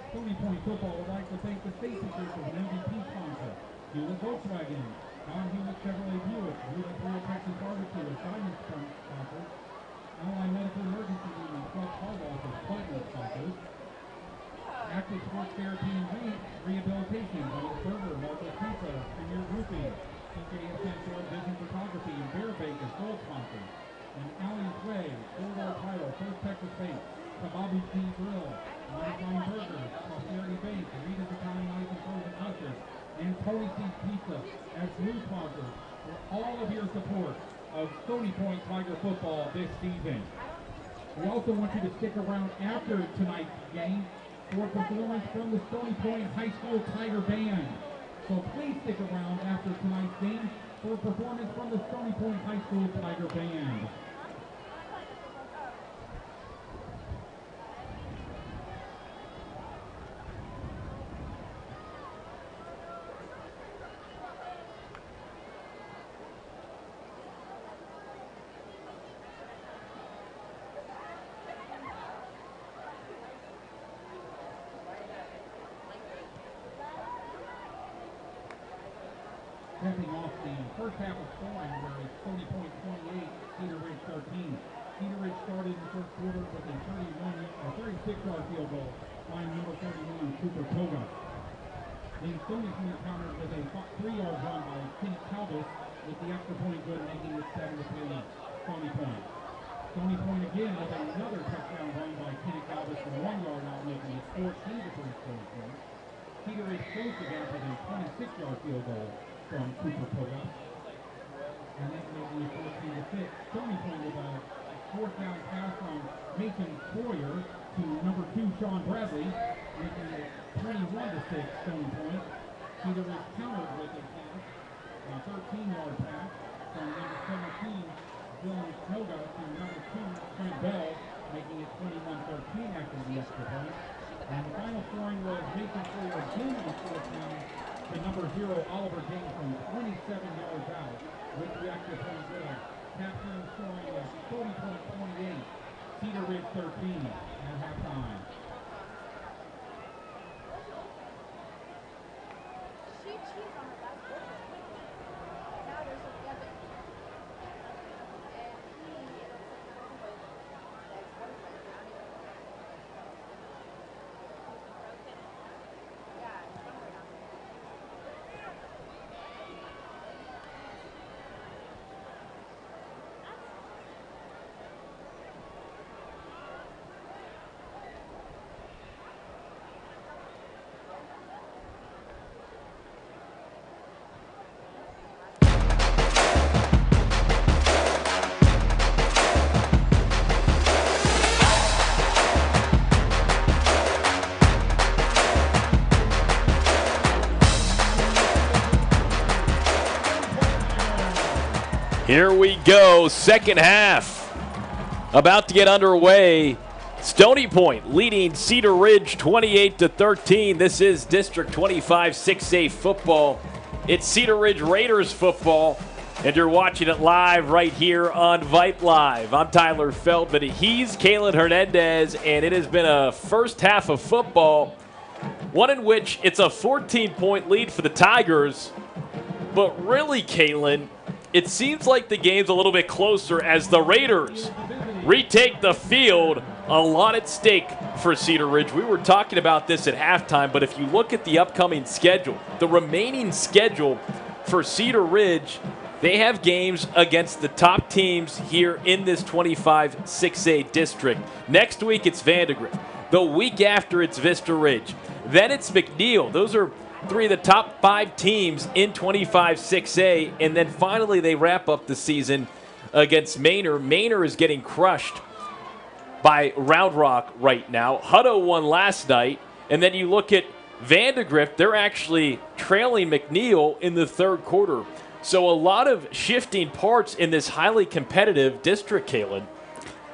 Stony Point football would like to thank the state teachers as an MVP sponsor. Hewlett Volkswagen, Don Hewlett Chevrolet Buick, Hewlett Royal Texas Barbecue, Simon sponsor, Allied Medical Emergency Unit, Club Hallwalls as partner sponsors, Active Sports Therapy and Rehabilitation, Donald Burger, Local Pizza, Premier Roofing, TKS Central Vision Photography, and Bear Bake as gold sponsors, and Alley's Way, Corridor Title, First Texas Bank, Kababu King Grill, Lifeline Burgers, Prosperity Bank, Rita's Italian Ice and Frozen Custard, and Tony C's Pizza as new sponsors for all of your support of Stony Point Tiger football this season. We also want you to stick around after tonight's game for a performance from the Stony Point High School Tiger Band. So please stick around after tonight's game for a performance from the Stony Point High School Tiger Band. Capping off the first half of scoring, where it's Stony Point 28, Cedar Ridge 13. Cedar Ridge started in the first quarter with a 36-yard field goal by number 31, Cooper Toga. Then Stony Point countered with a 3-yard run by Kenneth Calvis, with the extra point good, making it 7-3 Stony Point. Stony Point again with another touchdown run by Kenneth Calvis from 1 yard out, making it 14-3 Stony Point. Cedar Ridge closed the gap with a 26-yard field goal from Cooper Toga. And then making it 14-6. Stony Point with a fourth down pass from Mason Troyer to number 2 Sean Bradley, making it 21-6 Stony Point. Cedar Ridge countered with a pass, a 13-yard pass from number 17, Dylan Toga, to number 2, Trent Bell, making it 21-13 after the extra point. And the final scoring was Mason Floyd Jr. 14 to number 0, Oliver James, from 27 yards out with the extra point good. Halftime scoring was Stony Point 28, Cedar Ridge 13 at halftime. Here we go, second half. About to get underway. Stony Point leading Cedar Ridge 28-13. This is District 25 6A football. It's Cedar Ridge Raiders football, and you're watching it live right here on Vype Live. I'm Tyler Feldman. He's Kalen Hernandez, and it has been a first half of football, one in which it's a 14-point lead for the Tigers. But really, Kalen, it seems like the game's a little bit closer as the Raiders retake the field. A lot at stake for Cedar Ridge. We were talking about this at halftime, but if you look at the upcoming schedule, the remaining schedule for Cedar Ridge, they have games against the top teams here in this 25 6A district. Next week, it's Vandergrift. The week after, it's Vista Ridge. Then it's McNeil. Those are three of the top 5 teams in 25 6A, and then finally they wrap up the season against Manor. Manor is getting crushed by Round Rock right now. Hutto won last night, and then you look at Vandergrift, they're actually trailing McNeil in the third quarter. So a lot of shifting parts in this highly competitive district, Kalen.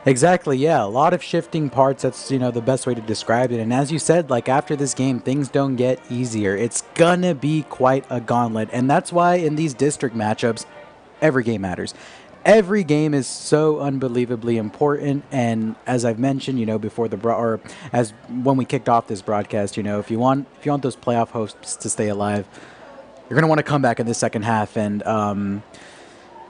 Exactly, yeah. A lot of shifting parts. That's, the best way to describe it. And as you said, like after this game, things don't get easier. It's gonna be quite a gauntlet. And that's why in these district matchups, every game matters. Every game is so unbelievably important. And as I've mentioned, before as when we kicked off this broadcast, if you want those playoff hopes to stay alive, you're gonna want to come back in the second half. And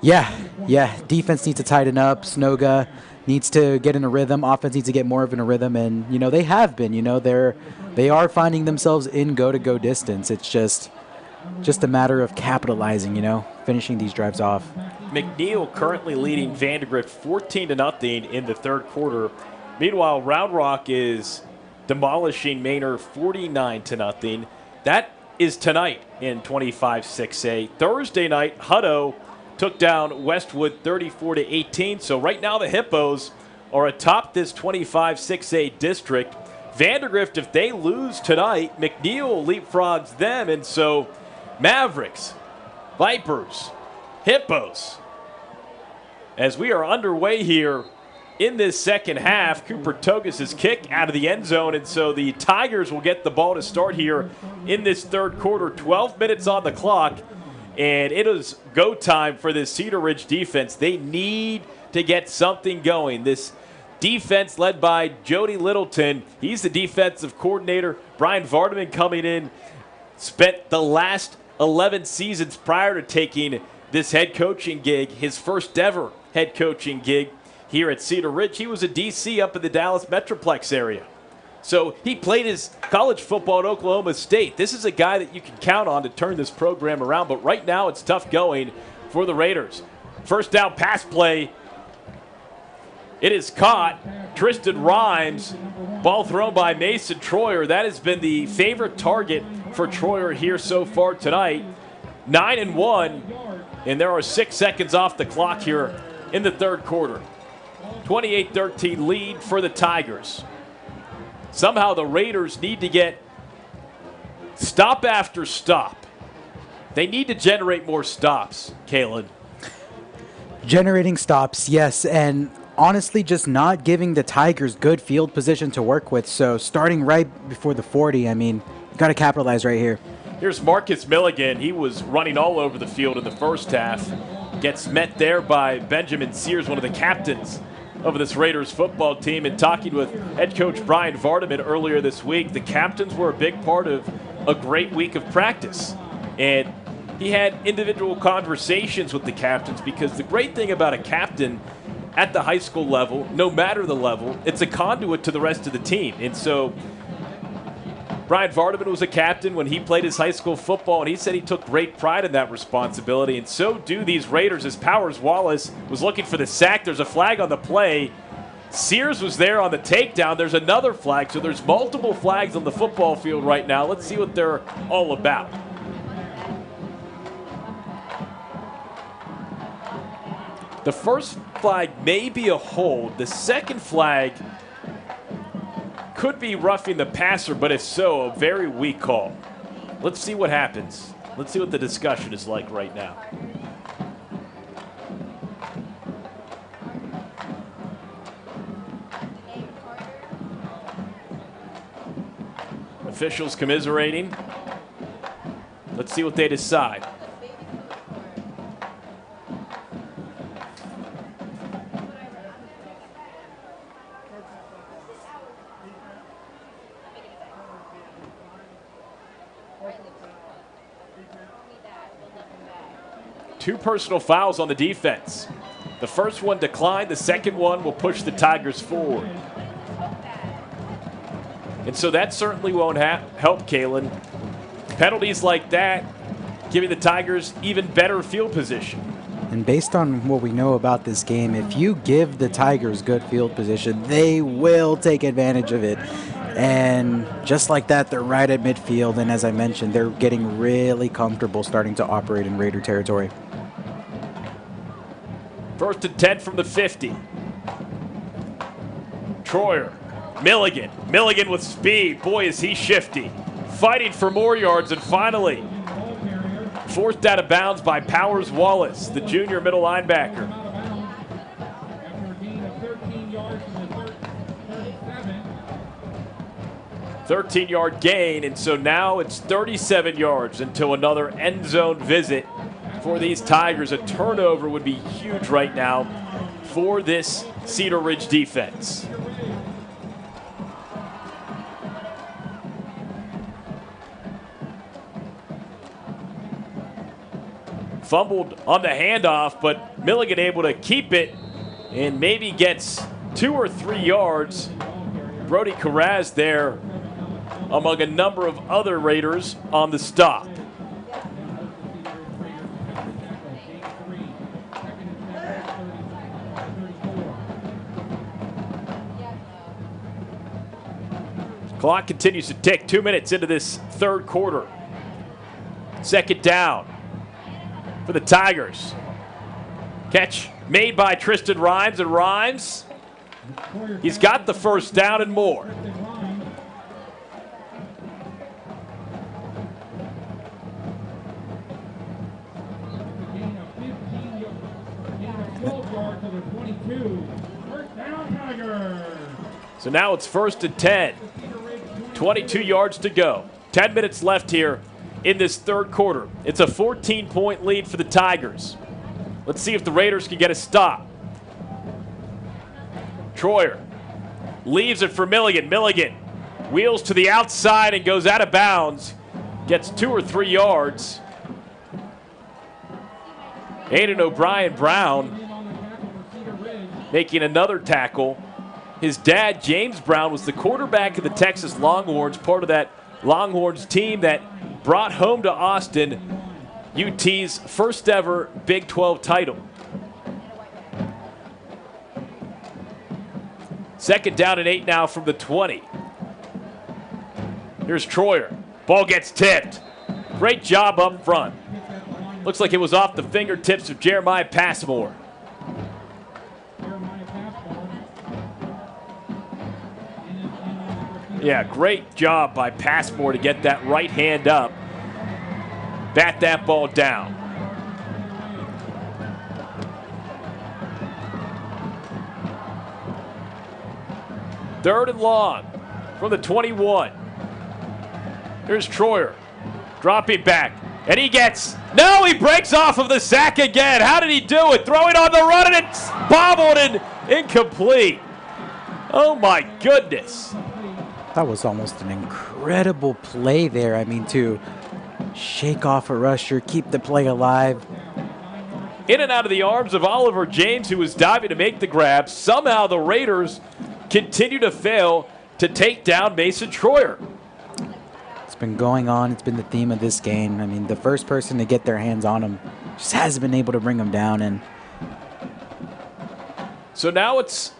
defense needs to tighten up. Snoga needs to get in a rhythm. Offense needs to get more of in a rhythm, and they have been. They are finding themselves in go-to-go distance. It's just a matter of capitalizing. Finishing these drives off. McNeil currently leading Vandergrift 14-0 in the third quarter. Meanwhile, Round Rock is demolishing Manor 49-0. That is tonight in 25 6A. Thursday night, Hutto took down Westwood 34-18. So right now the Hippos are atop this 25 6A district. Vandergrift, if they lose tonight, McNeil leapfrogs them. And so Mavericks, Vipers, Hippos, as we are underway here in this second half. Cooper Togas' kick out of the end zone. And so the Tigers will get the ball to start here in this third quarter. 12 minutes on the clock. And it is go time for this Cedar Ridge defense. They need to get something going. This defense led by Jody Littleton. He's the defensive coordinator. Brian Vardaman coming in. Spent the last 11 seasons prior to taking this head coaching gig, his first ever head coaching gig here at Cedar Ridge. He was a DC up in the Dallas Metroplex area. So he played his college football at Oklahoma State. This is a guy that you can count on to turn this program around, but right now it's tough going for the Raiders. First down pass play. It is caught. Tristan Rhymes. Ball thrown by Mason Troyer. That has been the favorite target for Troyer here so far tonight. 9-1, and there are 6 seconds off the clock here in the third quarter. 28-13 lead for the Tigers. Somehow the Raiders need to get stop after stop. They need to generate more stops, Kalen. Generating stops, yes, and honestly just not giving the Tigers good field position to work with. So starting right before the 40, I mean, got to capitalize right here. Here's Marcus Milligan. He was running all over the field in the first half. Gets met there by Benjamin Sears, one of the captains of this Raiders football team. And talking with head coach Brian Vardaman earlier this week, the captains were a big part of a great week of practice. And he had individual conversations with the captains, because the great thing about a captain at the high school level, no matter the level, it's a conduit to the rest of the team. And so Brian Vardaman was a captain when he played his high school football, and he said he took great pride in that responsibility, and so do these Raiders. As Powers Wallace was looking for the sack, there's a flag on the play. Sears was there on the takedown. There's another flag, so there's multiple flags on the football field right now. Let's see what they're all about. The first flag may be a hold. The second flag could be roughing the passer, but if so, a very weak call. Let's see what happens. Let's see what the discussion is like right now. Officials commiserating. Let's see what they decide. Two personal fouls on the defense. The first one declined. The second one will push the Tigers forward. And so that certainly won't help, Kalen. Penalties like that giving the Tigers even better field position. And based on what we know about this game, if you give the Tigers good field position, they will take advantage of it. And just like that, they're right at midfield. And as I mentioned, they're getting really comfortable starting to operate in Raider territory. First and 10 from the 50. Troyer, Milligan. Milligan with speed. Boy, is he shifty. Fighting for more yards, and finally forced out of bounds by Powers Wallace, the junior middle linebacker. 13-yard gain, and so now it's 37 yards until another end zone visit for these Tigers. A turnover would be huge right now for this Cedar Ridge defense. Fumbled on the handoff, but Milligan able to keep it and maybe gets 2 or 3 yards. Brody Carraz there among a number of other Raiders on the stop. Clock continues to tick. 2 minutes into this third quarter. Second down for the Tigers. Catch made by Tristan Rhymes, and Rhymes, he's got the first down and more. So now it's first and 10. 22 yards to go. 10 minutes left here in this third quarter. It's a 14-point lead for the Tigers. Let's see if the Raiders can get a stop. Troyer leaves it for Milligan. Milligan wheels to the outside and goes out of bounds. Gets 2 or 3 yards. Aiden O'Brien Brown making another tackle. His dad, James Brown, was the quarterback of the Texas Longhorns, part of that Longhorns team that brought home to Austin UT's first ever Big 12 title. Second down and 8 now from the 20. Here's Troyer. Ball gets tipped. Great job up front. Looks like it was off the fingertips of Jeremiah Passmore. Yeah, great job by Passmore to get that right hand up. Bat that ball down. 3rd and long from the 21. Here's Troyer. Dropping back. And he gets, no, he breaks off of the sack again. How did he do it? Throwing on the run, and it's bobbled and incomplete. Oh my goodness. That was almost an incredible play there. I mean, to shake off a rusher, keep the play alive. In and out of the arms of Oliver James, who was diving to make the grab. Somehow the Raiders continue to fail to take down Mason Troyer. It's been going on. It's been the theme of this game. I mean, the first person to get their hands on him just hasn't been able to bring him down. And so now it's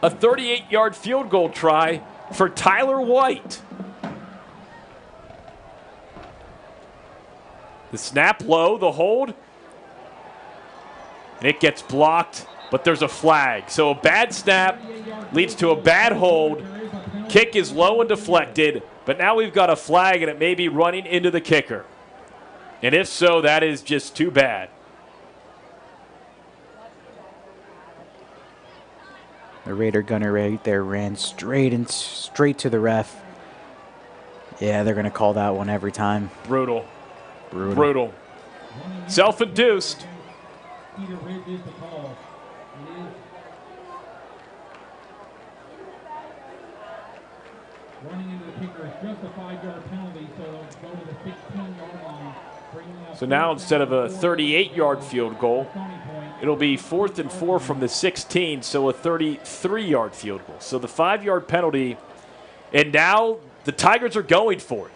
a 38-yard field goal try for Tyler White. The snap low, the hold. And it gets blocked, but there's a flag. So a bad snap leads to a bad hold. Kick is low and deflected, but now we've got a flag, and it may be running into the kicker. And if so, that is just too bad. the Raider gunner right there ran straight to the ref. Yeah, they're going to call that one every time. Brutal. Self-induced. Cedar Ridge is the call. It is running into the kicker. It's just a 5-yard penalty, so they'll go to the 16-yard line. So now instead of a 38-yard field goal, it'll be 4th and 4 from the 16, so a 33-yard field goal. So the 5-yard penalty, and now the Tigers are going for it.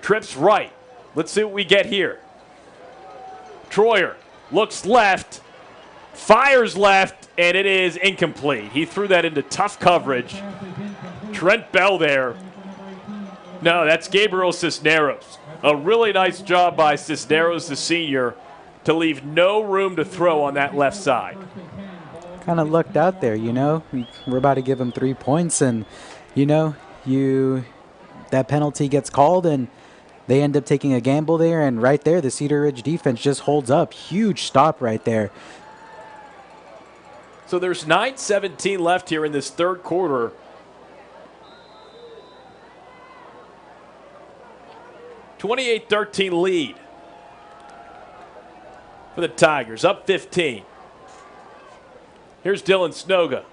Trips right. Let's see what we get here. Troyer looks left, fires left, and it is incomplete. He threw that into tough coverage. Trent Bell there. No, that's Gabriel Cisneros. A really nice job by Cisneros, the senior, to leave no room to throw on that left side. Kind of lucked out there, you know. We're about to give him 3 points, and, you know, that penalty gets called, and they end up taking a gamble there, and right there, the Cedar Ridge defense just holds up. Huge stop right there. So there's 9:17 left here in this third quarter. (28-13) lead for the Tigers, up 15. Here's Dylan Snoga.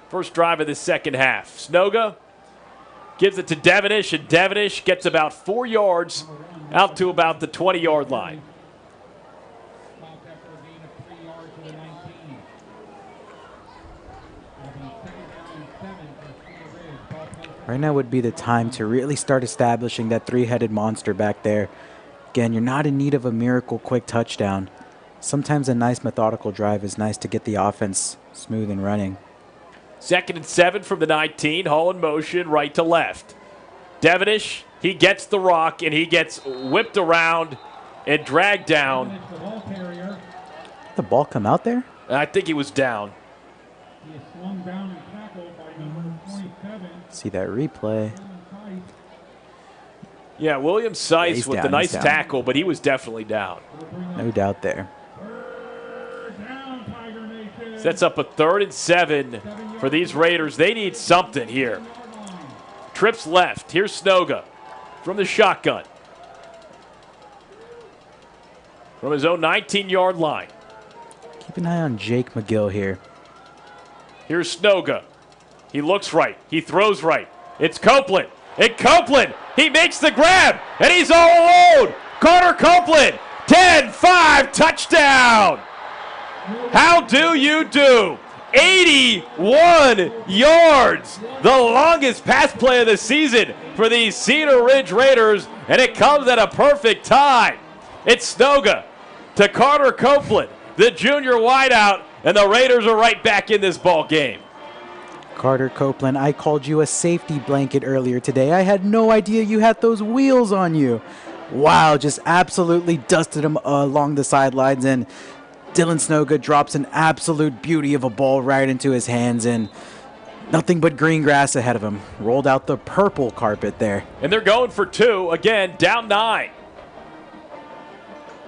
First drive of the second half. Snoga gives it to Devenish, and Devenish gets about 4 yards out to about the 20-yard line. Right now would be the time to really start establishing that three-headed monster back there. Again, you're not in need of a miracle quick touchdown. Sometimes a nice methodical drive is nice to get the offense smooth and running. 2nd and 7 from the 19. Hall in motion, right to left. Devenish, he gets the rock, and he gets whipped around and dragged down. Did the ball come out there? I think he was down. He is slung down and tackled by number 27. See that replay. Yeah, William Seiss with the nice tackle, but he was definitely down. No doubt there. Sets up a 3rd and 7 for these Raiders. They need something here. Trips left. Here's Snoga from the shotgun. From his own 19-yard line. Keep an eye on Jake McGill here. Here's Snoga. He looks right. He throws right. It's Copeland. And Copeland, he makes the grab, and he's all alone. Carter Copeland, 10-5, touchdown. How do you do? 81 yards, the longest pass play of the season for these Cedar Ridge Raiders, and it comes at a perfect time. It's Snoga to Carter Copeland, the junior wideout, and the Raiders are right back in this ball game. Carter Copeland, I called you a safety blanket earlier today. I had no idea you had those wheels on you. Wow, just absolutely dusted him along the sidelines, and Dylan Snoga drops an absolute beauty of a ball right into his hands, and nothing but green grass ahead of him. Rolled out the purple carpet there. And they're going for 2. Again, down 9.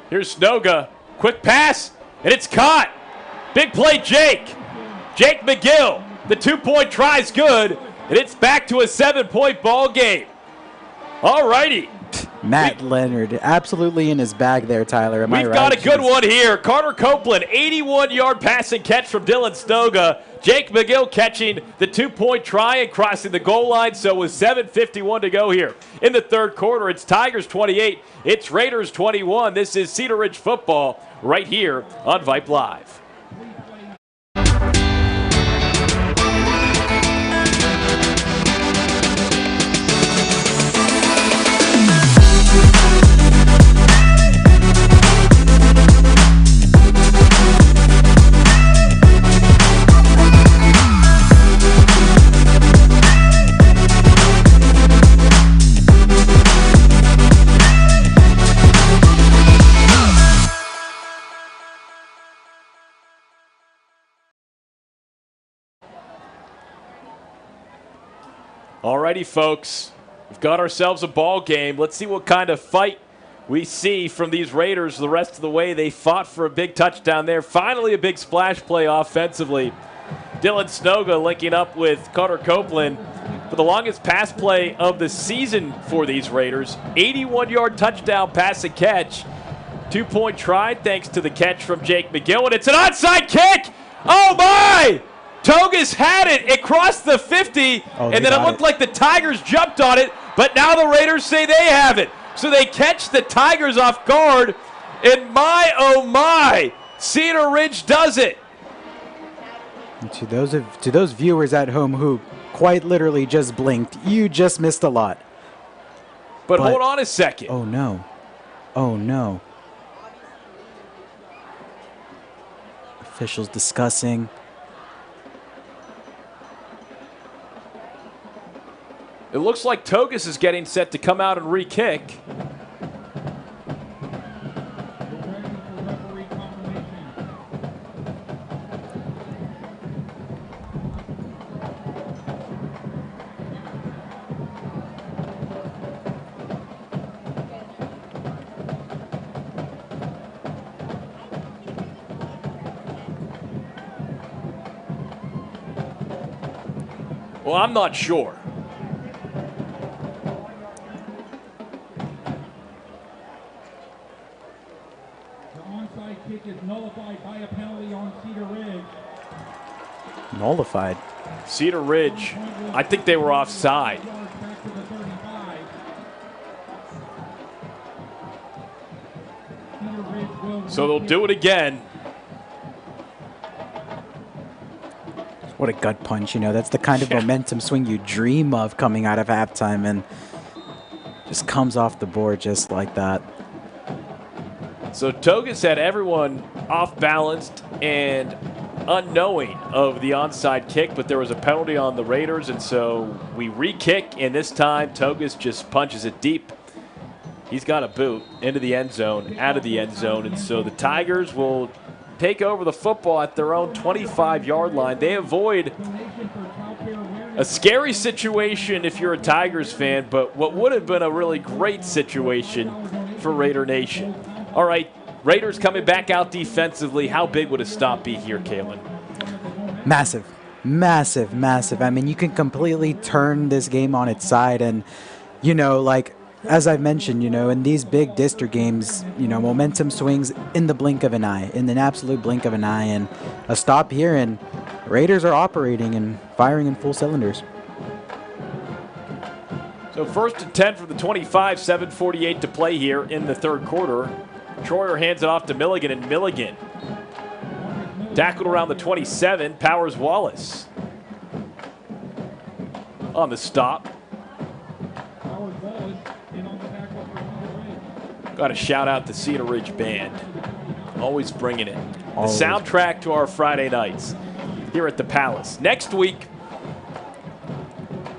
Here's Snoga. Quick pass, and it's caught. Big play, Jake McGill, The 2-point try is good, and it's back to a 7-point ball game. All righty. Matt Leonard, absolutely in his bag there, Tyler. Am I right? We've got a good one here. Carter Copeland, 81-yard passing catch from Dylan Stoga. Jake McGill catching the 2-point try and crossing the goal line. So with 7:51 to go here in the third quarter, it's Tigers 28, it's Raiders 21. This is Cedar Ridge football right here on Vype Live. Alrighty, folks, we've got ourselves a ball game. Let's see what kind of fight we see from these Raiders the rest of the way. They fought for a big touchdown there. Finally, a big splash play offensively. Dylan Stoga linking up with Carter Copeland for the longest pass play of the season for these Raiders. 81-yard touchdown pass and catch. 2-point try thanks to the catch from Jake McGill, and it's an onside kick. Oh, my! Togus had it. It crossed the 50, and then it looked like the Tigers jumped on it, but now the Raiders say they have it. So they catch the Tigers off guard, and my, oh my, Cedar Ridge does it. And to those viewers at home who quite literally just blinked, you just missed a lot. But hold on a second. Oh, no. Oh, no. Officials discussing. It looks like Togus is getting set to come out and re-kick. Well, I'm not sure. Kick is nullified by a penalty on Cedar Ridge. Nullified. Cedar Ridge, I think they were offside. So they'll do it again. What a gut punch, you know. That's the kind of momentum swing you dream of coming out of halftime, and just comes off the board just like that. So Togus had everyone off-balanced and unknowing of the onside kick, but there was a penalty on the Raiders, and so we re-kick, and this time Togus just punches it deep. He's got a boot into the end zone, out of the end zone, and so the Tigers will take over the football at their own 25-yard line. They avoid a scary situation if you're a Tigers fan, but what would have been a really great situation for Raider Nation. All right, Raiders coming back out defensively. How big would a stop be here, Kalen? Massive, massive, massive. I mean, you can completely turn this game on its side. And, you know, like, as I've mentioned, you know, in these big district games, you know, momentum swings in the blink of an eye, in an absolute blink of an eye. And a stop here, and Raiders are operating and firing in full cylinders. So 1st and 10 from the 25, 7:48 to play here in the third quarter. Troyer hands it off to Milligan, and Milligan tackled around the 27. Powers Wallace on the stop. Got to shout out the Cedar Ridge Band. Always bringing it. The soundtrack to our Friday nights here at the Palace. Next week,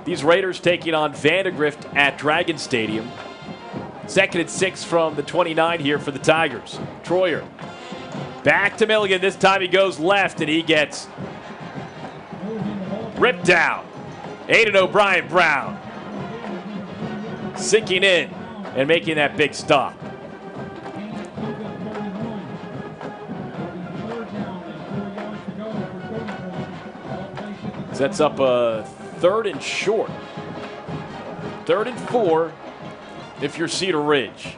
these Raiders taking on Vandegrift at Dragon Stadium. 2nd and 6 from the 29 here for the Tigers. Troyer back to Milligan. This time he goes left, and he gets ripped down. Aiden O'Brien Brown sinking in and making that big stop. Sets up a 3rd and short. 3rd and 4 if you're Cedar Ridge.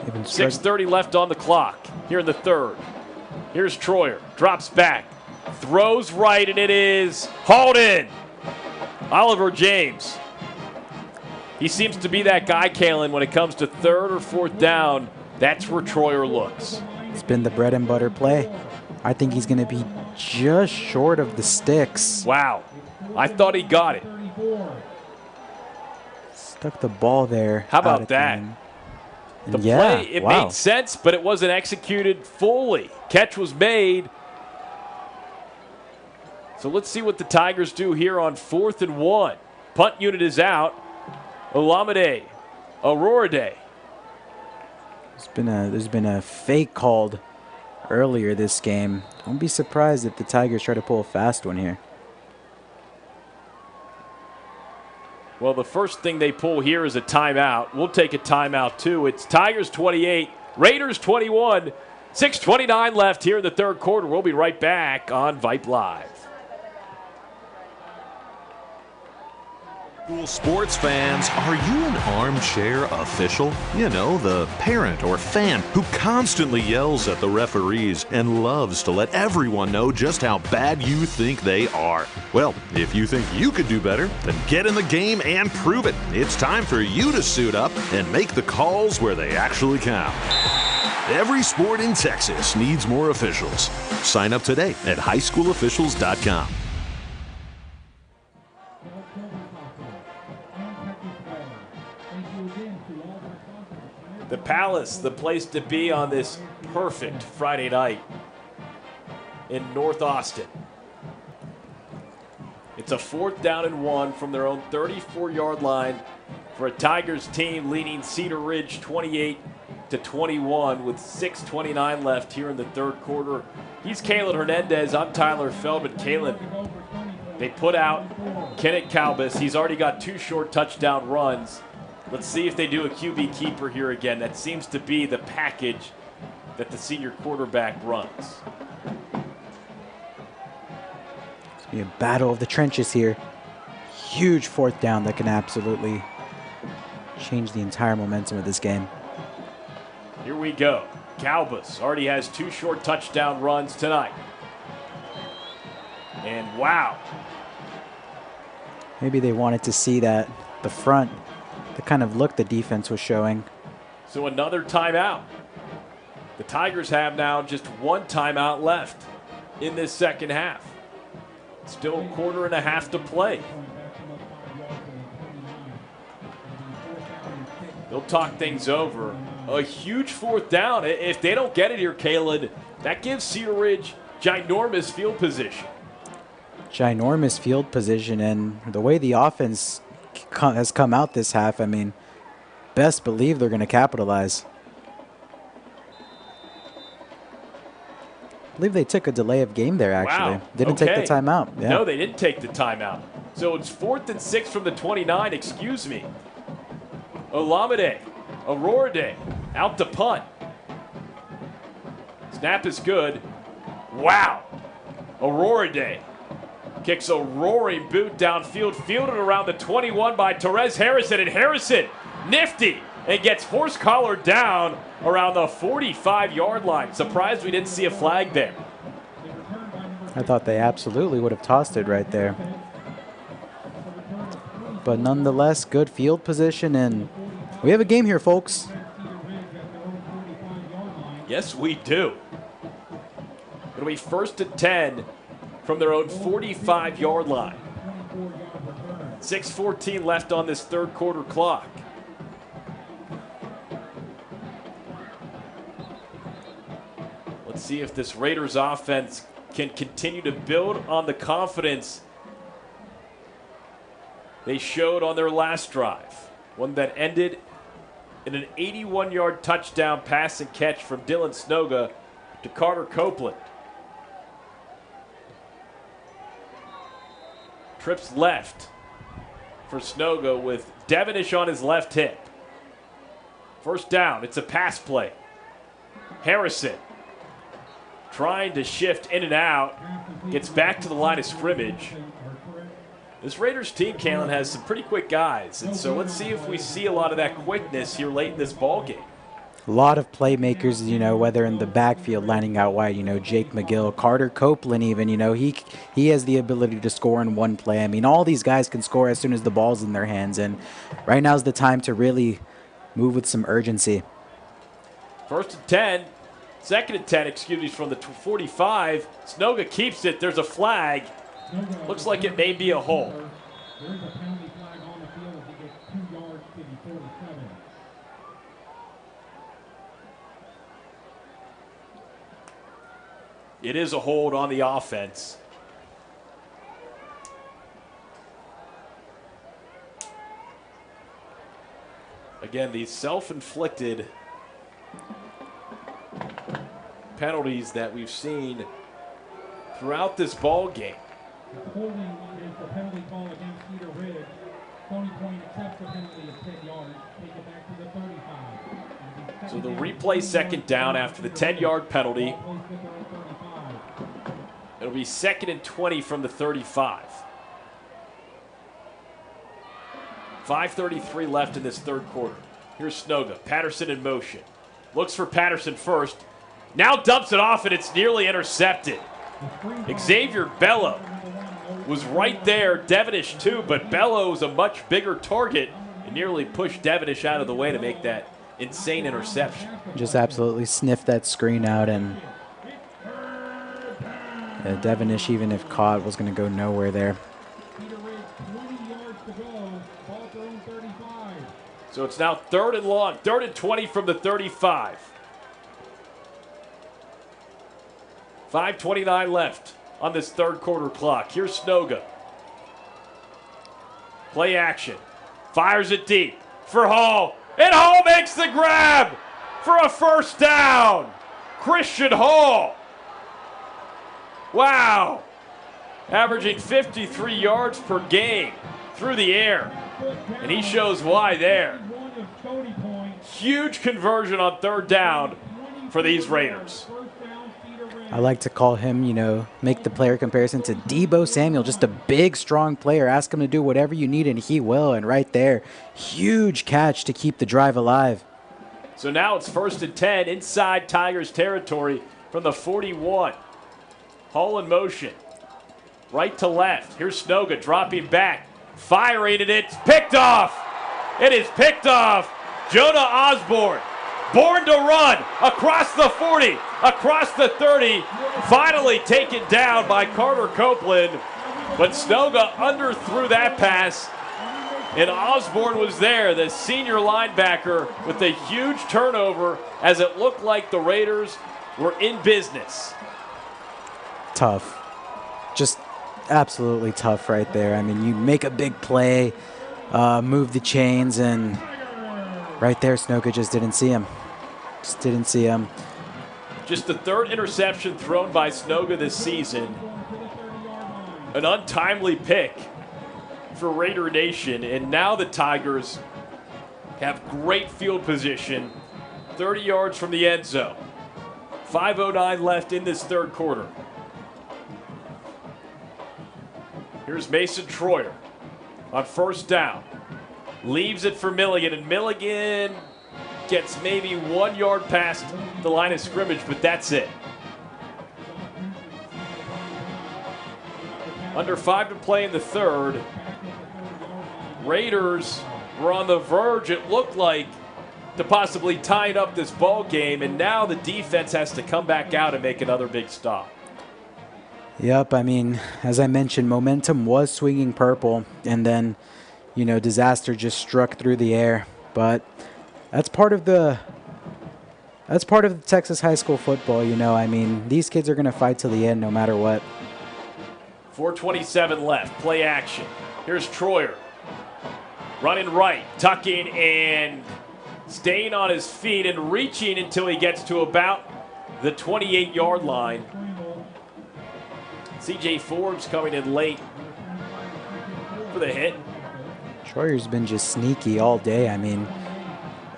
Even 6:30 left on the clock here in the 3rd. Here's Troyer, drops back, throws right, and it is hauled in. Oliver James. He seems to be that guy, Kalen, when it comes to 3rd or 4th down. That's where Troyer looks. It's been the bread and butter play. I think he's going to be just short of the sticks. Wow. I thought he got it. Stuck the ball there. How about that? The play, it made sense, but it wasn't executed fully. Catch was made. So let's see what the Tigers do here on 4th and 1. Punt unit is out. Olamide, Aurora Day. There's been a fake called earlier this game. Don't be surprised if the Tigers try to pull a fast one here. Well, the first thing they pull here is a timeout. We'll take a timeout, too. It's Tigers 28, Raiders 21, 6:29 left here in the 3rd quarter. We'll be right back on Vype Live. Cool sports fans, are you an armchair official? You know, the parent or fan who constantly yells at the referees and loves to let everyone know just how bad you think they are. Well, if you think you could do better, then get in the game and prove it. It's time for you to suit up and make the calls where they actually count. Every sport in Texas needs more officials. Sign up today at highschoolofficials.com. The Palace, the place to be on this perfect Friday night in North Austin. It's a 4th down and 1 from their own 34-yard line for a Tigers team leading Cedar Ridge 28-21 with 6:29 left here in the 3rd quarter. He's Kalen Hernandez. I'm Tyler Feldman. Kalen, they put out Kenneth Calbus. He's already got 2 short touchdown runs. Let's see if they do a QB keeper here again. That seems to be the package that the senior quarterback runs. It's going to be a battle of the trenches here. Huge 4th down that can absolutely change the entire momentum of this game. Here we go. Calbus already has 2 short touchdown runs tonight. And wow. Maybe they wanted to see that the front, the kind of look the defense was showing. So another timeout. The Tigers have now just 1 timeout left in this 2nd half. Still a quarter and a half to play. They'll talk things over. A huge 4th down. If they don't get it here, Kalen, that gives Cedar Ridge ginormous field position. Ginormous field position, and the way the offense has come out this half, I mean, best believe they're going to capitalize. I believe they took a delay of game there, actually. Wow. Didn't take the timeout. Yeah. No, they didn't take the timeout. So it's 4th and 6 from the 29, excuse me. Olamide, Aurora Day, out to punt. Snap is good. Wow. Aurora Day kicks a roaring boot downfield, fielded around the 21 by Therese Harrison, and Harrison, nifty, and gets horse collared down around the 45-yard line. Surprised we didn't see a flag there. I thought they absolutely would have tossed it right there. But nonetheless, good field position, and we have a game here, folks. Yes, we do. It'll be 1st and 10 from their own 45-yard line. 6:14 left on this 3rd quarter clock. Let's see if this Raiders offense can continue to build on the confidence they showed on their last drive. One that ended in an 81-yard touchdown pass and catch from Dylan Snoga to Carter Copeland. Trips left for Snoga with Devonish on his left hip. 1st down, it's a pass play. Harrison trying to shift in and out, gets back to the line of scrimmage. This Raiders team, Kalen, has some pretty quick guys, and so let's see if we see a lot of that quickness here late in this ball game. A lot of playmakers, you know, whether in the backfield lining out wide, you know, Jake McGill, Carter Copeland even, you know, he has the ability to score in one play. I mean, all these guys can score as soon as the ball's in their hands, and right now is the time to really move with some urgency. First and 10, second and 10, excuse me, from the 45. Snoga keeps it. There's a flag. Looks like it may be a hole. There is a penalty flag on the field as he gets 2 yards to the 47. It is a hold on the offense. Again, these self-inflicted penalties that we've seen throughout this ball game. Holding is the penalty call against Cedar Ridge. Stony Point accepts the penalty of 10 yards. Take it back to the 35. So the replay second down after the 10-yard penalty. It'll be 2nd and 20 from the 35. 5:33 left in this third quarter. Here's Snoga. Patterson in motion. Looks for Patterson first. Now dumps it off, and it's nearly intercepted. Xavier Bello was right there. Devonish too, but Bello's a much bigger target and nearly pushed Devonish out of the way to make that insane interception. Just absolutely sniffed that screen out, and Devonish, even if caught, was going to go nowhere there. So it's now 3rd and long, 3rd and 20 from the 35. 5:29 left on this third quarter clock. Here's Snoga. Play action. Fires it deep for Hall. And Hall makes the grab for a first down. Christian Hall. Wow. Averaging 53 yards per game through the air. And he shows why there. Huge conversion on 3rd down for these Raiders. I like to call him, you know, make the player comparison to Deebo Samuel, just a big, strong player. Ask him to do whatever you need, and he will. And right there, huge catch to keep the drive alive. So now it's 1st and 10 inside Tigers territory from the 41. Hall in motion. Right to left. Here's Snoga dropping back. Firing, and it's picked off. It is picked off. Jonah Osborne, born to run, across the 40, across the 30, finally taken down by Carter Copeland. But Snoga underthrew that pass, and Osborne was there, the senior linebacker, with a huge turnover as it looked like the Raiders were in business. Tough. Just absolutely tough right there. I mean, you make a big play, move the chains, and right there, Snoga just didn't see him. Just didn't see him. Just the 3rd interception thrown by Snoga this season. An untimely pick for Raider Nation, and now the Tigers have great field position, 30 yards from the end zone. 5:09 left in this third quarter. Here's Mason Troyer on 1st down. Leaves it for Milligan, and Milligan gets maybe 1 yard past the line of scrimmage, but that's it. Under 5 to play in the third. Raiders were on the verge, it looked like, to possibly tying up this ball game, and now the defense has to come back out and make another big stop. Yep, I mean, as I mentioned, momentum was swinging purple, and then, you know, disaster just struck through the air. But that's part of the Texas high school football, you know. I mean, these kids are going to fight till the end no matter what. 4:27 left, play action. Here's Troyer. Running right, tucking and staying on his feet and reaching until he gets to about the 28-yard line. C.J. Forbes coming in late for the hit. Troyer's been just sneaky all day. I mean,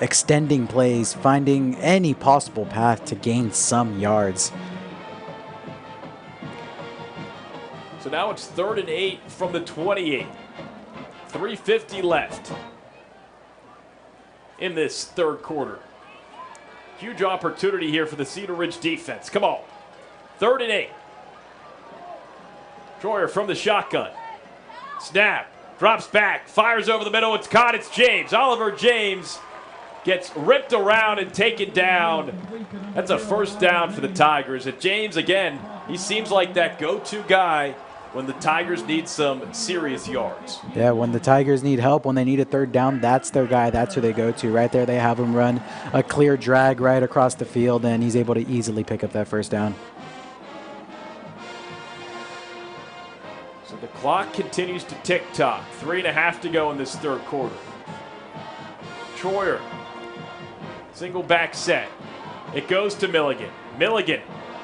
extending plays, finding any possible path to gain some yards. now it's 3rd and 8 from the 28. 3:50 left in this third quarter. Huge opportunity here for the Cedar Ridge defense. Come on. 3rd and 8. Troyer from the shotgun. Snap. Drops back. Fires over the middle. It's caught. It's James. Oliver James gets ripped around and taken down. That's a first down for the Tigers. And James, again, he seems like that go-to guy when the Tigers need some serious yards. Yeah, when the Tigers need help, when they need a 3rd down, that's their guy. That's who they go to. Right there, they have him run a clear drag right across the field, and he's able to easily pick up that first down. So the clock continues to tick-tock. 3.5 to go in this third quarter. Troyer, single back set. It goes to Milligan. Milligan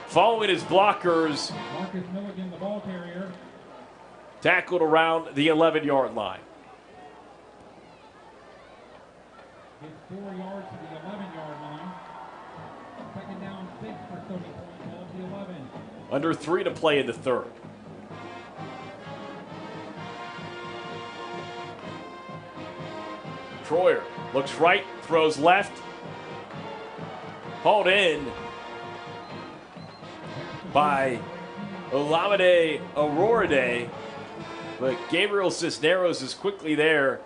following his blockers. Marcus Milligan, the ball carrier. Tackled around the 11-yard line. Gets 4 yards to the 11-yard line. 2nd down, 6 for Stony Point of the 11. Under 3 to play in the third. Troyer looks right, throws left. Hauled in by Olamide Aurorade, but Gabriel Cisneros is quickly there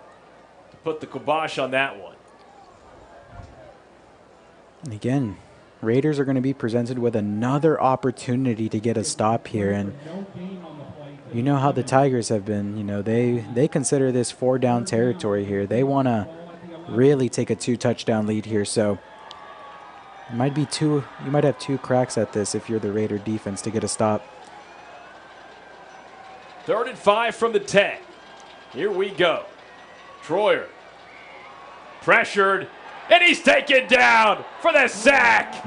to put the kibosh on that one. And again, Raiders are going to be presented with another opportunity to get a stop here. And you know how the Tigers have been. You know, they consider this 4-down territory here. They want to really take a 2-touchdown lead here. So it might be you might have 2 cracks at this if you're the Raider defense to get a stop. 3rd and 5 from the 10. Here we go. Troyer pressured, and he's taken down for the sack.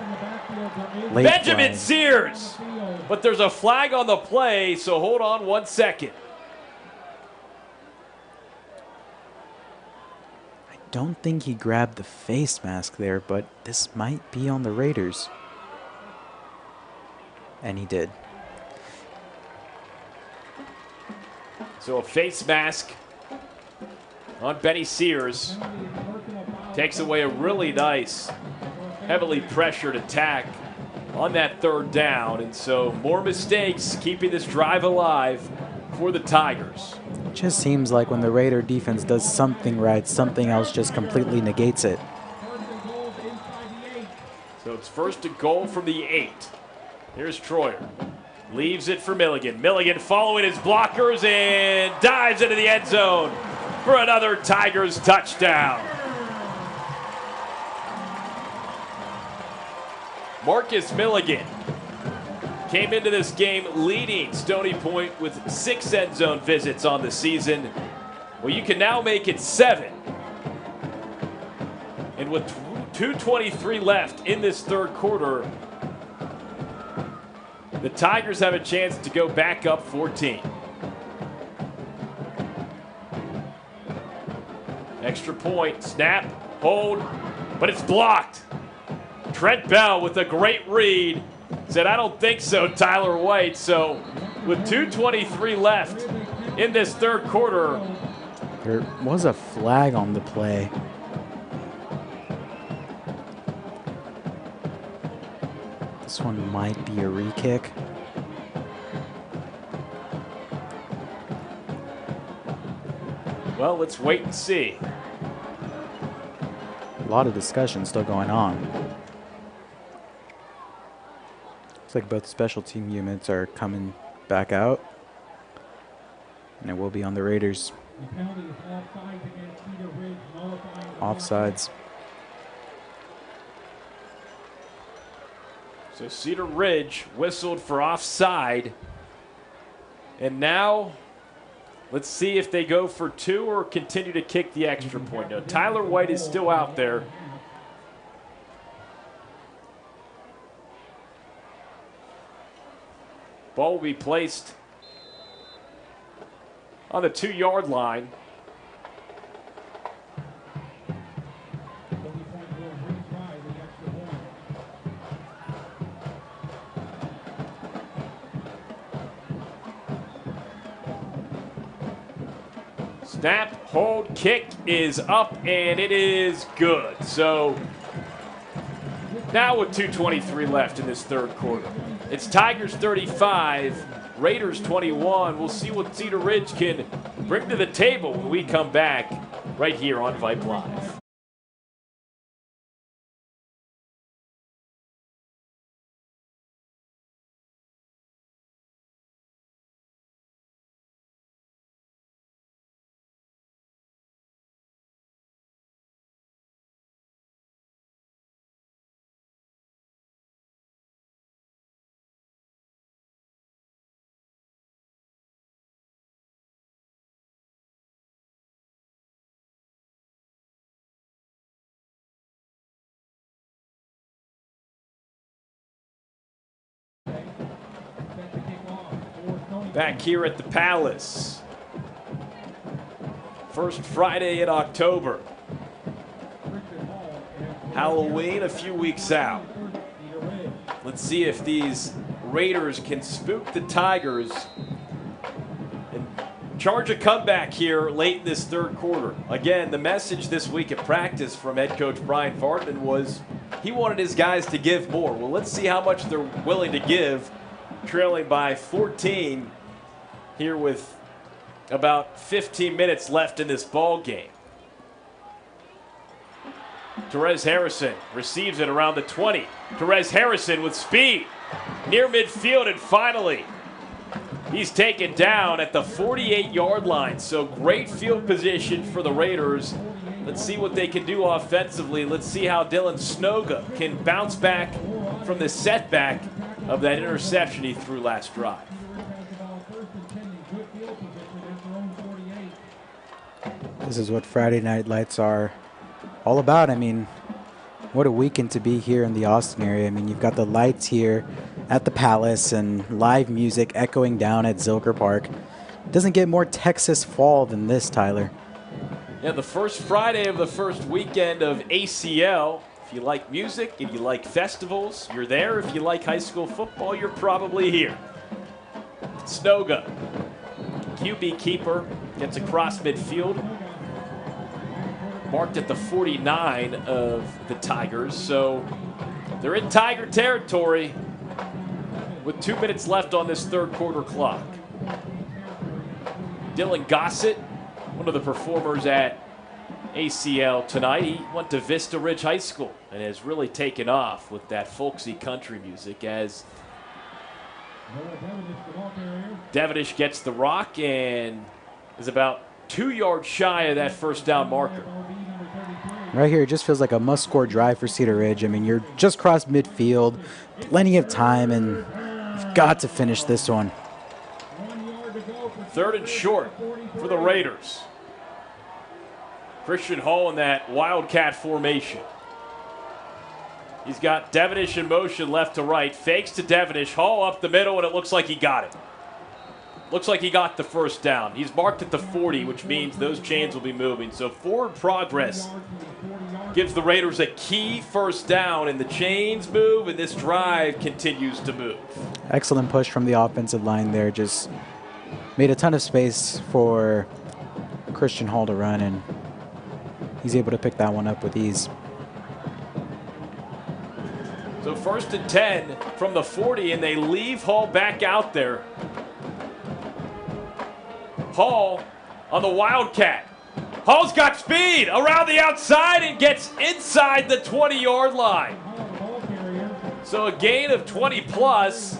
Late Benjamin flag. Sears. But there's a flag on the play, so hold on 1 second. I don't think he grabbed the face mask there, but this might be on the Raiders. And he did. So a face mask on Benny Sears takes away a really nice, heavily pressured attack on that 3rd down. And so more mistakes keeping this drive alive for the Tigers. It just seems like when the Raider defense does something right, something else just completely negates it. So it's 1st and goal from the 8. Here's Troyer. Leaves it for Milligan. Milligan following his blockers and dives into the end zone for another Tigers touchdown. Marcus Milligan came into this game leading Stony Point with 6 end zone visits on the season. Well, you can now make it 7. And with 2:23 left in this third quarter, the Tigers have a chance to go back up 14. Extra point, snap, hold, but it's blocked. Trent Bell with a great read said, "I don't think so, Tyler White." So with 2:23 left in this third quarter. There was a flag on the play. This one might be a re-kick. Well, let's wait and see. A lot of discussion still going on. Looks like both special team units are coming back out. And it will be on the Raiders. Offsides. So Cedar Ridge whistled for offside. And now let's see if they go for 2 or continue to kick the extra point. Now, Tyler White is still out there. Ball will be placed on the 2-yard line. Snap, hold, kick is up, and it is good. So now with 2:23 left in this third quarter. It's Tigers 35, Raiders 21. We'll see what Cedar Ridge can bring to the table when we come back right here on Vype Live. Back here at the Palace. First Friday in October. Halloween a few weeks out. Let's see if these Raiders can spook the Tigers and charge a comeback here late in this third quarter. Again, the message this week at practice from head coach Brian Fartman was he wanted his guys to give more. Well, let's see how much they're willing to give, trailing by 14 here with about 15 minutes left in this ball game. Therese Harrison receives it around the 20. Therese Harrison with speed near midfield, and finally he's taken down at the 48-yard line. So great field position for the Raiders. Let's see what they can do offensively. Let's see how Dylan Snoga can bounce back from the setback of that interception he threw last drive. This is what Friday Night Lights are all about. I mean, what a weekend to be here in the Austin area. I mean, you've got the lights here at the Palace and live music echoing down at Zilker Park. Doesn't get more Texas fall than this, Tyler. Yeah, the first Friday of the first weekend of ACL. If you like music, if you like festivals, you're there. If you like high school football, you're probably here. Snoga, QB keeper, gets across midfield. Marked at the 49 of the Tigers. So they're in Tiger territory with 2 minutes left on this third quarter clock. Dylan Gossett, one of the performers at ACL tonight. He went to Vista Ridge High School and has really taken off with that folksy country music as Devonish gets the rock and is about 2 yards shy of that first down marker. Right here, it just feels like a must-score drive for Cedar Ridge. I mean, you're just crossed midfield, plenty of time, and you've got to finish this one. Third and short for the Raiders. Christian Hall in that Wildcat formation. He's got Devonish in motion left to right. Fakes to Devonish. Hall up the middle, and it looks like he got it. Looks like he got the first down. He's marked at the 40, which means those chains will be moving. So forward progress gives the Raiders a key first down, and the chains move, and this drive continues to move. Excellent push from the offensive line there. Just made a ton of space for Christian Hall to run, and he's able to pick that one up with ease. So first and 10 from the 40, and they leave Hall back out there. Hall on the Wildcat. Hall's got speed around the outside and gets inside the 20-yard line. So a gain of 20 plus.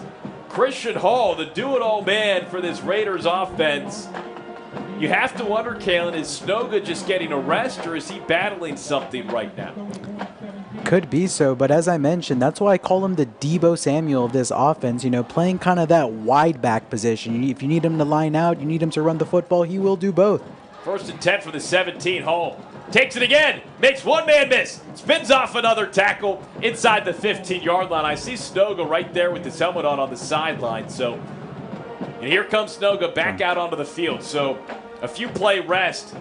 Christian Hall, the do-it-all man for this Raiders offense. You have to wonder, Kalen, is Snoga just getting a rest, or is he battling something right now? Could be so, but as I mentioned, that's why I call him the Debo Samuel of this offense, you know, playing kind of that wide back position. If you need him to line out, you need him to run the football, he will do both. First and 10 for the 17. Hall takes it again, makes one man miss, spins off another tackle inside the 15-yard line. I see Snoga right there with his helmet on the sideline. So, and here comes Snoga back out onto the field. So a few play rest.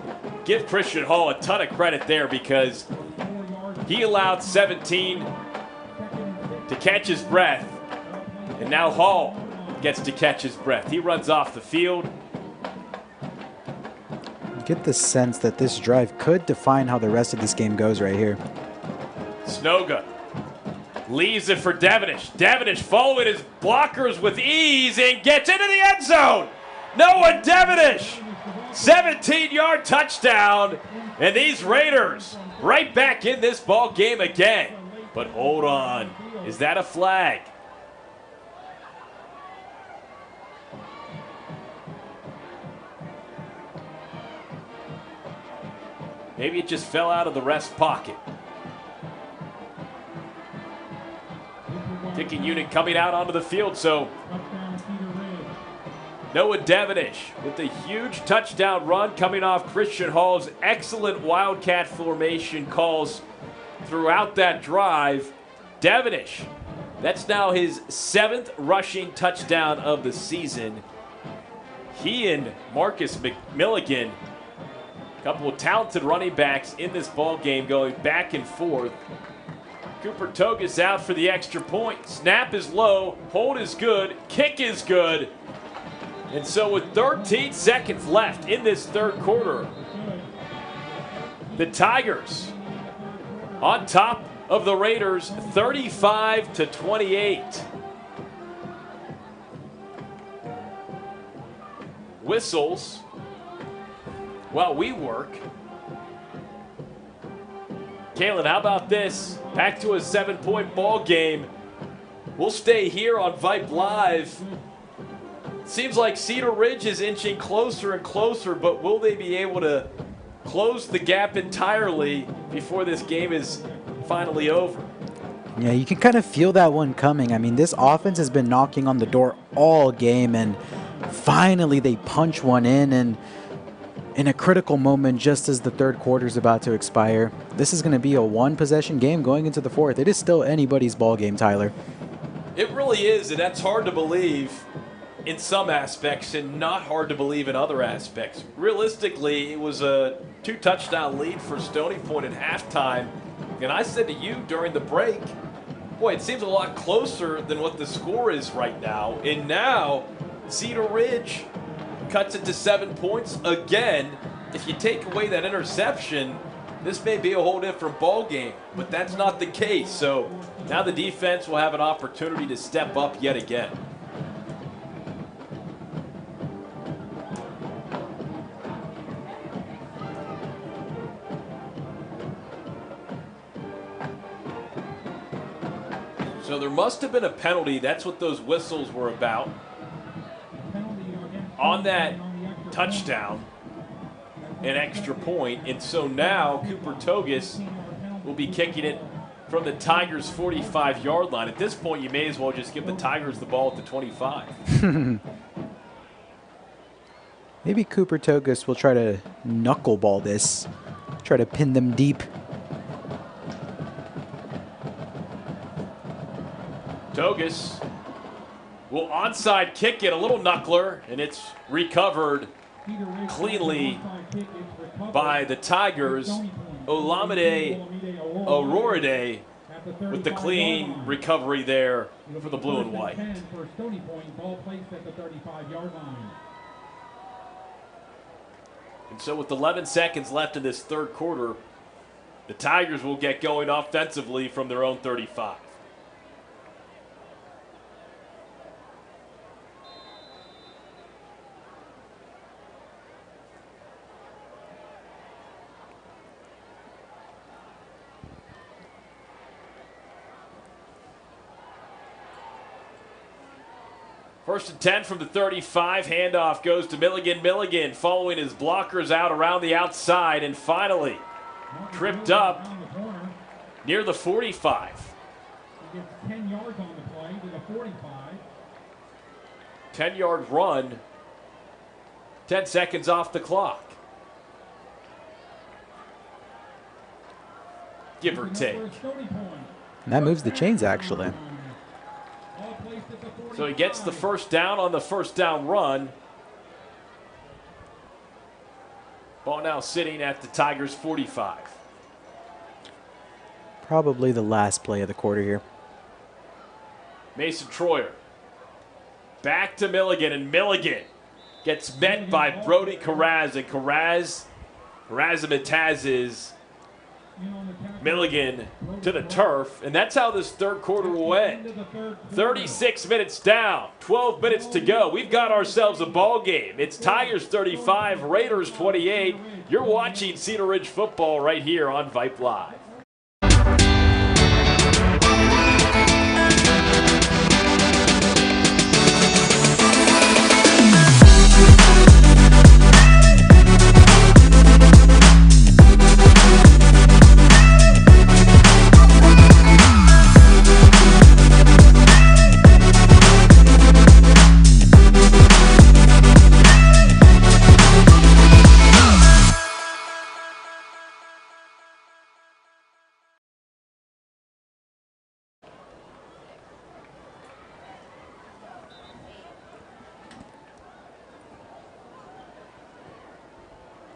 Give Christian Hall a ton of credit there because he allowed 17 to catch his breath, and now Hall gets to catch his breath. He runs off the field. Get the sense that this drive could define how the rest of this game goes right here. Snoga leaves it for Devenish. Devenish following his blockers with ease and gets into the end zone. Noah Devenish, 17-yard touchdown. And these Raiders right back in this ball game again. But hold on, is that a flag? Maybe it just fell out of the rest pocket. Kicking unit coming out onto the field, so Noah Devenish with a huge touchdown run coming off Christian Hall's excellent Wildcat formation calls throughout that drive. Devenish, that's now his 7th rushing touchdown of the season. He and Marcus McMilligan, a couple of talented running backs in this ball game going back and forth. Cooper Togus out for the extra point. Snap is low, hold is good, kick is good. And so with 13 seconds left in this third quarter, the Tigers on top of the Raiders 35-28. Whistles while we work. Kalen, how about this? Back to a 7-point ball game. We'll stay here on Vype Live. Seems like Cedar Ridge is inching closer and closer, but will they be able to close the gap entirely before this game is finally over? Yeah, you can kind of feel that one coming. I mean, this offense has been knocking on the door all game, and finally they punch one in a critical moment just as the third quarter is about to expire. This is going to be a one-possession game going into the fourth. It is still anybody's ball game, Tyler. It really is, and that's hard to believe in some aspects and not hard to believe in other aspects. Realistically, it was a 2-touchdown lead for Stony Point at halftime. And I said to you during the break, boy, it seems a lot closer than what the score is right now. And now, Cedar Ridge cuts it to 7 points again. If you take away that interception, this may be a whole different ball game, but that's not the case. So now the defense will have an opportunity to step up yet again. So there must have been a penalty. That's what those whistles were about. On that touchdown, an extra point. And so now Cooper Togus will be kicking it from the Tigers' 45-yard line. At this point, you may as well just give the Tigers the ball at the 25. Maybe Cooper Togus will try to knuckleball this, try to pin them deep. Togus will onside kick it, a little knuckler, and it's recovered cleanly by the Tigers. Olamide Auroride with the clean recovery there for the blue and white. And so with 11 seconds left in this third quarter, the Tigers will get going offensively from their own 35. First and 10 from the 35. Handoff goes to Milligan. Milligan following his blockers out around the outside and finally tripped up near the 45. He gets 10 yards on the play to the 45. 10-yard run. 10 seconds off the clock. Give or take. And that moves the chains, actually. So he gets the first down on the first down run. Ball now sitting at the Tigers' 45. Probably the last play of the quarter here. Mason Troyer back to Milligan, and Milligan gets met by Brody Carraz, and Carraz Razzmatazes Milligan to the turf, and that's how this third quarter will end. 36 minutes down, 12 minutes to go. We've got ourselves a ball game. It's Tigers 35, Raiders 28. You're watching Cedar Ridge football right here on Vype Live.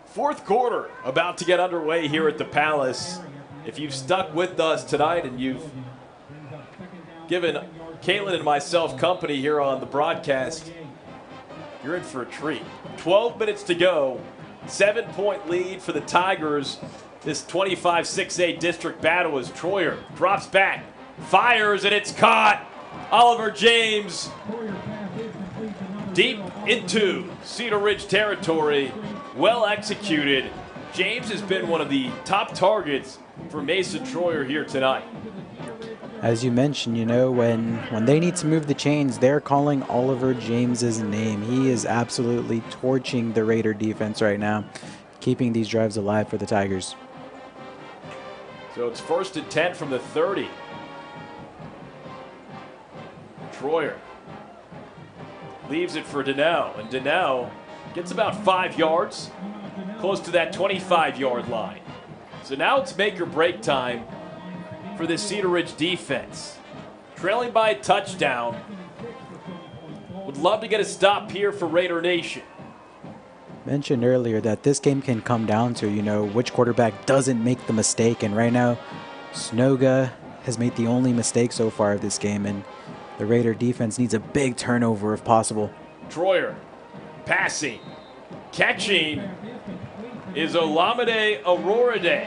Fourth quarter about to get underway here at the Palace. If you've stuck with us tonight and you've given Caitlin and myself company here on the broadcast, you're in for a treat. 12 minutes to go. 7-point lead for the Tigers. This 25-6A district battle as Troyer drops back, fires, and it's caught. Oliver James deep into Cedar Ridge territory. Well executed. James has been one of the top targets for Mason Troyer here tonight. As you mentioned, you know, when they need to move the chains, they're calling Oliver James's name. He is absolutely torching the Raider defense right now, keeping these drives alive for the Tigers. So it's 1st and 10 from the 30. Troyer leaves it for Donnell, and Donnell gets about 5 yards, close to that 25-yard line. So now it's make or break time for this Cedar Ridge defense. Trailing by a touchdown. Would love to get a stop here for Raider Nation. Mentioned earlier that this game can come down to, you know, which quarterback doesn't make the mistake. And right now, Snoga has made the only mistake so far of this game, and the Raider defense needs a big turnover if possible. Troyer passing, catching is Olamide Aurorade.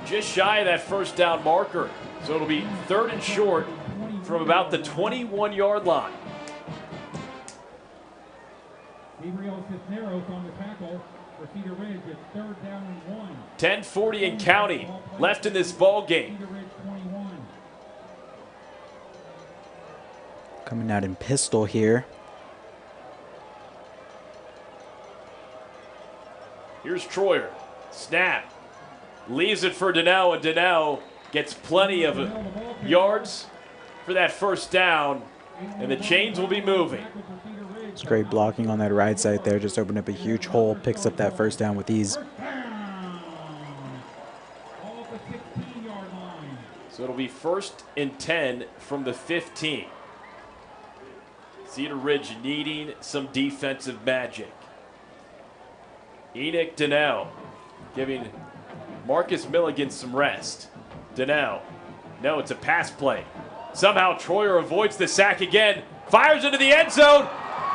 Just shy of that first down marker. So it'll be 3rd and short from about the 21-yard line. Gabriel Cisneros on the tackle for Cedar Ridge. It's 3rd down and 1. 10:40 and counting left in this ball game. Cedar Ridge 21. Coming out in pistol here. Here's Troyer. Snap. Leaves it for Donnell, and Donnell gets plenty of yards for that first down, and the chains will be moving. It's great blocking on that right side there. Just opened up a huge hole. Picks up that first down with ease. So it'll be 1st and 10 from the 15. Cedar Ridge needing some defensive magic. Enoch Donnell giving Marcus Milligan some rest. Donnell, no, it's a pass play. Somehow Troyer avoids the sack again, fires into the end zone,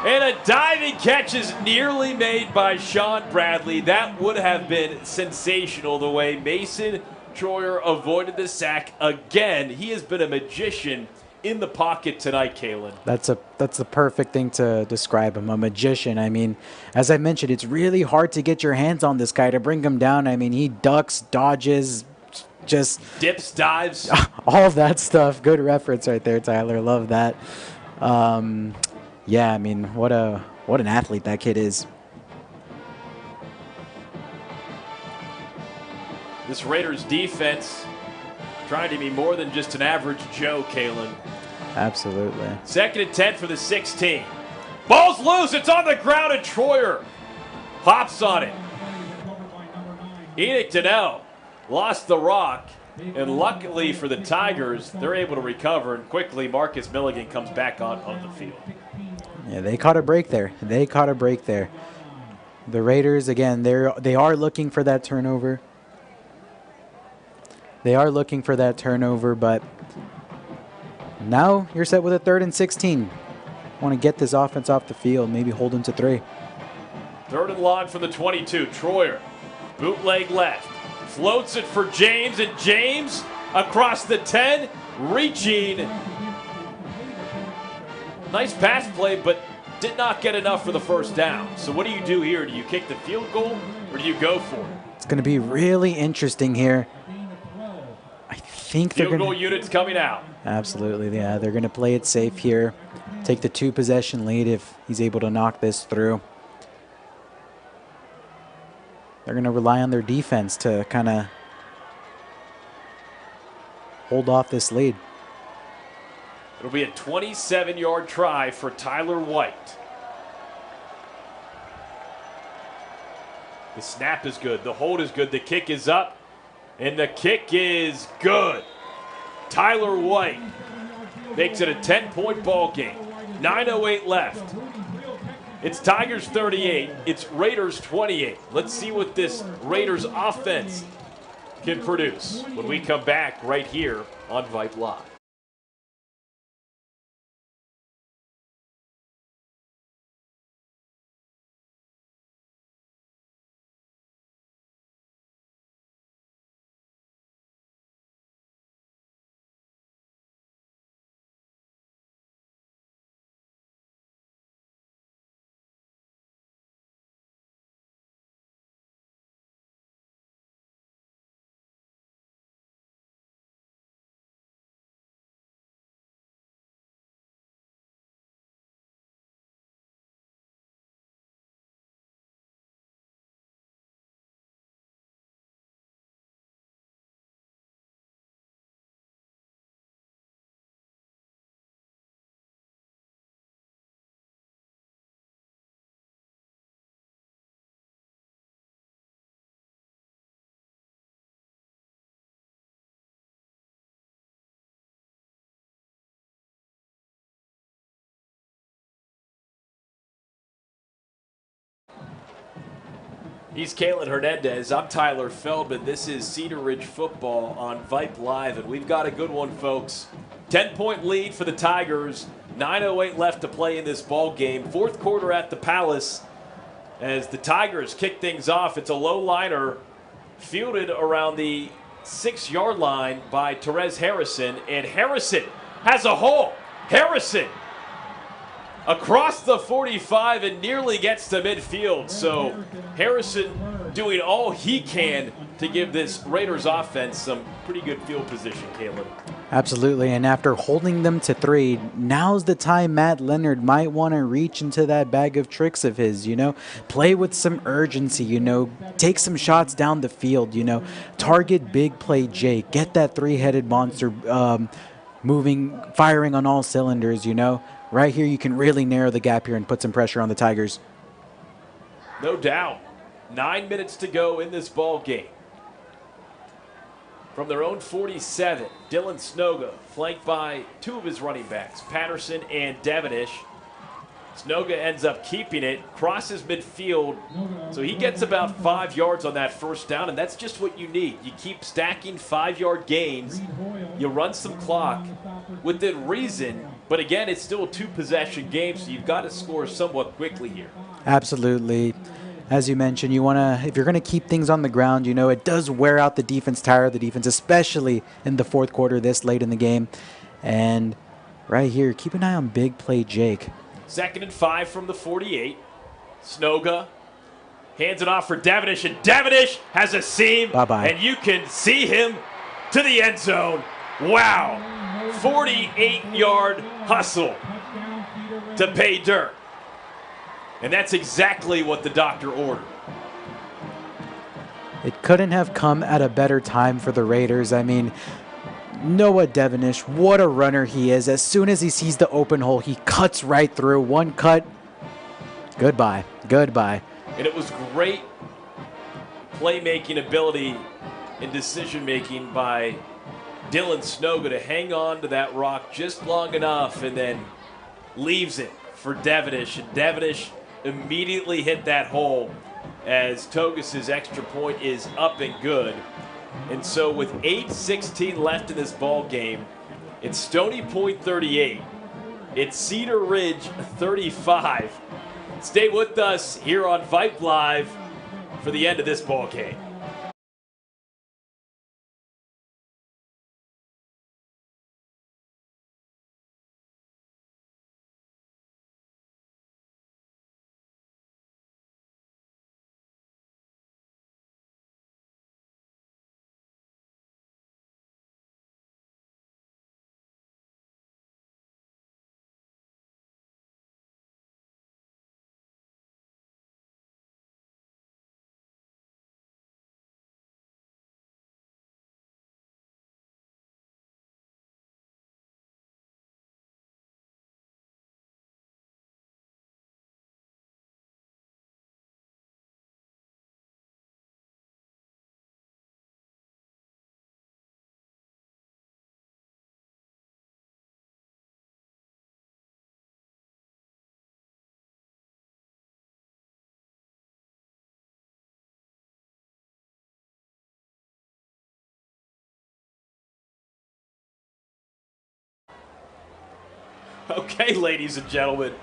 and a diving catch is nearly made by Sean Bradley. That would have been sensational the way Mason Troyer avoided the sack again. He has been a magician in the pocket tonight, Kalen. That's the perfect thing to describe him, a magician. I mean, as I mentioned, it's really hard to get your hands on this guy to bring him down. I mean, he ducks, dodges, just dips, dives, all of that stuff. Good reference right there, Tyler. Love that. Yeah, I mean, what an athlete that kid is. This Raiders defense trying to be more than just an average Joe, Kalen. Absolutely. 2nd and 10 for the 16. Ball's loose. It's on the ground, and Troyer hops on it. Enoch Donnell lost the rock, and luckily for the Tigers, they're able to recover, and quickly Marcus Milligan comes back on the field. Yeah, they caught a break there. They caught a break there. The Raiders, again, they are looking for that turnover. They are looking for that turnover, but now you're set with a 3rd and 16. Want to get this offense off the field, maybe hold them to 3. Third and long from the 22. Troyer, bootleg left. Floats it for James, and James across the 10, reaching. Nice pass play, but did not get enough for the first down. So what do you do here? Do you kick the field goal, or do you go for it? It's going to be really interesting here. I think they're field goal units coming out. Absolutely, yeah. They're going to play it safe here. Take the 2-possession lead if he's able to knock this through. They're going to rely on their defense to kind of hold off this lead. It'll be a 27-yard try for Tyler White. The snap is good. The hold is good. The kick is up. And the kick is good. Tyler White makes it a 10-point ball game. 9:08 left. It's Tigers 38. It's Raiders 28. Let's see what this Raiders offense can produce when we come back right here on Vype Live. He's Kalen Hernandez. I'm Tyler Feldman. This is Cedar Ridge football on Vype Live, and we've got a good one, folks. 10-point lead for the Tigers. 9:08 left to play in this ball game. Fourth quarter at the Palace as the Tigers kick things off. It's a low liner fielded around the 6-yard line by Therese Harrison, and Harrison has a hole. Harrison across the 45 and nearly gets to midfield. So Harrison doing all he can to give this Raiders offense some pretty good field position, Caleb. Absolutely, and after holding them to 3, now's the time Matt Leonard might want to reach into that bag of tricks of his, play with some urgency, take some shots down the field, target big play Jake, get that 3-headed monster moving, firing on all cylinders, Right here, you can really narrow the gap here and put some pressure on the Tigers. No doubt. 9 minutes to go in this ball game. From their own 47, Dylan Snoga, flanked by 2 of his running backs, Patterson and Devenish. Snoga ends up keeping it, crosses midfield, so he gets about 5 yards on that first down, and that's just what you need. You keep stacking 5-yard gains, you run some clock within reason, but again, it's still a 2-possession game, so you've got to score somewhat quickly here. Absolutely. As you mentioned, you want to, if you're going to keep things on the ground, it does wear out the defense, tire the defense, especially in the fourth quarter this late in the game. And right here, keep an eye on big play Jake. 2nd and 5 from the 48. Snoga hands it off for Devenish, and Devenish has a seam. Bye-bye. And you can see him to the end zone. Wow. 48-yard hustle to pay dirt. And that's exactly what the doctor ordered. It couldn't have come at a better time for the Raiders. I mean, Noah Devenish, what a runner he is. As soon as he sees the open hole, he cuts right through. One cut, goodbye, goodbye. And it was great playmaking ability and decision-making by Dylan Snoga to hang on to that rock just long enough and then leaves it for Devenish. And Devenish immediately hit that hole as Togas's extra point is up and good. And so with 8:16 left in this ball game, it's Stony Point 38. It's Cedar Ridge 35. Stay with us here on Vype Live for the end of this ball game. Okay, ladies and gentlemen,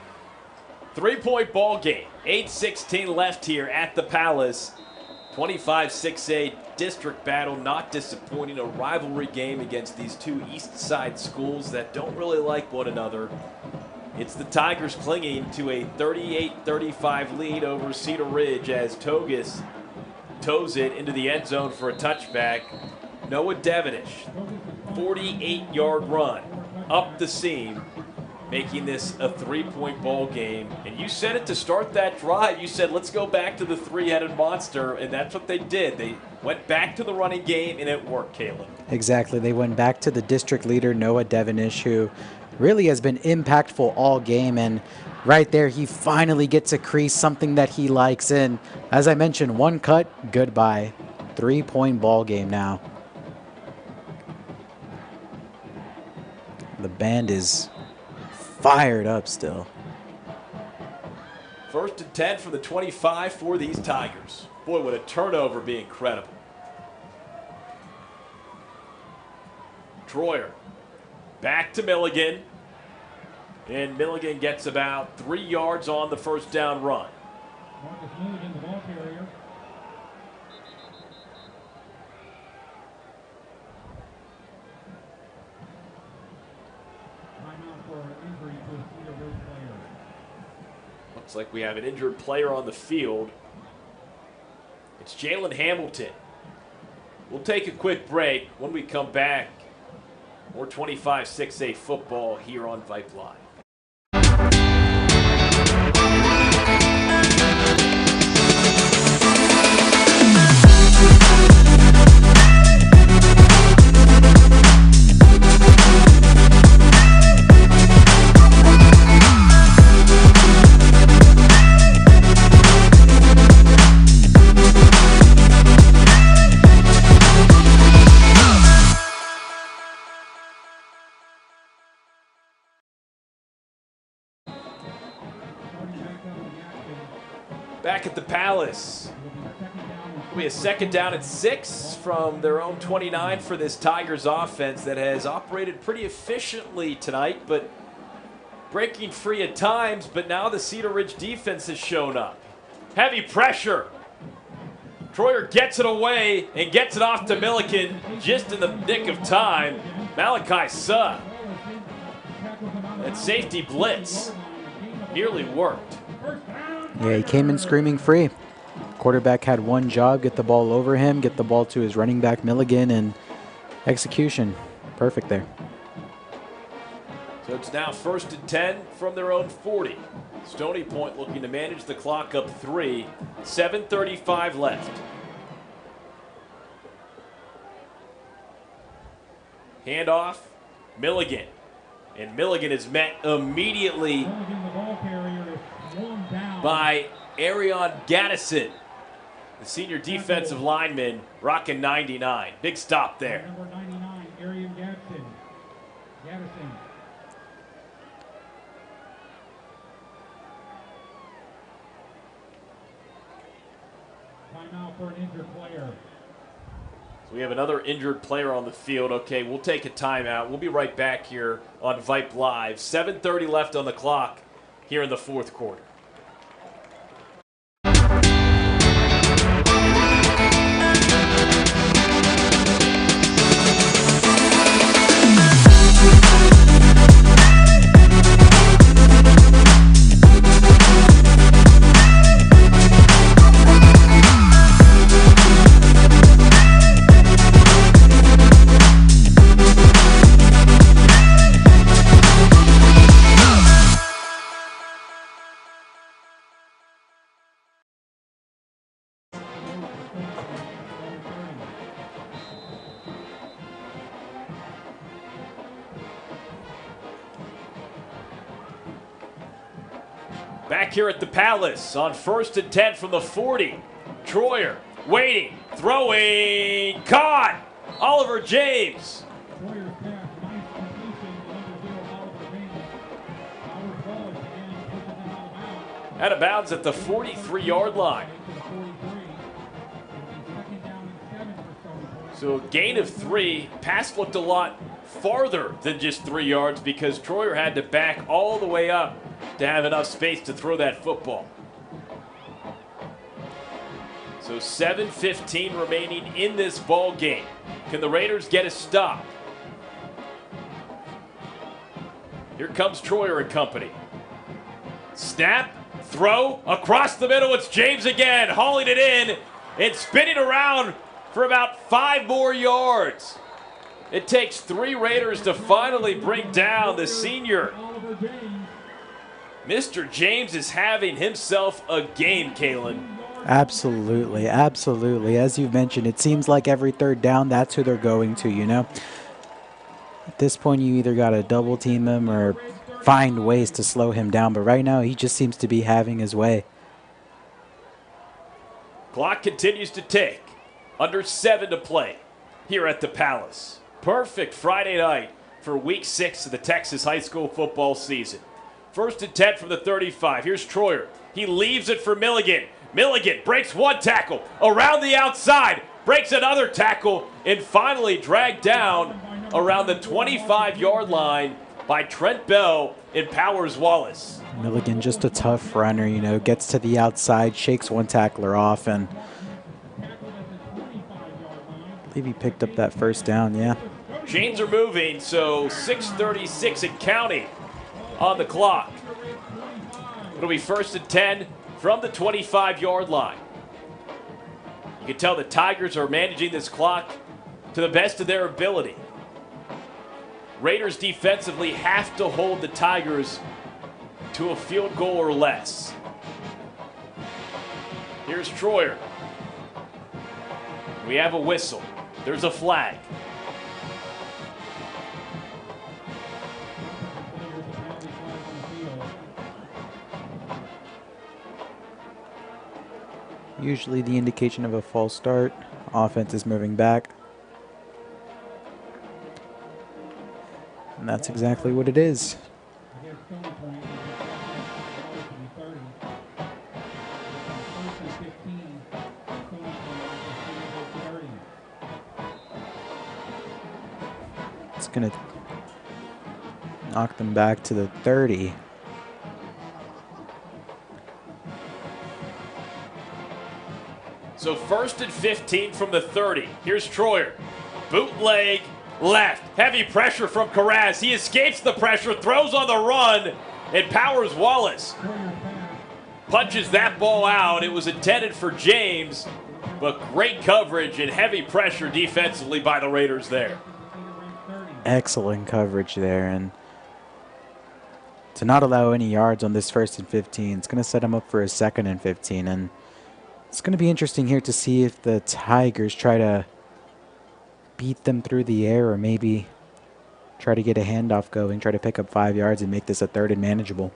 3-point ball game. 8:16 left here at the Palace. 25-6A district battle, not disappointing. A rivalry game against these two East Side schools that don't really like one another. It's the Tigers clinging to a 38-35 lead over Cedar Ridge as Togus toes it into the end zone for a touchback. Noah Devenish, 48-yard run up the seam, making this a 3-point ball game. And you said it to start that drive. You said, let's go back to the three-headed monster, and that's what they did. They went back to the running game, and it worked, Caleb. Exactly. They went back to the district leader, Noah Devenish, who really has been impactful all game. And right there, he finally gets a crease, something that he likes. And as I mentioned, one cut, goodbye. 3-point ball game now. The band is fired up still. 1st and 10 from the 25 for these Tigers. Boy, would a turnover be incredible. Troyer back to Milligan. And Milligan gets about 3 yards on the first down run. Marcus Milligan, the ball carrier. Timeout for injury to a Cedar Ridge player. Looks like we have an injured player on the field. It's Jalen Hamilton. We'll take a quick break. When we come back, more 25-6A football here on Vype Live. Back at the Palace. It'll be a 2nd down at 6 from their own 29 for this Tigers offense that has operated pretty efficiently tonight, but breaking free at times. But now the Cedar Ridge defense has shown up. Heavy pressure. Troyer gets it away and gets it off to Milliken just in the nick of time. Malachi Suh. That safety blitz nearly worked. Yeah, he came in screaming free. Quarterback had one job, get the ball over him, get the ball to his running back Milligan, and execution. Perfect there. So it's now 1st and 10 from their own 40. Stony Point looking to manage the clock up 3. 7:35 left. Handoff, Milligan. And Milligan is met immediately by Arion Gaddison, the senior defensive lineman, rocking 99. Big stop there. Number 99, Arion Gaddison. Timeout for an injured player. So we have another injured player on the field. Okay, we'll take a timeout. We'll be right back here on Vype Live. 7:30 left on the clock here in the 4th quarter. Back here at the Palace on 1st and 10 from the 40. Troyer waiting, throwing, caught. Oliver James. Troyer's pass, nice completion to number 0, Oliver James. Howard Wallace again pushes it out of bounds. Out of bounds at the 43-yard line. To the 43. It'll be second down and 7 for Stony Point. So a gain of 3. Pass looked a lot farther than just 3 yards because Troyer had to back all the way up to have enough space to throw that football. So 7:15 remaining in this ball game. Can the Raiders get a stop? Here comes Troyer and company. Snap, throw, across the middle. It's James again, hauling it in and spinning around for about 5 more yards. It takes 3 Raiders to finally bring down the senior. Oliver James. Mr. James is having himself a game, Kalen. Absolutely, absolutely. As you've mentioned, it seems like every third down, that's who they're going to, you know. At this point, you either got to double team him or find ways to slow him down. But right now, he just seems to be having his way. Clock continues to tick. Under 7 to play here at the Palace. Perfect Friday night for week 6 of the Texas high school football season. 1st and 10 from the 35. Here's Troyer. He leaves it for Milligan. Milligan breaks 1 tackle. Around the outside. Breaks another tackle. And finally dragged down around the 25-yard line by Trent Bell and Powers Wallace. Milligan just a tough runner, you know, gets to the outside, shakes 1 tackler off, and I believe he picked up that first down, yeah. Chains are moving, so 6:36 and counting on the clock. It'll be 1st and 10 from the 25-yard line. You can tell the Tigers are managing this clock to the best of their ability. Raiders defensively have to hold the Tigers to a field goal or less. Here's Troyer. We have a whistle. There's a flag. Usually the indication of a false start. Offense is moving back. And that's exactly what it is. Against Stony Point, to the 30. 1st and 15. Stony Point to the 30. It's going to knock them back to the 30. So 1st and 15 from the 30. Here's Troyer. Bootleg left. Heavy pressure from Carraz. He escapes the pressure, throws on the run, and Powers Wallace punches that ball out. It was intended for James, but great coverage and heavy pressure defensively by the Raiders there. Excellent coverage there, and to not allow any yards on this 1st and 15, it's going to set him up for a 2nd and 15, and it's going to be interesting here to see if the Tigers try to beat them through the air or maybe try to get a handoff going, try to pick up 5 yards and make this a 3rd and manageable.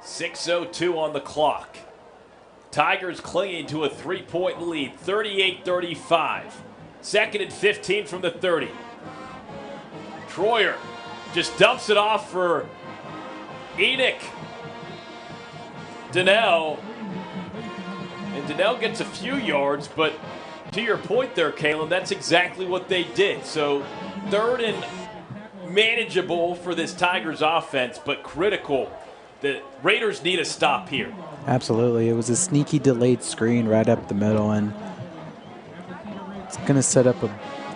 6:02 on the clock. Tigers clinging to a 3-point lead, 38-35. 2nd and 15 from the 30. Troyer just dumps it off for Enoch Donnell. And Donnell gets a few yards, but to your point there, Kalen, that's exactly what they did. So 3rd and manageable for this Tigers offense, but critical. The Raiders need a stop here. Absolutely. It was a sneaky delayed screen right up the middle, and it's going to set up a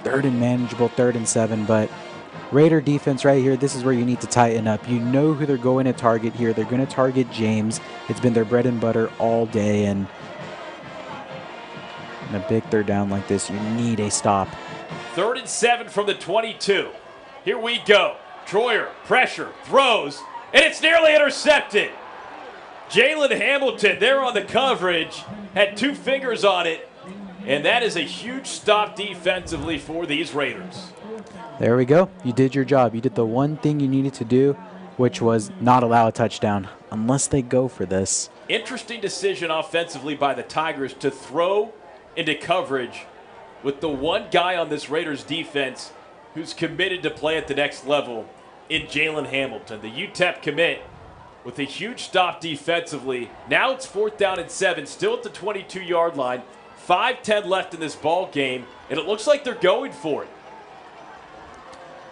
3rd and manageable, 3rd and 7, but Raider defense right here, this is where you need to tighten up. You know who they're going to target here. They're going to target James. It's been their bread and butter all day, and in a big 3rd down like this, you need a stop. 3rd and 7 from the 22. Here we go. Troyer, pressure, throws, and it's nearly intercepted. Jalen Hamilton there on the coverage, had 2 fingers on it, and that is a huge stop defensively for these Raiders. There we go. You did your job. You did the one thing you needed to do, which was not allow a touchdown. unless they go for this. Interesting decision offensively by the Tigers to throw into coverage with the one guy on this Raiders defense who's committed to play at the next level in Jalen Hamilton. The UTEP commit with a huge stop defensively. Now it's 4th down and 7, still at the 22-yard line. 5:10 left in this ball game, and it looks like they're going for it.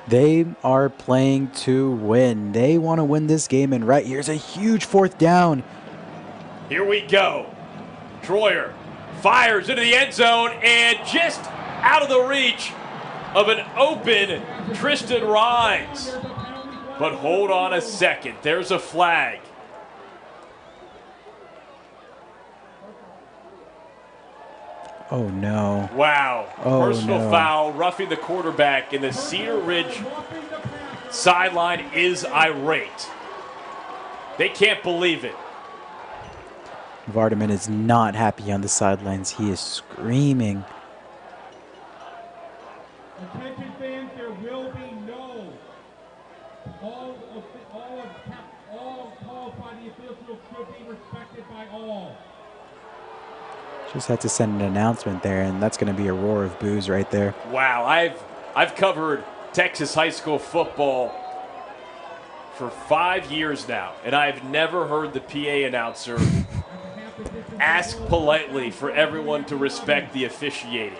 They are playing to win. They want to win this game, and right here's a huge 4th down. Here we go. Troyer fires into the end zone and just out of the reach of an open Tristan Rhymes. But hold on a second. There's a flag. Oh, no. Wow. Oh, Personal no. foul, roughing the quarterback, and the Cedar Ridge sideline is irate. They can't believe it. Vardaman is not happy on the sidelines. He is screaming. Attention fans, there will be no. All calls by the officials should be respected by all. Just had to send an announcement there, and that's going to be a roar of boos right there. Wow, I've covered Texas high school football for 5 years now, and I've never heard the PA announcer ask politely for everyone to respect the officiating.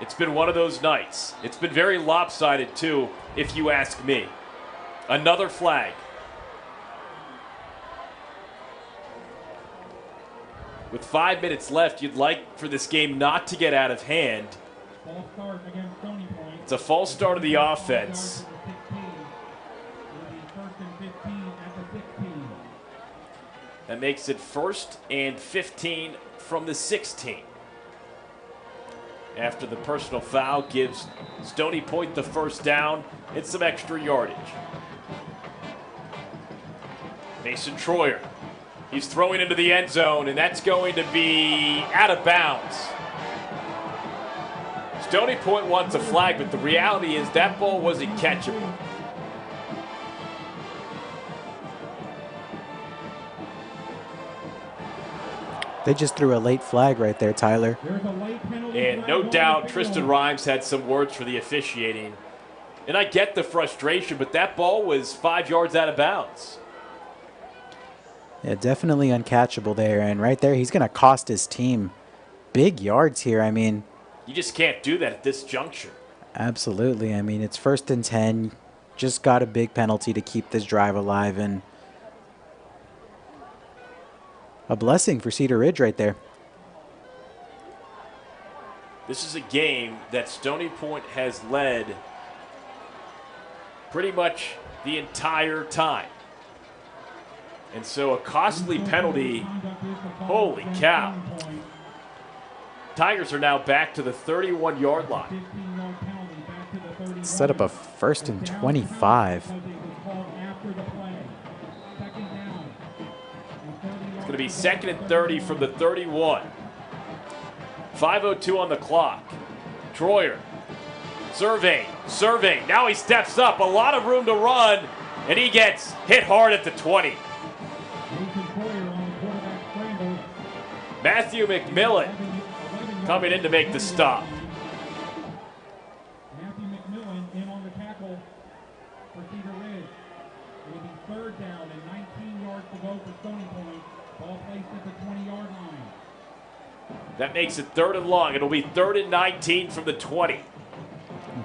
It's been one of those nights. It's been very lopsided too, if you ask me. Another flag. With 5 minutes left, you'd like for this game not to get out of hand. False start against Stony Point. It's a false start of the offense. That makes it 1st and 15 from the 16. After the personal foul gives Stony Point the 1st down and some extra yardage. Mason Troyer. He's throwing into the end zone, and that's going to be out of bounds. Stony Point wants a flag, but the reality is that ball wasn't catchable. They just threw a late flag right there, Tyler. And no doubt Tristan Rhymes had some words for the officiating. And I get the frustration, but that ball was 5 yards out of bounds. Yeah, definitely uncatchable there. And right there, he's going to cost his team big yards here. I mean, You just can't do that at this juncture. absolutely. I mean, it's 1st and 10. Just got a big penalty to keep this drive alive. And a blessing for Cedar Ridge right there. This is a game that Stony Point has led pretty much the entire time. And so a costly penalty, holy cow. Tigers are now back to the 31-yard line. Set up a 1st and 25. It's going to be 2nd and 30 from the 31. 5:02 on the clock. Troyer, surveying. Now he steps up, a lot of room to run, and he gets hit hard at the 20. Matthew McMillan coming in to make the stop. Matthew McMillan in on the tackle for Cedar Ridge. It will be 3rd down and 19 yards to go for Stony Point. Ball placed at the 20-yard line. That makes it 3rd and long. It'll be 3rd and 19 from the 20.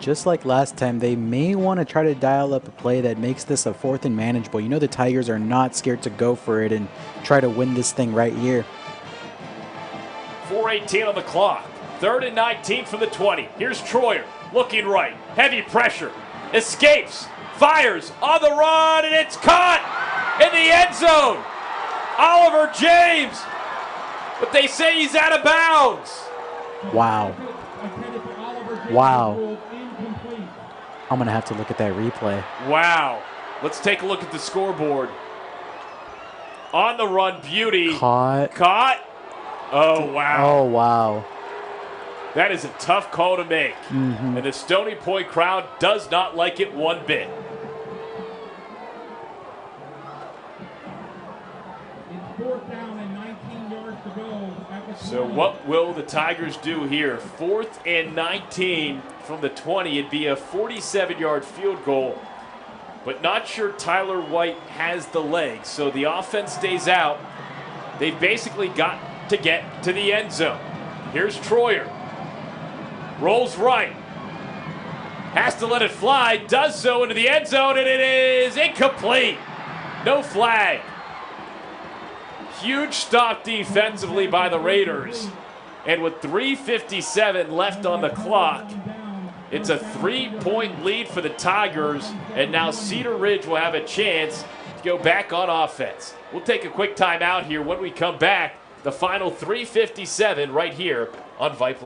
Just like last time, they may want to try to dial up a play that makes this a 4th and manageable. You know the Tigers are not scared to go for it and try to win this thing right here. 4:18 on the clock. 3rd and 19 from the 20. Here's Troyer looking right. Heavy pressure. Escapes. Fires on the run, and it's caught in the end zone. Oliver James. But they say he's out of bounds. Wow. Wow. I'm going to have to look at that replay. Wow. Let's take a look at the scoreboard. On the run, Beauty. Caught. Oh, wow. Oh, wow. That is a tough call to make. And the Stony Point crowd does not like it one bit. What will the Tigers do here? 4th and 19 from the 20. It'd be a 47-yard field goal, but not sure Tyler White has the legs. So the offense stays out. They've basically got to get to the end zone. Here's Troyer. Rolls right. Has to let it fly. Does so into the end zone, and it is incomplete. No flag. Huge stop defensively by the Raiders. And with 3:57 left on the clock, it's a 3-point lead for the Tigers. And now Cedar Ridge will have a chance to go back on offense. We'll take a quick timeout here. When we come back, the final 3:57 right here on Vype.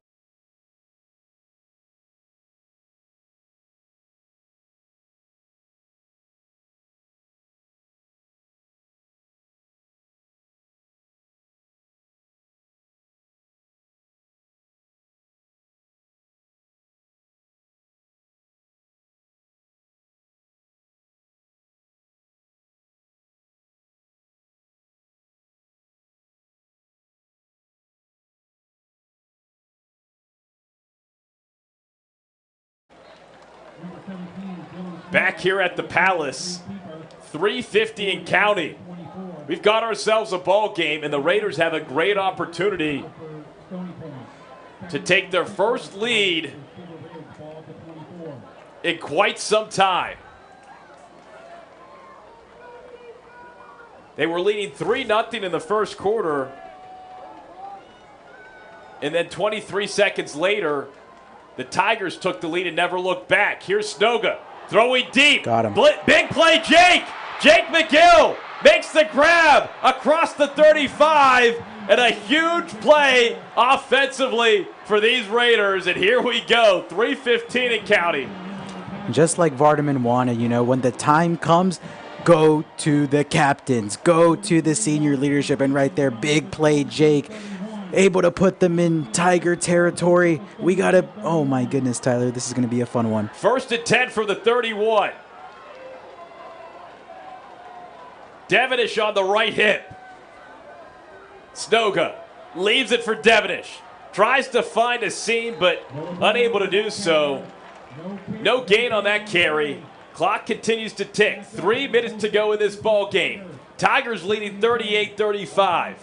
Back here at the Palace, 3:50 and counting. We've got ourselves a ball game, and the Raiders have a great opportunity to take their first lead in quite some time. They were leading 3-0 in the first quarter, and then 23 seconds later, the Tigers took the lead and never looked back. Here's Snoga throwing deep. Got him. Big play, Jake. Jake McGill makes the grab across the 35, and a huge play offensively for these Raiders. And here we go, 3:15 and counting. Just like Vardaman wanted, when the time comes, go to the captains, go to the senior leadership, and right there, big play, Jake. Able to put them in Tiger territory. We got to, oh my goodness, Tyler, this is going to be a fun one. 1st and 10 for the 31. Devenish on the right hip. Snoga leaves it for Devenish. Tries to find a seam, but unable to do so. No gain on that carry. Clock continues to tick. 3 minutes to go in this ball game. Tigers leading 38-35.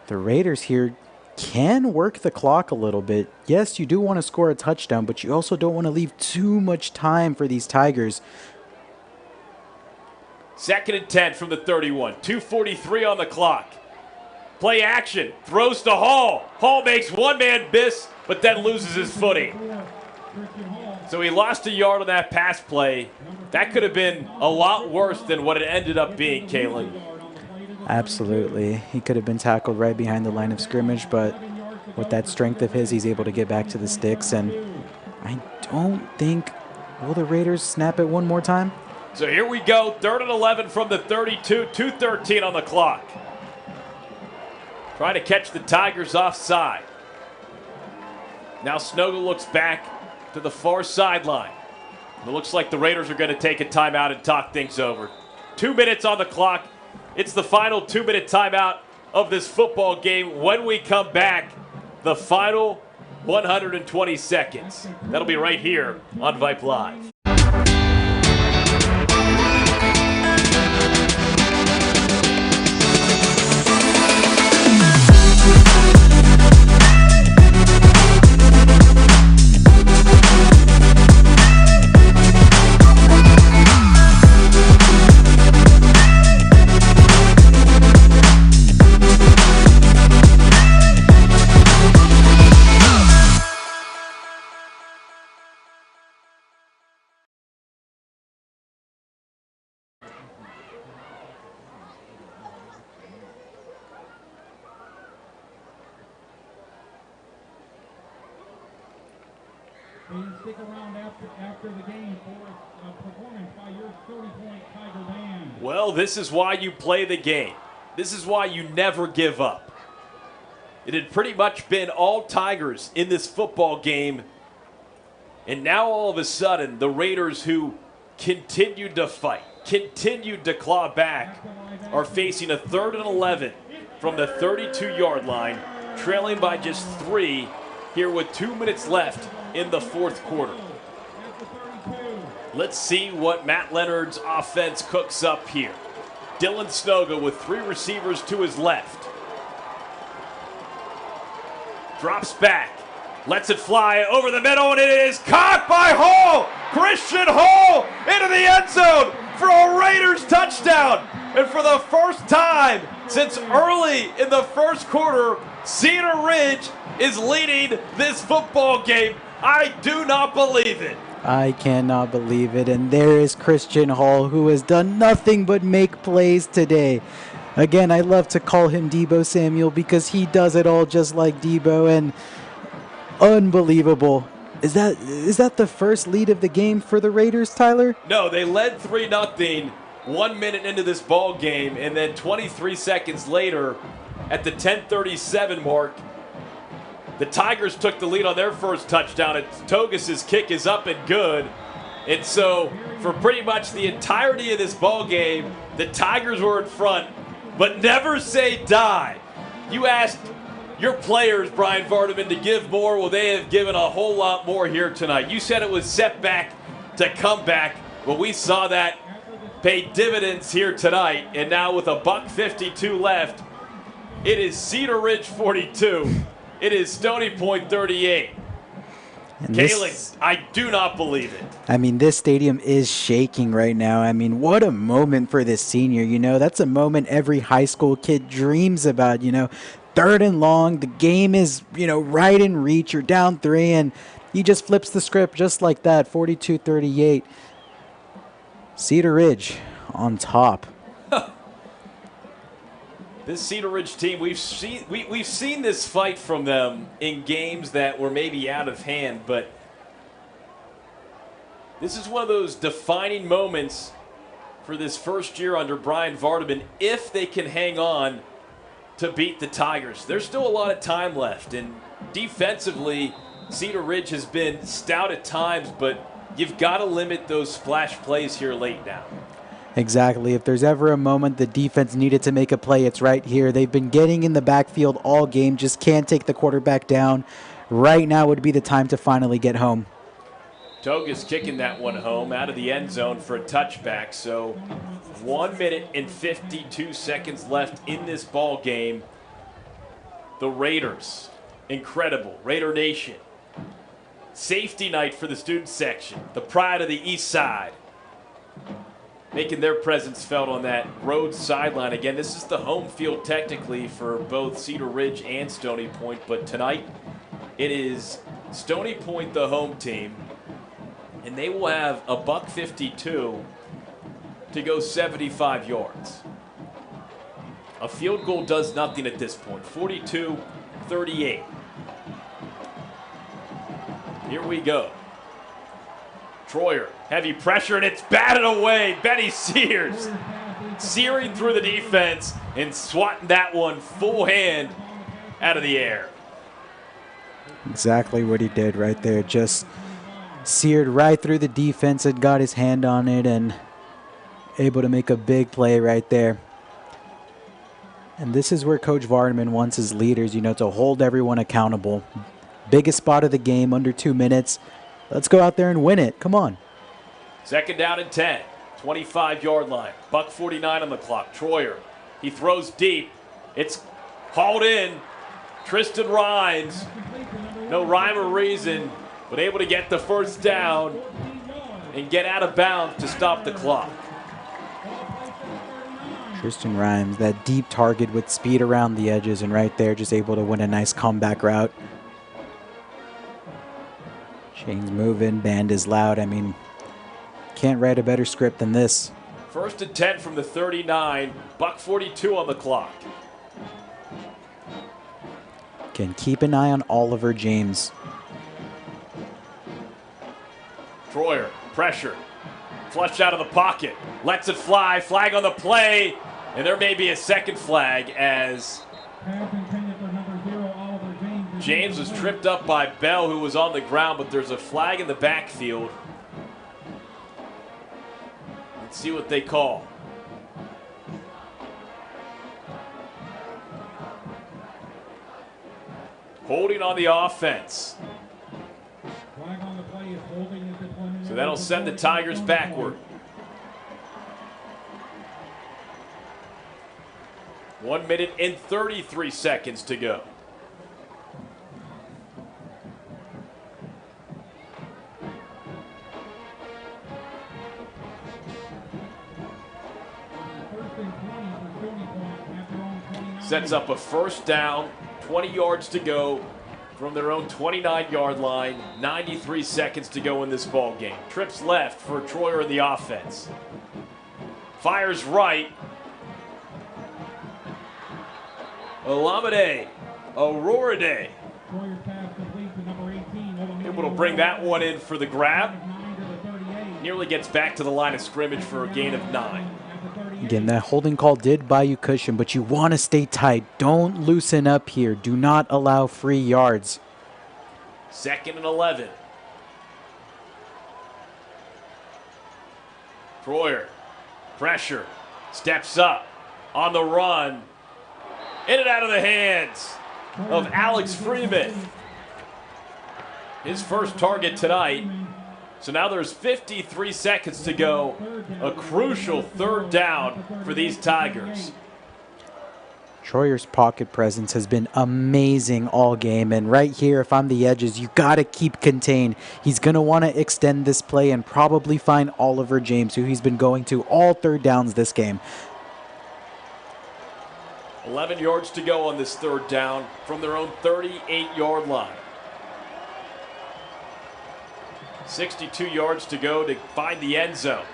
The Raiders here can work the clock a little bit. Yes, you do want to score a touchdown, but you also don't want to leave too much time for these Tigers. 2nd and 10 from the 31. 2:43 on the clock. Play action. Throws to Hall. Hall makes one man miss, but then loses his footing. So he lost a yard on that pass play. That could have been a lot worse than what it ended up being, Kaylee. Absolutely. He could have been tackled right behind the line of scrimmage, but with that strength of his, he's able to get back to the sticks. And I don't think, will the Raiders snap it one more time? So here we go, 3rd and 11 from the 32, 2:13 on the clock. Trying to catch the Tigers offside. Now Snoga looks back to the far sideline. It looks like the Raiders are going to take a timeout and talk things over. 2 minutes on the clock. It's the final 2-minute timeout of this football game. When we come back, the final 120 seconds. That'll be right here on Vype Live. And stick around after the game for a performance by your Stony Point Tiger Band. Well, this is why you play the game. This is why you never give up. It had pretty much been all Tigers in this football game. And now all of a sudden, the Raiders, who continued to fight, continued to claw back, are facing a 3rd and 11 from the 32-yard line, trailing by just 3 here with 2 minutes left in the fourth quarter. Let's see what Matt Leonard's offense cooks up here. Dylan Snoga with 3 receivers to his left. Drops back, lets it fly over the middle, and it is caught by Hall! Christian Hall into the end zone for a Raiders touchdown! And for the first time since early in the first quarter, Cedar Ridge is leading this football game. I do not believe it. I cannot believe it. And there is Christian Hall, who has done nothing but make plays today. Again, I love to call him Debo Samuel because he does it all just like Debo, and unbelievable. Is that the first lead of the game for the Raiders, Tyler? No, they led 3-0 1 minute into this ball game, and then 23 seconds later at the 10:37 mark, the Tigers took the lead on their first touchdown, and Togus' kick is up and good. And so for pretty much the entirety of this ball game, the Tigers were in front, but never say die. You asked your players, Brian Vardaman, to give more. Well, they have given a whole lot more here tonight. You said it was setback to comeback. Well, we saw that pay dividends here tonight. And now with $1:52 left, it is Cedar Ridge 42. It is Stony Point 38. Kaylee, I do not believe it. I mean, this stadium is shaking right now. I mean, what a moment for this senior. You know, that's a moment every high school kid dreams about, you know. 3rd and long, the game is, you know, right in reach. You're down 3, and he just flips the script just like that, 42-38. Cedar Ridge on top. This Cedar Ridge team, we've seen this fight from them in games that were maybe out of hand, but this is one of those defining moments for this first year under Brian Vardaman if they can hang on to beat the Tigers. There's still a lot of time left, and defensively, Cedar Ridge has been stout at times, but you've got to limit those splash plays here late now. Exactly. If there's ever a moment the defense needed to make a play, it's right here. They've been getting in the backfield all game, just can't take the quarterback down. Right now would be the time to finally get home. Togus kicking that one home out of the end zone for a touchback. So 1 minute and 52 seconds left in this ball game. The Raiders, incredible. Raider Nation. Safety night for the student section. The pride of the East Side, making their presence felt on that road sideline. Again, this is the home field technically for both Cedar Ridge and Stony Point, but tonight it is Stony Point, the home team, and they will have $1:52 to go 75 yards. A field goal does nothing at this point, 42-38. Here we go. Troyer, heavy pressure, and it's batted away. Benny Sears searing through the defense and swatting that one full hand out of the air. Exactly what he did right there. Just seared right through the defense and got his hand on it and able to make a big play right there. And this is where Coach Vardaman wants his leaders, you know, to hold everyone accountable. Biggest spot of the game, under 2 minutes. Let's go out there and win it. Come on. 2nd down and 10, 25-yard line. $1:49 on the clock. Troyer, he throws deep. It's hauled in. Tristan Rhymes, no rhyme or reason, but able to get the first down and get out of bounds to stop the clock. Tristan Rhymes, that deep target with speed around the edges, and right there just able to win a nice comeback route. Chains moving, band is loud. I mean, can't write a better script than this. 1st and 10 from the 39, $1:42 on the clock. Can keep an eye on Oliver James. Troyer, pressure, flushed out of the pocket, lets it fly, flag on the play, and there may be a second flag as James was tripped up by Bell, who was on the ground, but there's a flag in the backfield. Let's see what they call. Holding on the offense. So that'll send the Tigers backward. 1 minute and 33 seconds to go. Sets up a first down, 20 yards to go from their own 29-yard line. 93 seconds to go in this ball game. Trips left for Troyer in the offense. Fires right. Olamide, Aurorade, able to bring that one in for the grab. Nearly gets back to the line of scrimmage for a gain of 9. Again, that holding call did buy you cushion, but you want to stay tight. Don't loosen up here. Do not allow free yards. 2nd and 11. Troyer, pressure, steps up, on the run. In and out of the hands of Alex Freeman. His first target tonight. So now there's 53 seconds to go. A crucial 3rd down for these Tigers. Troyer's pocket presence has been amazing all game. And right here, if I'm the edges, you got to keep contained. He's going to want to extend this play and probably find Oliver James, who he's been going to all 3rd downs this game. 11 yards to go on this 3rd down from their own 38-yard line. 62 yards to go to find the end zone.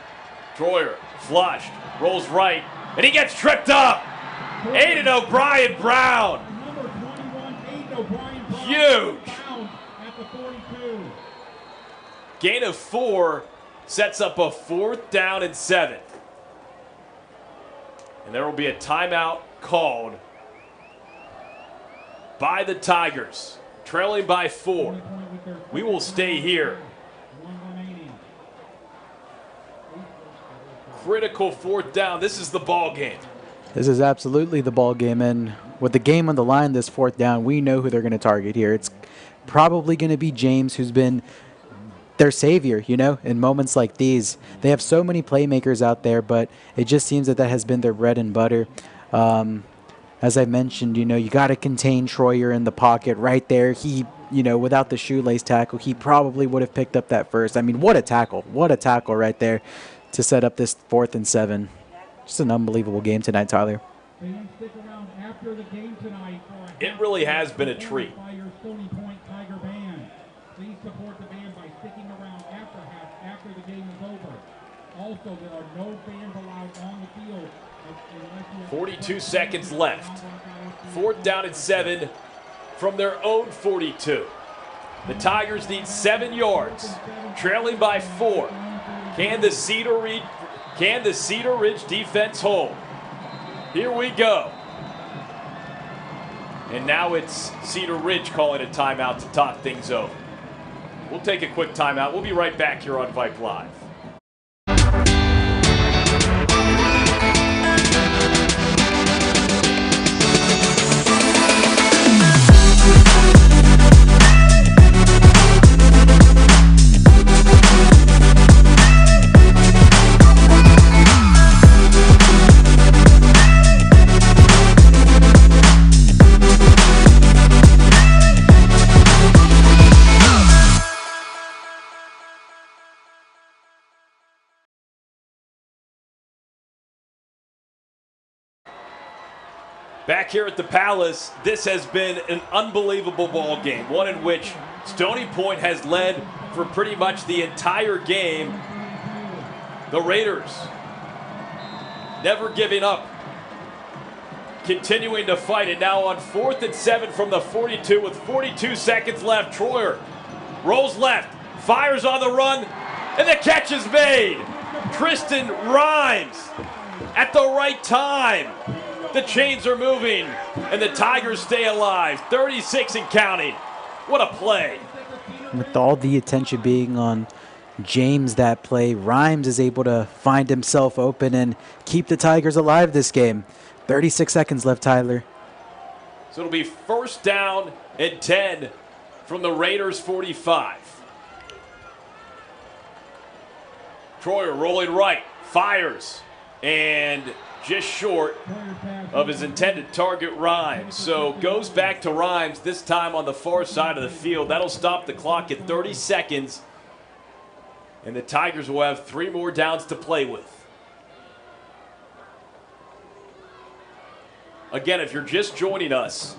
Troyer flushed, rolls right, and he gets tripped up. Aiden O'Brien Brown. Huge. Gain of 4 sets up a 4th down and 7. And there will be a timeout called by the Tigers, trailing by 4. We will stay here. Critical 4th down. This is the ball game. This is absolutely the ball game, and with the game on the line, this 4th down, we know who they're going to target here. It's probably going to be James, who's been their savior, you know, in moments like these. They have so many playmakers out there, but it just seems that has been their bread and butter. As I mentioned, you know, you got to contain Troyer in the pocket right there. He, you know, without the shoelace tackle, he probably would have picked up that first. I mean, what a tackle. What a tackle right there to set up this 4th and 7. Just an unbelievable game tonight, Tyler. It really has been a treat. Stony Point Tiger Band. Please support the band by sticking around after the game is over. Also, there are no fans allowed on the field. 42 seconds left. 4th down and 7 from their own 42. The Tigers need 7 yards, trailing by 4. Can the Cedar Ridge defense hold? Here we go. And now it's Cedar Ridge calling a timeout to talk things over. We'll take a quick timeout. We'll be right back here on Vype Live. Back here at the Palace, this has been an unbelievable ball game, one in which Stony Point has led for pretty much the entire game. The Raiders never giving up, continuing to fight, and now on 4th and 7 from the 42 with 42 seconds left. Troyer rolls left, fires on the run, and the catch is made. Tristan Rhymes at the right time. The chains are moving, and the Tigers stay alive. 36 and counting. What a play. With all the attention being on James that play, Rhymes is able to find himself open and keep the Tigers alive this game. 36 seconds left, Tyler. So it'll be 1st down and 10 from the Raiders 45. Troyer rolling right, fires, and just short of his intended target, Rhymes. So goes back to Rhymes, this time on the far side of the field. That'll stop the clock at 30 seconds. And the Tigers will have 3 more downs to play with. Again, if you're just joining us,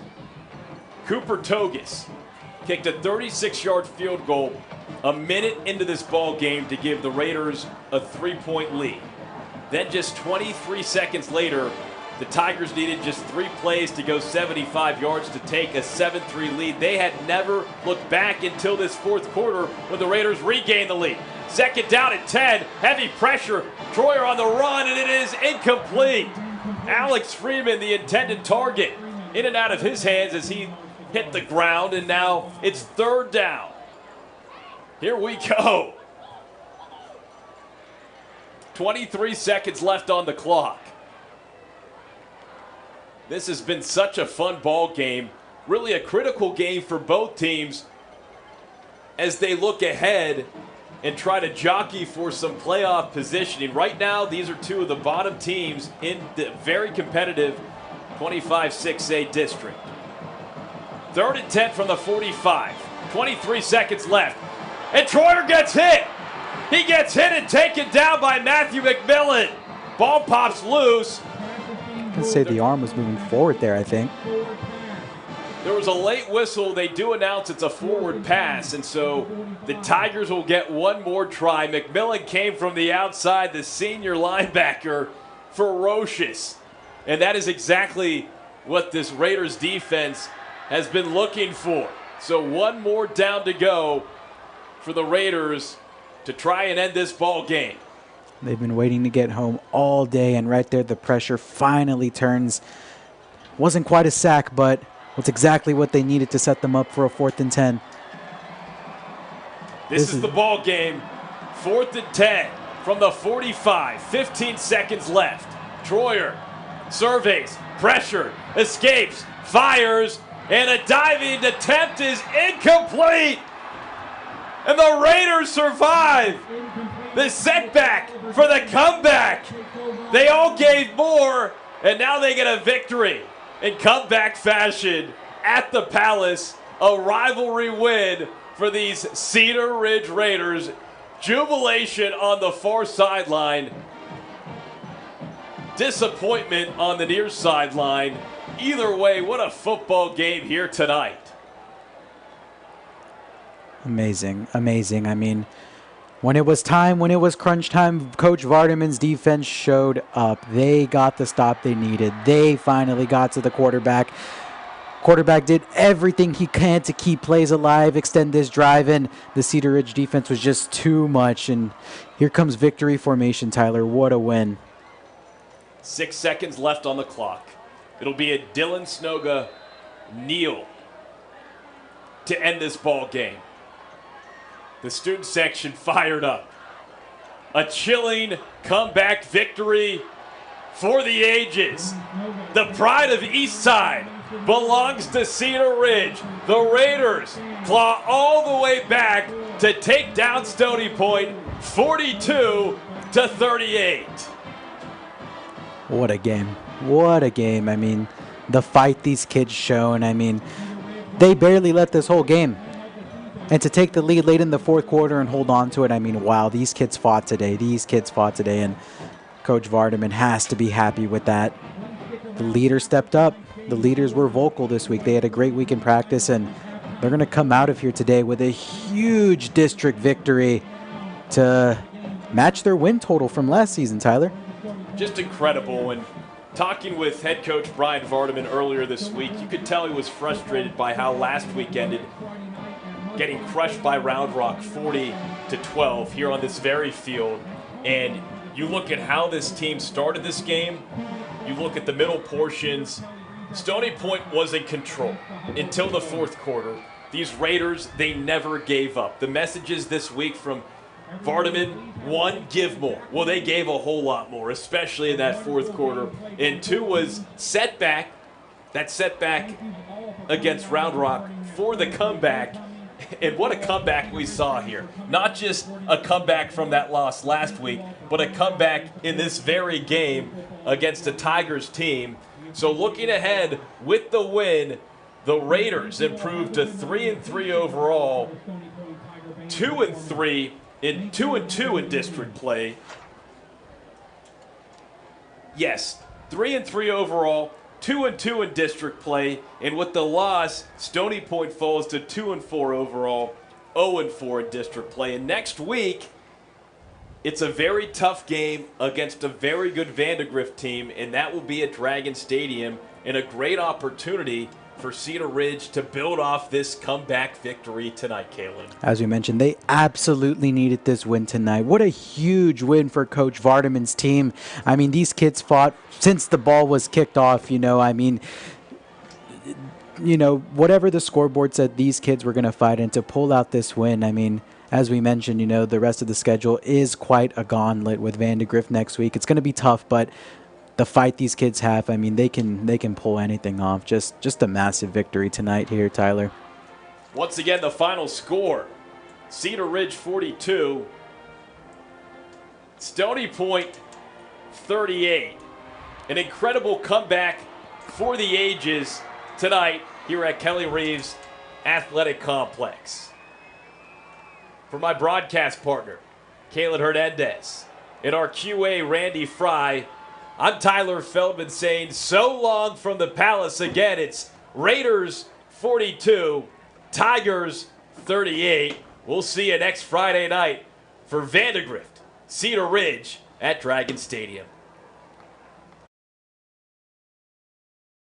Cooper Togus kicked a 36-yard field goal a minute into this ball game to give the Raiders a 3-point lead. Then just 23 seconds later, the Tigers needed just 3 plays to go 75 yards to take a 7-3 lead. They had never looked back until this fourth quarter when the Raiders regained the lead. Second down at 10, heavy pressure. Troyer on the run, and it is incomplete. Alex Freeman, the intended target, in and out of his hands as he hit the ground, and now it's third down. Here we go. 23 seconds left on the clock. This has been such a fun ball game, really a critical game for both teams as they look ahead and try to jockey for some playoff positioning. Right now, these are 2 of the bottom teams in the very competitive 25-6A district. Third and 10 from the 45. 23 seconds left. And Troyer gets hit. He gets hit and taken down by Matthew McMillan. Ball pops loose. I can say the arm was moving forward there, I think. There was a late whistle. They do announce it's a forward pass, and so the Tigers will get one more try. McMillan came from the outside, the senior linebacker, ferocious. And that is exactly what this Raiders defense has been looking for. So one more down to go for the Raiders to try and end this ball game. They've been waiting to get home all day, and right there the pressure finally turns. Wasn't quite a sack, but was exactly what they needed to set them up for a 4th and 10. This is the ball game. 4th and 10 from the 45. 15 seconds left. Troyer surveys, pressure, escapes, fires, and a diving attempt is incomplete. And the Raiders survive the setback for the comeback. They all gave more, and now they get a victory in comeback fashion at the Palace. A rivalry win for these Cedar Ridge Raiders. Jubilation on the far sideline. Disappointment on the near sideline. Either way, what a football game here tonight. Amazing, amazing. I mean, when it was time, when it was crunch time, Coach Vardaman's defense showed up. They got the stop they needed. They finally got to the quarterback. Quarterback did everything he can to keep plays alive, extend this drive, and the Cedar Ridge defense was just too much. And here comes victory formation, Tyler. What a win. 6 seconds left on the clock. It'll be a Dylan Snoga kneel to end this ball game. The student section fired up. A chilling comeback victory for the ages. The pride of Eastside belongs to Cedar Ridge. The Raiders claw all the way back to take down Stony Point 42-38. What a game. What a game. I mean, the fight these kids shown. I mean, they barely let this whole game. And to take the lead late in the fourth quarter and hold on to it, I mean, wow, these kids fought today. These kids fought today, and Coach Vardaman has to be happy with that. The leaders stepped up. The leaders were vocal this week. They had a great week in practice, and they're going to come out of here today with a huge district victory to match their win total from last season, Tyler. Just incredible. And talking with head coach Brian Vardaman earlier this week, you could tell he was frustrated by how last week ended, getting crushed by Round Rock 40-12 here on this very field. And you look at how this team started this game, you look at the middle portions, Stony Point was in control until the fourth quarter. These Raiders, they never gave up. The messages this week from Vardaman, 1, give more. Well, they gave a whole lot more, especially in that fourth quarter. And 2 was setback that setback against Round Rock for the comeback. And what a comeback we saw here. Not just a comeback from that loss last week, but a comeback in this very game against the Tigers team. So looking ahead with the win, the Raiders improved to 3-3 overall, 2-3 in 2-2 in district play. Yes, 3-3 overall, 2-2 in district play, and with the loss, Stony Point falls to 2-4 overall, 0-4 in district play. And next week, it's a very tough game against a very good Vandegrift team, and that will be at Dragon Stadium, and a great opportunity for Cedar Ridge to build off this comeback victory tonight, Kaylin. As we mentioned, they absolutely needed this win tonight. What a huge win for Coach Vardaman's team. I mean, these kids fought since the ball was kicked off, whatever the scoreboard said, these kids were going to fight, and to pull out this win, I mean, as we mentioned, the rest of the schedule is quite a gauntlet with Vandegrift next week. It's going to be tough, but the fight these kids have, I mean, they can pull anything off. Just a massive victory tonight here, Tyler. Once again, the final score, Cedar Ridge 42, Stony Point 38. An incredible comeback for the ages tonight here at Kelly Reeves Athletic Complex. For my broadcast partner, Kaylin Hernandez, and our QA, Randy Fry, I'm Tyler Feldman saying so long from the Palace. Again, it's Raiders 42, Tigers 38. We'll see you next Friday night for Vandegrift, Cedar Ridge at Dragon Stadium.